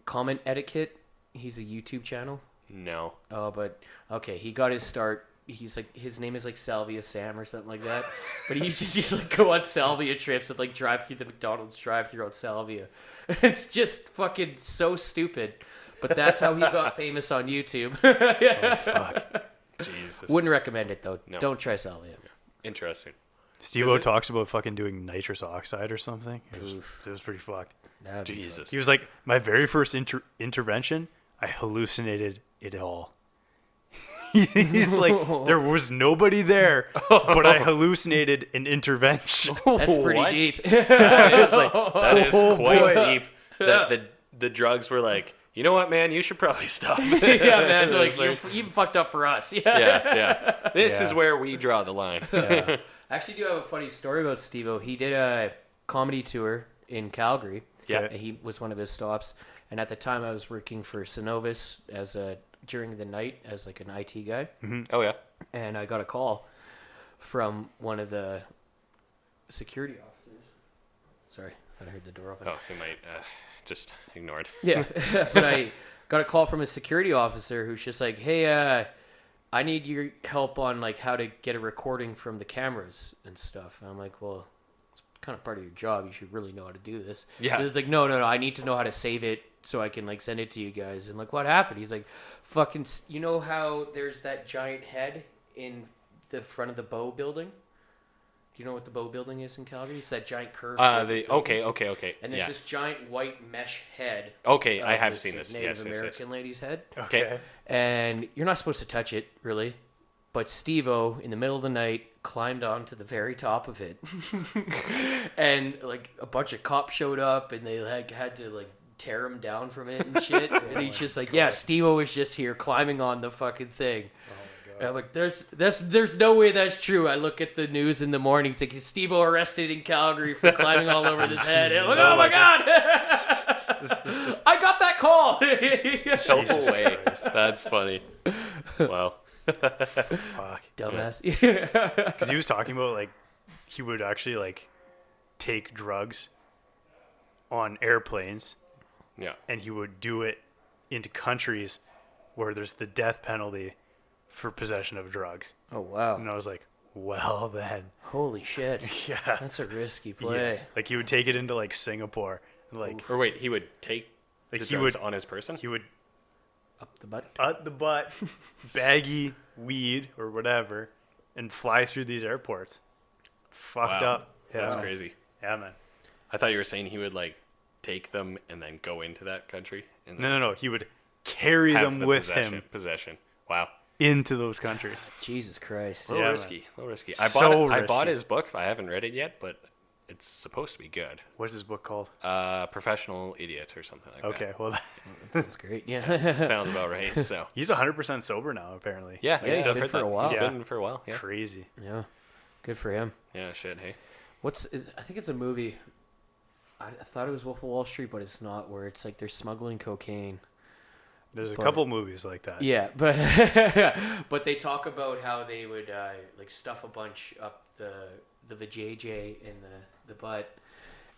comment etiquette? He's a YouTube channel. No. Oh, but okay, he got his start. He's like, his name is like Salvia Sam or something like that. But he used to like go on Salvia trips and like drive through the McDonald's drive-through on Salvia. It's just fucking so stupid. But that's how he got famous on YouTube. Oh, fuck. Jesus. Wouldn't recommend it though. No. Don't try Salvia. Interesting. Steve-O talks about fucking doing nitrous oxide or something. Oof. It was pretty fucked. That'd be Jesus. He was like, my very first intervention, I hallucinated it all. He's like, there was nobody there, but I hallucinated an intervention. That's pretty What? deep. That is quite boy. deep. The drugs were like, you know what, man? You should probably stop. Yeah, man. Like, It's you fucked up for us. Yeah. yeah. This Yeah. is where we draw the line. Yeah. I actually do have a funny story about Steve-O. He did a comedy tour in Calgary. Yeah. And he was one of his stops. And at the time, I was working for Synovus during the night as like an IT guy. Oh, yeah. And I got a call from one of the security officers. Sorry, I thought I heard the door open. Oh, he might just ignore it. Yeah, but I got a call from a security officer who's just like, "Hey, I need your help on like how to get a recording from the cameras and stuff." And I'm like, "Well, it's kind of part of your job. You should really know how to do this." Yeah. And he's like, "No, I need to know how to save it so I can like send it to you guys." And like, what happened? He's like, "Fucking, you know how there's that giant head in the front of the Bow building? Do you know what the Bow building is in Calgary? It's that giant curved building. Okay. And there's Yeah. this giant white mesh head. Okay, I of have this, seen like, this. Native Yes. American lady's head. Okay. And you're not supposed to touch it, really. But Steve-O, in the middle of the night, climbed onto the very top of it. And, like, a bunch of cops showed up, and they, like, had to, like, tear him down from it and shit. And he's just like, yeah, Steve-O was just here climbing on the fucking thing. And I'm like, there's no way that's true. I look at the news in the morning. It's like, Steve-O arrested in Calgary for climbing all over this head. And I'm like, oh my God. I got that call. No way. That's funny. Wow. Fuck. Dumbass. Because he was talking about, like, he would actually, like, take drugs on airplanes, Yeah. and he would do it into countries where there's the death penalty for possession of drugs. Oh, wow. And I was like, well, then. Holy shit. Yeah. That's a risky play. Yeah. Like, he would take it into, like, Singapore. Like, Or wait, he would take Like, the he drugs would- on his person? he would Up the butt. up the butt, baggy weed or whatever, and fly through these airports. Fucked Wow. up. Yeah. That's crazy. Yeah, man. I thought you were saying he would, like, take them and then go into that country. And No. He would carry have them the with possession. him Wow. into those countries. Jesus Christ. A little Yeah, risky. A little risky. So I bought risky. his book. I haven't read it yet, but it's supposed to be good. What's his book called? Professional Idiot or something like Okay, well, That sounds great. Yeah. that. Sounds about right. So he's 100% sober now, apparently. yeah, Yeah, he's I've been heard for a that. while. He's Yeah. been for a while. Yeah. Crazy. Yeah. Good for him. Yeah. Shit. Hey. I think it's a movie. I thought it was Wolf of Wall Street, but it's not, where it's like they're smuggling cocaine. There's a But- couple movies like that. Yeah, but but they talk about how they would like stuff a bunch up the vajayjay in the butt,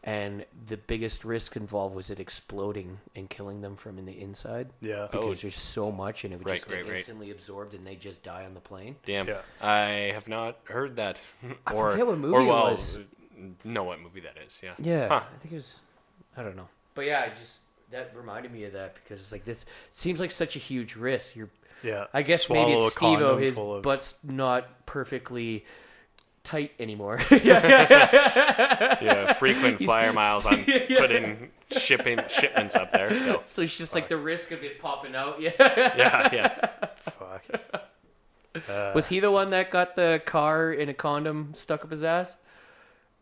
and the biggest risk involved was it exploding and killing them from in the inside. Yeah. Because there's so much, and it would Right, just get right. instantly absorbed, and they just die on the plane. Damn. Yeah. I have not heard that. I forget what movie it was. Know what movie that is? Yeah. Yeah, Huh. I think it was. I don't know, but yeah, that reminded me of that, because it's like, this seems like such a huge risk. Yeah. I guess Swallow maybe a it's Steve-O, condom his full of- butt's not perfectly tight anymore. Yeah. Frequent He's- flyer miles on Yeah. putting shipments up there. So So it's just like the risk of it popping out. Yeah. yeah. Fuck. Was he the one that got the car in a condom stuck up his ass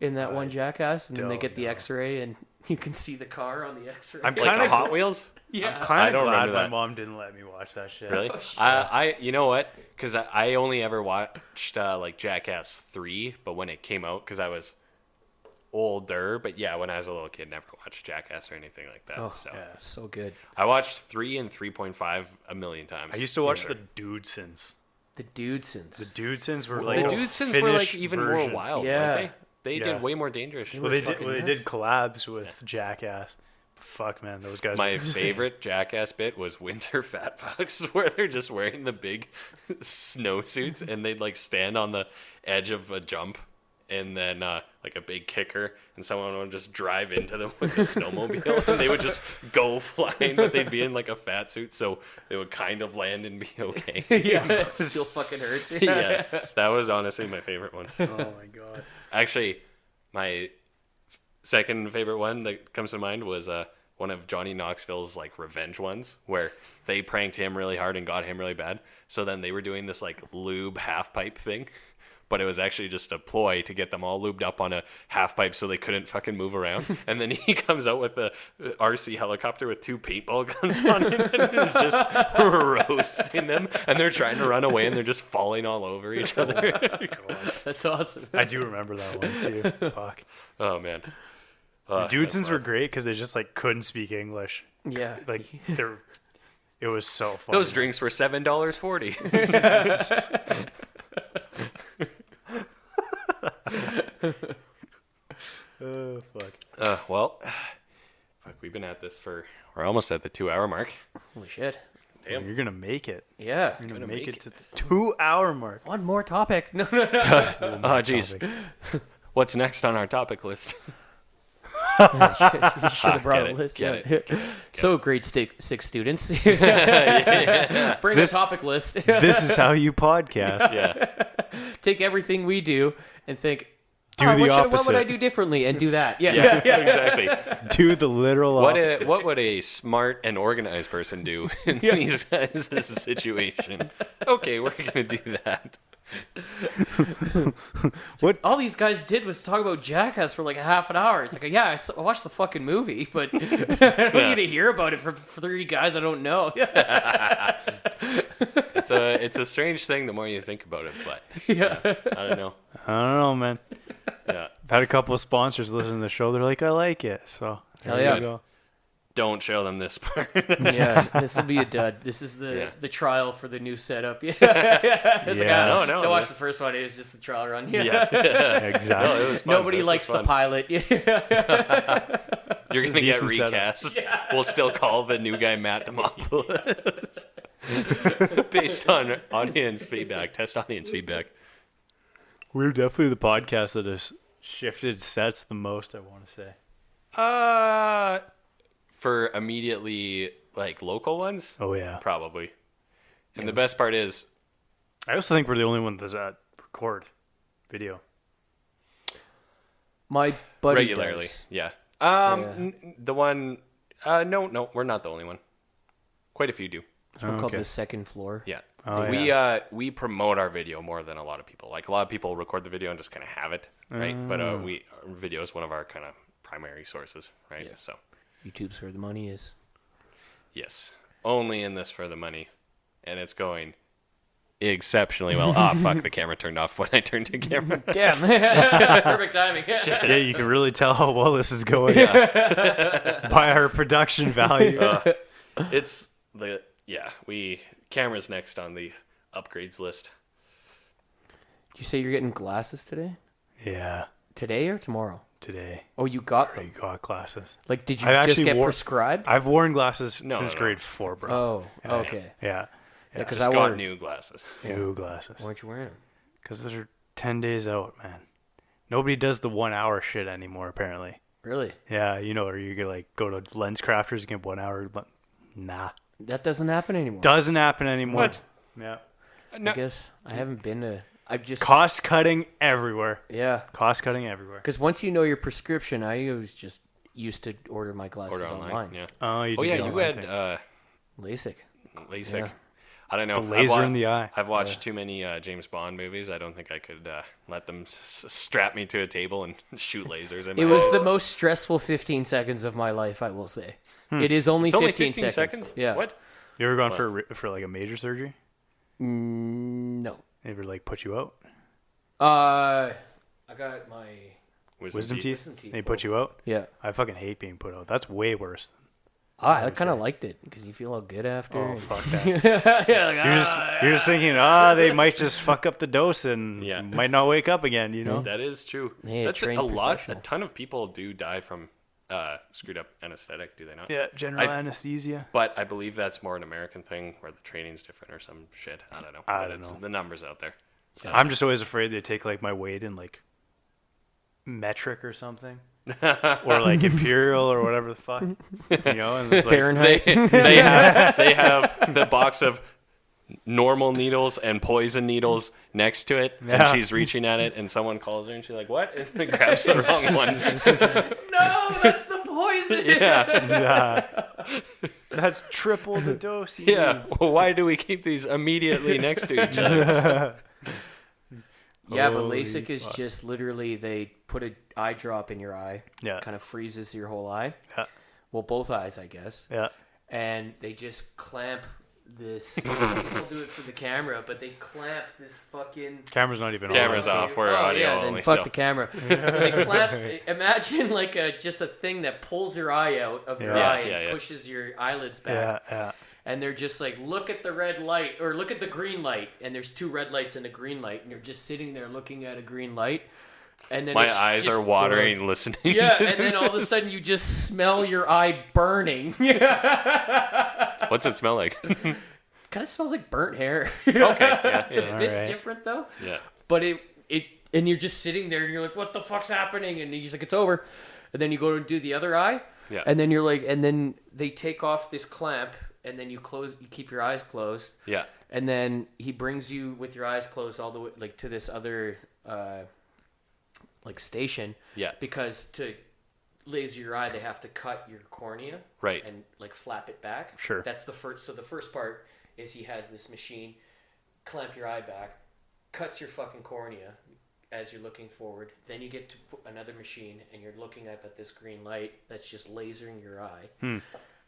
in that one Jackass? And then they get the X-ray and you can see the car on the X-ray. I'm Like kind of Hot Wheels? yeah. I'm kind don't of glad remember my that. mom didn't let me watch that shit. Really? Oh, shit. I you know what? Because I only ever watched like Jackass 3, but when it came out, because I was older. But yeah, when I was a little kid, never watched Jackass or anything like that. Oh, so yeah. So good. I watched 3 and 3.5 a million times. I used to watch the Dudesons. The Dudesons. The Dudesons were the like Dudesons were like Finnish even version. more wild. Yeah. Weren't they Yeah. did way more dangerous. Well, they did. fucking Well, they nuts. did collabs with Jackass. Fuck, man, those guys. My were insane. favorite Jackass bit was Winter Fat Fucks, where they're just wearing the big snowsuits and they'd like stand on the edge of a jump and then like a big kicker, and someone would just drive into them with a snowmobile and they would just go flying, but they'd be in like a fat suit, so they would kind of land and be okay. yeah, it still fucking hurts. Yes, that was honestly my favorite one. Oh my god. Actually, my second favorite one that comes to mind was one of Johnny Knoxville's like revenge ones, where they pranked him really hard and got him really bad. So then they were doing this like lube half pipe thing, but it was actually just a ploy to get them all lubed up on a half pipe so they couldn't fucking move around. And then he comes out with a RC helicopter with 2 paintball guns on it and is just roasting them. And they're trying to run away and they're just falling all over each other. That's awesome. I do remember that one too. Fuck. Oh man. The Dudesons were great because they just like couldn't speak English. Yeah. Like it was so funny. Those drinks were $7.40. Oh fuck. Well, fuck, we've been at this we're almost at the 2-hour mark. Holy shit. Damn. You're gonna make it. Yeah. You're gonna Gonna make make it to the 2-hour mark. One more topic. No. Oh, jeez. What's next on our topic list? You should have brought Get a it, list. get Yeah. it, So, grade 6 students. Bring a topic list. This is how you podcast. Yeah. Take everything we do and think, Do oh, the what would I opposite. do differently? And do that. Yeah. Yeah, exactly. Do the literal opposite. What would a smart and organized person do in these guys' situation? Okay, we're going to do that. All these guys did was talk about Jackass for like a half an hour. It's like, yeah, I watched the fucking movie, but I don't need to hear about it from 3 guys I don't know. It's a strange thing the more you think about it, but Yeah. I don't know. I don't know, man. Yeah. I've had a couple of sponsors listen to the show. They're like, I like it. So Hell there yeah. you go. Don't show them this part. Yeah, this will be a dud. This is Yeah. the trial for the new setup. Yeah, It's like, Yeah. No, don't watch the first one. It was just the trial run. Yeah. Exactly. No, it was fun. Nobody This was likes the fun. pilot. Yeah. You're going to get Decent setup. recast. We'll still call the new guy Matt Dimopoulos. Based on audience feedback, test audience feedback. We're definitely the podcast that has shifted sets the most, I want to say. For immediately like local ones, Oh, yeah. probably. And the best part is, I also think we're the only one that record video. My buddy regularly, does. yeah. Yeah. The one, no, we're not the only one. Quite a few do. It's one called Okay. The Second Floor. Yeah. Oh, We promote our video more than a lot of people. Like a lot of people record the video and just kind of have it, right? But our video is one of our kind of primary sources, right? Yeah. So YouTube's where the money is. yes, only in this for the money, and it's going exceptionally well. Ah, fuck! The camera turned off when I turned the camera. Damn. Perfect timing. Yeah, you can really tell how well this is going by our production value. It's camera's next on the upgrades list. Did you say you're getting glasses today? Yeah, Today or tomorrow? today. Oh, you got I them. got glasses. Like, did you I've just actually get wore- prescribed? I've worn glasses No, since no. grade 4, bro. Oh, Yeah. okay. Yeah. Yeah, because Just I got wanted. new glasses. New glasses. Why aren't you wearing them? Because those are 10 days out, man. Nobody does the 1 hour shit anymore, apparently. Really? Yeah, you know, or you could like go to Lens Crafters and get 1 hour. Nah. That doesn't happen anymore. Doesn't happen anymore. What? Yeah. I guess I haven't been to. I've just. Cost cutting everywhere. Yeah. Cost cutting everywhere. Because once you know your prescription, I was just used to order my glasses Order online. Yeah. Oh, you Oh did yeah, the you online had thing. LASIK. LASIK. Yeah. I don't know. The laser in the eye. I've watched too many James Bond movies. I don't think I could let them strap me to a table and shoot lasers in my It was eyes. the most stressful 15 seconds of my life, I will say. It is only, It's only 15 seconds. Yeah. What? You ever gone for like a major surgery? No. They ever like put you out? I got my Wisdom teeth? Wisdom teeth They put you out? Yeah. I fucking hate being put out. That's way worse. I kind of liked it because you feel all good after. Oh, fuck that. You're just thinking, they might just fuck up the dose and might not wake up again, you know? That is true. Hey, That's a trained lot. A professional. ton of people do die from screwed up anesthetic, do they not? Yeah, general anesthesia. But I believe that's more an American thing where the training's different or some shit. I don't know. I But don't know. The numbers out there. I'm just always afraid they take like my weight in like metric or something. Or like imperial or whatever the fuck. You know, and it's like, Fahrenheit. They have the box of normal needles and poison needles next to it, and Yeah. she's reaching at it, and someone calls her, and she's like, "What?" And then grabs the wrong one. No, that's the poison. yeah. That's triple the dose. Yeah. Well, why do we keep these immediately next to each other? Yeah, but Holy LASIK is fuck. just literally they put an eye drop in your eye. Yeah. Kind of freezes your whole eye. Yeah. Well, both eyes, I guess. Yeah. And they just clamp this. They'll do it for the camera, but they clamp this fucking. Camera's not even Camera's on. off. We're audio yeah, only. then fuck so. the camera. So they clamp. Imagine like just a thing that pulls your eye out of your Yeah. eye Yeah, and yeah. pushes your eyelids back. Yeah, yeah. And they're just like, look at the red light or look at the green light, and there's two red lights and a green light, and you're just sitting there looking at a green light, and then My it's eyes just- are watering listening. Yeah, and then all of a sudden you just smell your eye burning. What's it smell like? Kind of smells like burnt hair. Okay, yeah, It's a yeah. bit Alright. different though. Yeah. But and you're just sitting there and you're like, what the fuck's happening? And he's like, it's over. And then you go and do the other eye. Yeah. And then you're like, and then they take off this clamp and then you keep your eyes closed. Yeah. And then he brings you with your eyes closed all the way like to this other like station. Yeah. Because to laser your eye, they have to cut your cornea. Right. And like flap it back. Sure. That's the first. So the first part is he has this machine clamp your eye back, cuts your fucking cornea as you're looking forward. Then you get to put another machine and you're looking up at this green light that's just lasering your eye.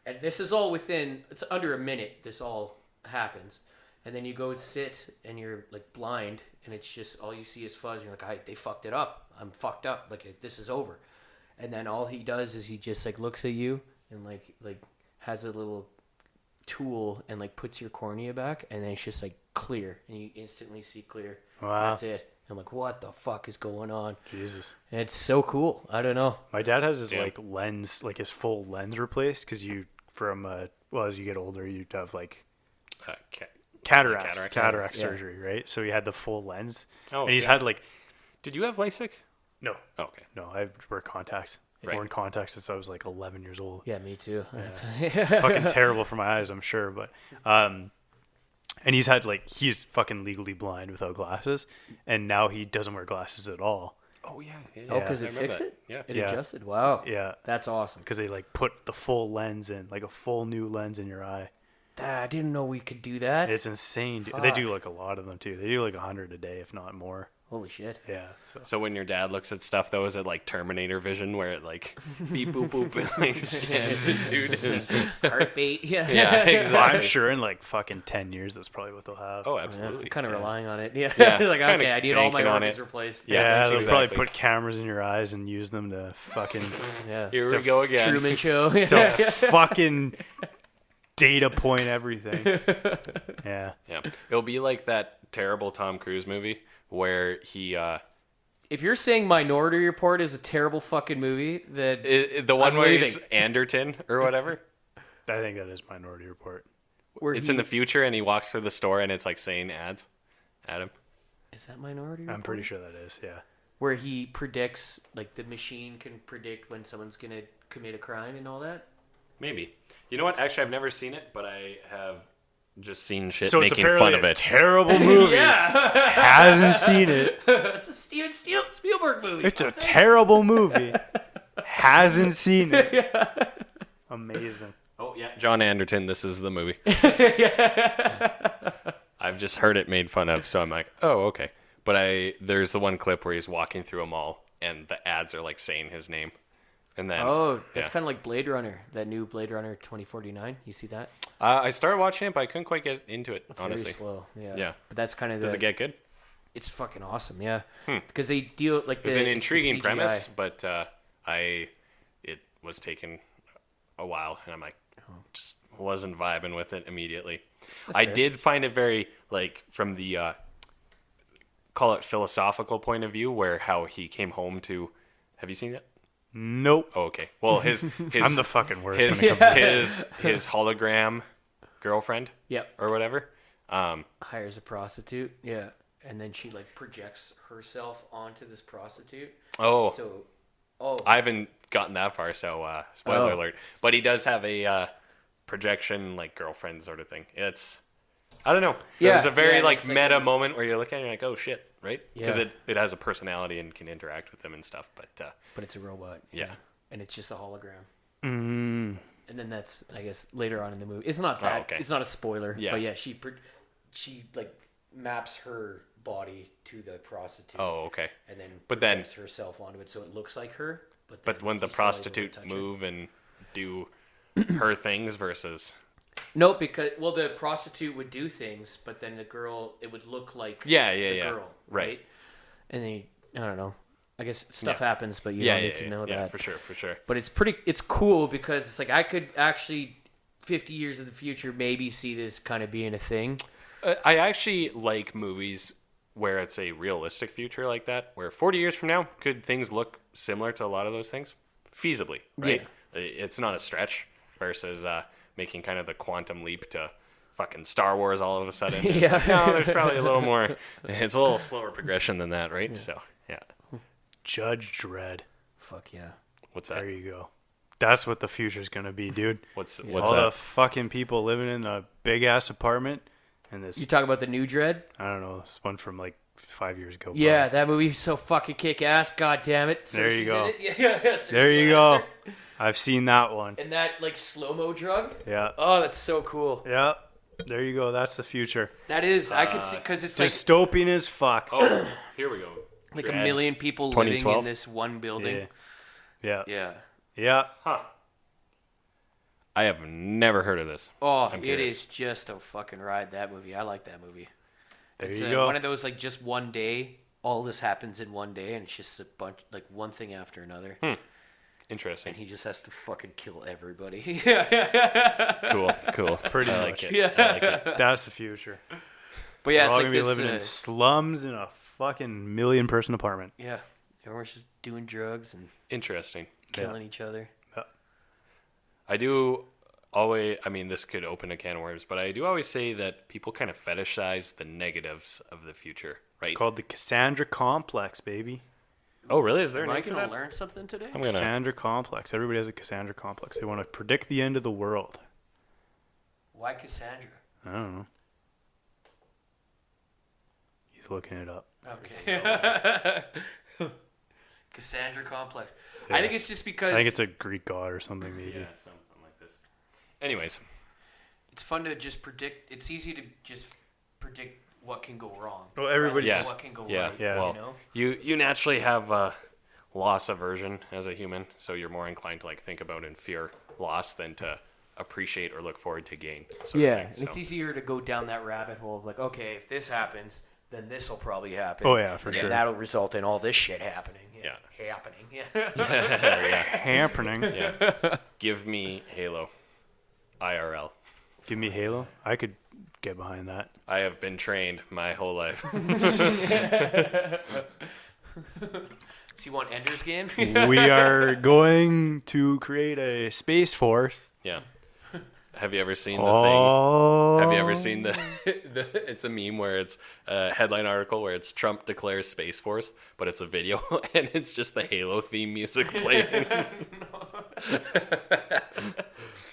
And this is all it's under a minute. This all happens. And then you go sit and you're like blind and it's just all you see is fuzz. And you're like, they fucked it up. I'm fucked up. Like this is over. And then all he does is he just like looks at you and like has a little tool and like puts your cornea back, and then it's just like clear, and you instantly see clear. Wow. That's it. I'm like, what the fuck is going on? Jesus. And it's so cool. I don't know. My dad has his Yeah. like lens, like his full lens replaced because as you get older, you have like cataract Yeah. surgery, right? So he had the full lens, Oh, and he's yeah. had like Did you have LASIK? no, Oh, okay. I wear contacts. I've Right. worn contacts since I was like 11 years old. Yeah, me too. It's fucking terrible for my eyes, I'm sure, but and he's he's fucking legally blind without glasses, and now he doesn't wear glasses at all. Oh yeah. Oh, because I it remember fixed that. it? Yeah. It Yeah. adjusted? Wow. Yeah, That's awesome. because they like put the full lens in, like a full new lens in your eye. I didn't know we could do that. It's insane. Dude. Fuck. They do like a lot of them too. They do like 100 a day, if not more. Holy shit. Yeah. So So when your dad looks at stuff, though, is it like Terminator vision, where it like beep boop boop, like scans the dude? Heartbeat. Yeah. Yeah, well, exactly. I'm sure in like fucking 10 years, that's probably what they'll have. Oh, Yeah, absolutely. I'm kind of relying on it. Yeah. Yeah, Like, kinda okay, I need all my banking on organs it. replaced. Yeah, they'll exactly. probably put cameras in your eyes and use them to fucking Yeah. Here we go again. Truman Show. to fucking data point everything. Yeah. Yeah, it'll be like that terrible Tom Cruise movie where he, If you're saying Minority Report is a terrible fucking movie, then the one I'm where leaving. he's Anderton or whatever. I think that is Minority Report. where It's he, in the future, and he walks through the store, and it's like saying ads. Adam. is that Minority Report? I'm pretty sure that is, yeah. Where he predicts, like the machine can predict when someone's gonna commit a crime and all that. Maybe. You know what? Actually, I've never seen it, but I have just seen shit So it's making apparently fun of a it. terrible movie. Yeah. Hasn't seen it. It's a Steven Spielberg movie. It's a terrible movie. Hasn't seen it. Amazing. Oh yeah, John Anderton. This is the movie. I've just heard it made fun of, so I'm like, oh, okay. But there's the one clip where he's walking through a mall, and the ads are like saying his name, and then That's kind of like Blade Runner, that new Blade Runner 2049. You see that? I started watching it, but I couldn't quite get into it. It's honestly, very slow. Yeah. Yeah. But that's kind of does it get good? It's fucking awesome. Yeah. Because they deal like It's an intriguing CGI. premise, but it was taking a while, and I'm like, just wasn't vibing with it immediately. I did find it very like from the call it philosophical point of view, where how he came home to. Have you seen it? Nope. Oh, okay. Well, his I'm the fucking worst. his when it comes to his hologram girlfriend, Yep. or whatever. Hires a prostitute. Yeah. And then she like projects herself onto this prostitute. Oh, So, I haven't gotten that far, so spoiler Oh. alert. But he does have a projection like girlfriend sort of thing. It's I don't know. Yeah, There's a very yeah, like it's like meta a- moment where you're looking and you're like, oh shit, right? Because Yeah. it has a personality and can interact with them and stuff. But but it's a robot. Yeah. And it's just a hologram. Mm. And then that's, I guess, later on in the movie. It's not that. okay. It's not a spoiler. Yeah. But yeah, she like maps her body to the prostitute. oh, okay. And then But then- projects herself onto it so it looks like her. But But then when the he's still able to prostitute touch her. move and do her things versus No, because the prostitute would do things, but then the girl, it would look like the girl, Right. right? And then I don't know. I guess stuff Yeah. happens, but you yeah, don't yeah, need to yeah, know yeah, that. for sure. But it's cool because it's like I could actually 50 years in the future maybe see this kind of being a thing. I actually like movies where it's a realistic future like that, where 40 years from now, could things look similar to a lot of those things? Feasibly, right? It's not a stretch versus making kind of the quantum leap to fucking Star Wars all of a sudden. It's Yeah. like, no, there's probably a little more, it's a little slower progression than that, right? So, yeah. Judge Dredd. Fuck yeah. What's that? There you go. That's what the future's gonna be, dude. What's All that? the fucking people living in a big ass apartment and this You talk about the new Dread? I don't know, this one from like 5 years ago. Yeah, that movie's so fucking kick ass. God damn it. There you Cersei's go. in it. Yeah, Cersei There you go. Lannister. I've seen that one. And that like slow mo drug. Yeah. Oh, that's so cool. Yeah. There you go. That's the future. That is. I could see because it's like Dystopian as fuck. Oh, here we go. like Dread. a million people living 2012? in this one building. Yeah. Yeah. Yeah. Huh. I have never heard of this. Oh, I'm it curious. is just a fucking ride. That movie. I like that movie. There It's you go. one of those like just one day. All this happens in one day, and it's just a bunch like one thing after another. Interesting. And he just has to fucking kill everybody. Cool. Pretty I much. like it. Yeah. I like it. That's the future. But yeah, We're it's all like gonna be this. living in slums in a fucking million-person apartment. Yeah, everyone's just doing drugs and Interesting. killing each other. I do always, I mean, this could open a can of worms, but I do always say that people kind of fetishize the negatives of the future, right? It's called the Cassandra Complex, baby. Oh, really? Is there a Am I name for gonna that? learn something today? I'm gonna. Cassandra Complex. Everybody has a Cassandra Complex. They want to predict the end of the world. Why Cassandra? I don't know. He's looking it up. Okay. Cassandra complex. Yeah. I think it's just because I think it's a Greek god or something, maybe. Yeah, something like this. Anyways, it's fun to just predict. It's easy to just predict what can go wrong. Well, everybody- rather than yes, what can go yeah, right. yeah. Well, You know? you naturally have loss aversion as a human, so you're more inclined to like think about and fear loss than to appreciate or look forward to gain. sort of Yeah, thing, and it's so. easier to go down that rabbit hole of like, okay, if this happens, then this will probably happen. Oh, yeah, for and sure. then that'll result in all this shit happening. Yeah. Happening. Yeah. yeah. Happening. Yeah. Give me Halo. IRL. Give me Halo. I could get behind that. I have been trained my whole life. So you want Ender's Game? We are going to create a space force. Yeah. Have you ever seen the thing? Oh. Have you ever seen the it's a meme where it's a headline article where it's Trump declares Space Force, but it's a video and it's just the Halo theme music playing.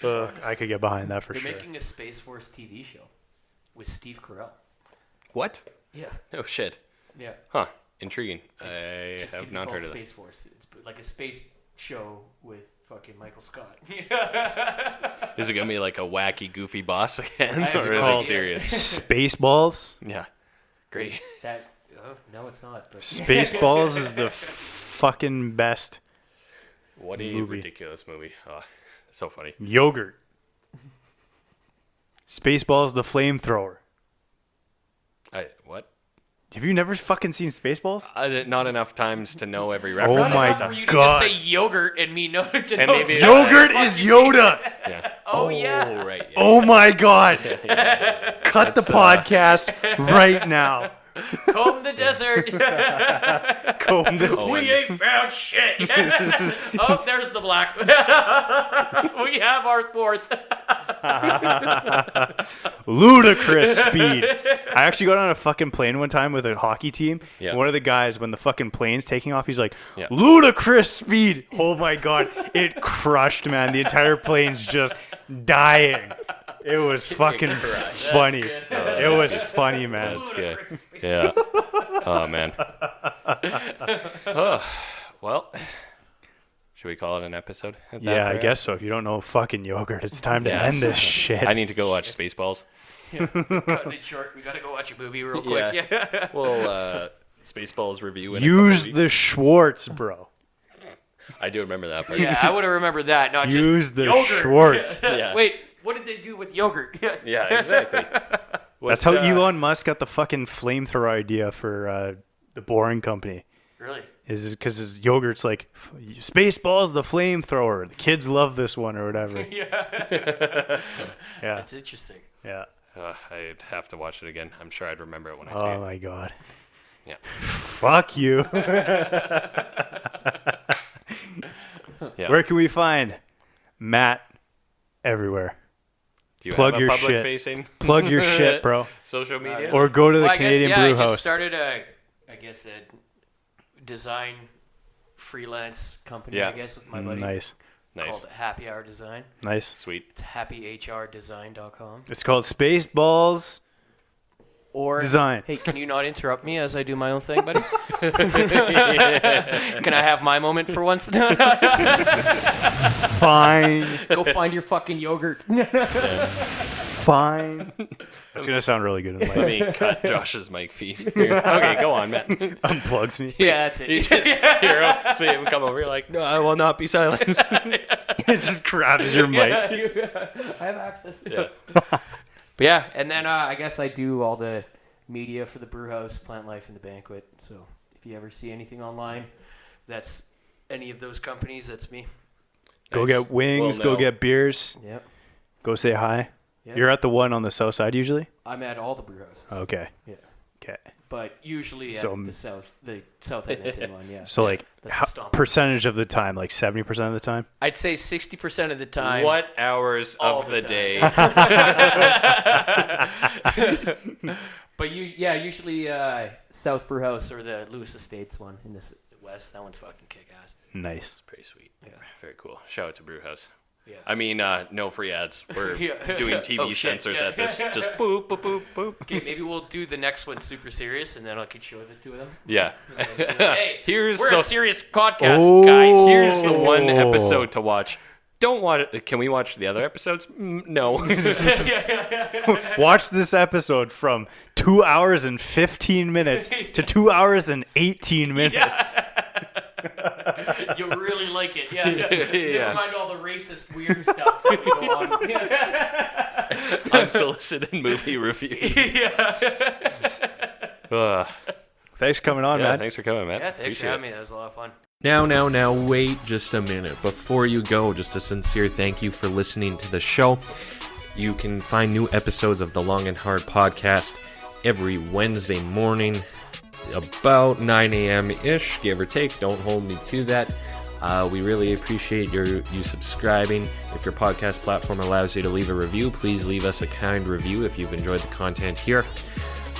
I could get behind that for They're sure. making a Space Force TV show with Steve Carell. What? Yeah. Oh shit. Yeah. Huh. Intriguing. It's I just gonna have be not called heard of that. Space Force. It's like a space show with fucking Michael Scott. Is it gonna be like a wacky, goofy boss again, Is it or is called- it serious? Spaceballs. Yeah, great. That no, it's not. But Spaceballs is the fucking best. What a movie. ridiculous movie. Oh, so funny. Yogurt. Spaceballs the flamethrower. What? Have you never fucking seen Spaceballs? Not enough times to know every reference. Oh my for you to God. just say yogurt and me know to And know maybe- it's Yogurt fucking- is Yoda. Yeah. Oh, yeah. right. Yeah. Oh my God. Yeah. Cut the podcast right now. Comb the desert. Comb the Oh, We ain't found shit. Oh, there's the black. We have our fourth. ludicrous speed. I actually got on a fucking plane one time with a hockey team. Yeah. One of the guys, when the fucking plane's taking off, he's like, Yeah. ludicrous speed. Oh my God. It crushed, man. The entire plane's just dying. It was fucking funny. good. It was funny, man. That's good. Yeah. Oh man. Oh, well, should we call it an episode? at that Yeah, I point? guess so. If you don't know fucking yogurt, it's time to Yeah. end this shit. I need to go watch Spaceballs. Cutting it short. We gotta go watch a movie real quick. Yeah. Well, Spaceballs review. In a Use couple the weeks. Schwartz, bro. I do remember that part. Yeah, I would have remembered that. Not Use just the yogurt. Schwartz. Yeah. Wait, what did they do with yogurt? Yeah, exactly. That's how Elon Musk got the fucking flamethrower idea for the Boring Company. Really? Is because his yogurt's like Spaceballs the flamethrower. The kids love this one or whatever. Yeah. Yeah, That's interesting. yeah. I'd have to watch it again. I'm sure I'd remember it when I see Oh it. my God. Yeah. Fuck you. Yeah. Where can we find Matt? Everywhere. Do you plug have a your public shit. facing Plug your shit, bro. social media? Or go to the Well, I Canadian guess, yeah, Brew I House. just started a design freelance company, Yeah. I guess, with my buddy. Nice, Nice. Called Happy Hour Design. nice. Sweet. It's happyhrdesign.com. It's called Spaceballs Or Design. hey, can you not interrupt me as I do my own thing, buddy? Can I have my moment for once? Fine, Go find your fucking yogurt. fine. That's gonna sound really good in Let my me cut Josh's mic feed. Okay, go on, Matt. unplugs me. Yeah, that's it. You just see him come over. You're like, no, I will not be silenced. It just grabs your mic. I have access. Yeah. But yeah, and then I guess I do all the media for the brew house, Plant Life, and the Banquet. So if you ever see anything online that's any of those companies, that's me. Go Nice. get wings. Well, Go no. get beers. Yep. Go say hi. Yeah. You're at the one on the south side usually. I'm at all the brew houses. Okay. Yeah. Okay. But usually at So- the South Edmonton one, yeah. So like, That's how, the stomp. percentage of the time, like 70% of the time. I'd say 60% of the time. What hours All of the the time. day? But usually South Brew House or the Lewis Estates one in the west. That one's fucking kick-ass. Nice. Pretty sweet. Yeah. Very cool. Shout out to Brewhouse. Yeah. I mean, no free ads. We're Yeah. doing TV Oh, shit, censors yeah. at this. Just boop, boop, boop, boop. Okay, maybe we'll do the next one super serious, and then I could show the two of them. Yeah. Hey, Here's we're the a serious podcast, Oh. guys. Here's the one episode to watch. Don't watch it. Can we watch the other episodes? No. Watch this episode from 2 hours and 15 minutes to 2 hours and 18 minutes. You'll really like it. Yeah. Yeah. Never mind all the racist weird stuff that we go on. Unsolicited movie reviews. Yeah. Thanks for coming on, Yeah, man. thanks for coming, man. Yeah, thanks for Appreciate having it. me. That was a lot of fun. Now, wait just a minute. Before you go, just a sincere thank you for listening to the show. You can find new episodes of the Long and Hard podcast every Wednesday morning, about 9 a.m.-ish, give or take. Don't hold me to that. We really appreciate you subscribing. If your podcast platform allows you to leave a review, please leave us a kind review if you've enjoyed the content here.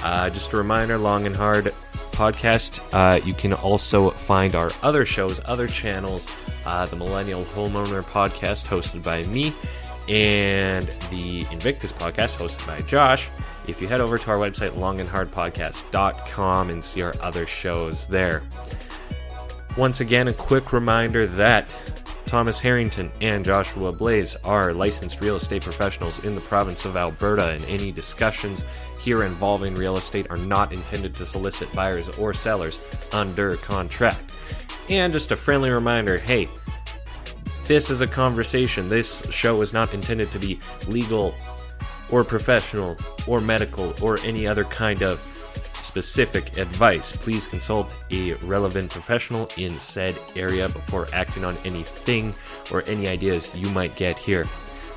Just a reminder, Long and Hard podcast. You can also find our other shows, other channels, the Millennial Homeowner podcast hosted by me, and the Invictus podcast hosted by Josh. If you head over to our website, longandhardpodcast.com, and see our other shows there. Once again, a quick reminder that Thomas Harrington and Joshua Blaze are licensed real estate professionals in the province of Alberta, and any discussions here involving real estate are not intended to solicit buyers or sellers under contract. And just a friendly reminder, hey, this is a conversation. This show is not intended to be legal or professional or medical or any other kind of specific advice. Please consult a relevant professional in said area before acting on anything or any ideas you might get here.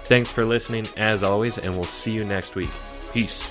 Thanks for listening as always, and we'll see you next week. Peace.